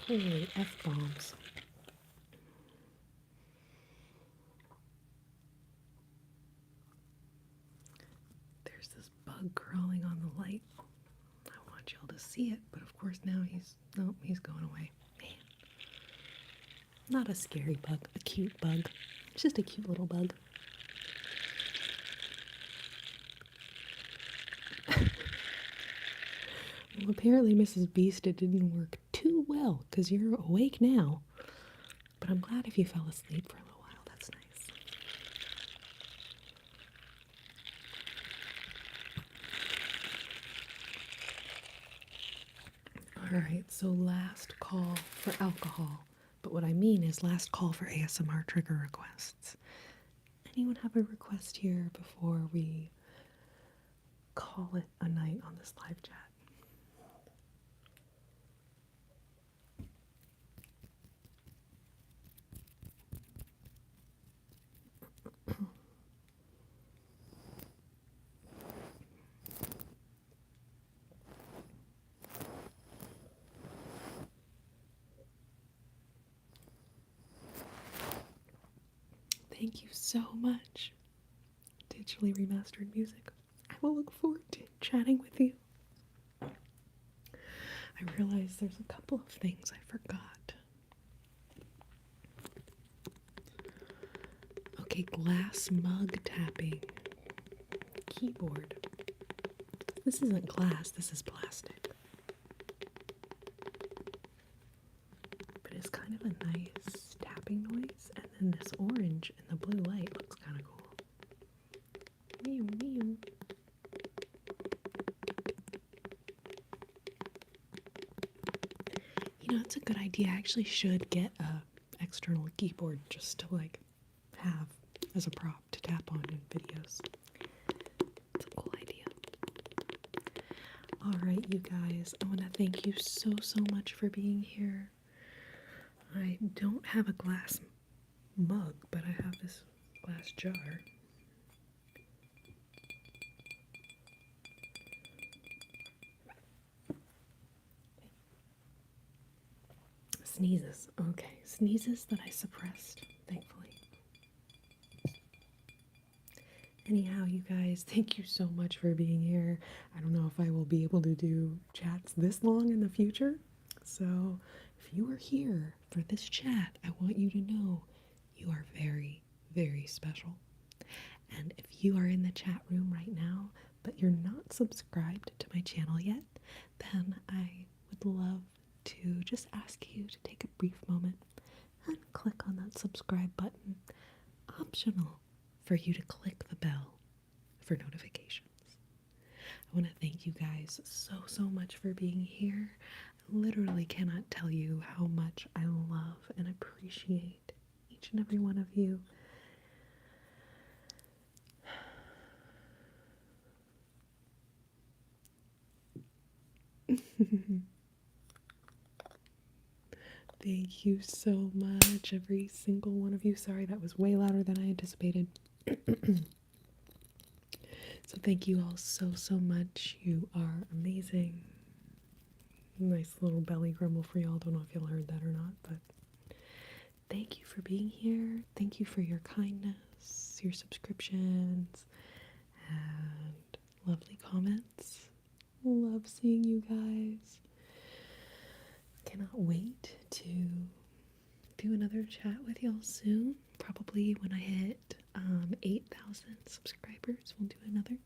Holy F-bombs. There's this bug crawling on the light. I want y'all to see it, but of course now he's going away. Man. Not a scary bug, a cute bug. It's just a cute little bug. Well, apparently Mrs. Beast, it didn't work too well, because you're awake now. But I'm glad if you fell asleep for a little while. That's nice. Alright, so last call for alcohol. But what I mean is last call for ASMR trigger requests. Anyone have a request here before we call it a night on this live chat? Thank you so much, digitally remastered music. I will look forward to chatting with you. I realize there's a couple of things I forgot. Okay, glass mug tapping. Keyboard. This isn't glass, this is plastic. But it's kind of a nice tapping noise, and then this orange and the blue light looks kind of cool. You know, it's a good idea. I actually should get a external keyboard just to like have as a prop to tap on in videos. It's a cool idea. All right, you guys, I want to thank you so much for being here. I don't have a glass mug, but I have this glass jar. Sneezes. Okay, sneezes that I suppressed, thankfully. Anyhow, you guys, thank you so much for being here. I don't know if I will be able to do chats this long in the future. So, if you are here for this chat, I want you to know you are very, very special. And if you are in the chat room right now, but you're not subscribed to my channel yet, then I would love to just ask you to take a brief moment and click on that subscribe button. Optional for you to click the bell for notifications. I want to thank you guys so much for being here. I literally cannot tell you how much I love and appreciate each and every one of you. Thank you so much, every single one of you. Sorry, that was way louder than I anticipated. So thank you all so much. You are amazing. Nice little belly grumble for y'all. Don't know if y'all heard that or not, but thank you for being here. Thank you for your kindness, your subscriptions, and lovely comments. Love seeing you guys. Cannot wait to do another chat with y'all soon. Probably when I hit 8,000 subscribers, we'll do another.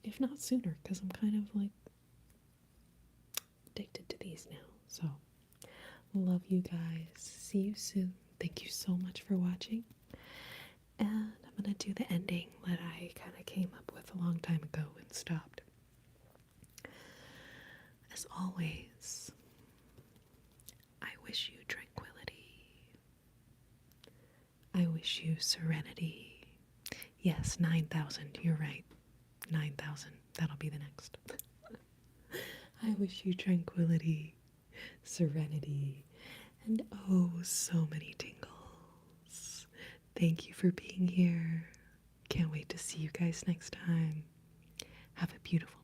If not sooner, because I'm kind of like addicted to these now. So, love you guys. See you soon. Thank you so much for watching. And I'm going to do the ending that I kind of came up with a long time ago and stopped. As always, I wish you tranquility. I wish you serenity. Yes, 9,000. You're right. 9,000. That'll be the next. I wish you tranquility, serenity, and oh, so many tingles. Thank you for being here. Can't wait to see you guys next time. Have a beautiful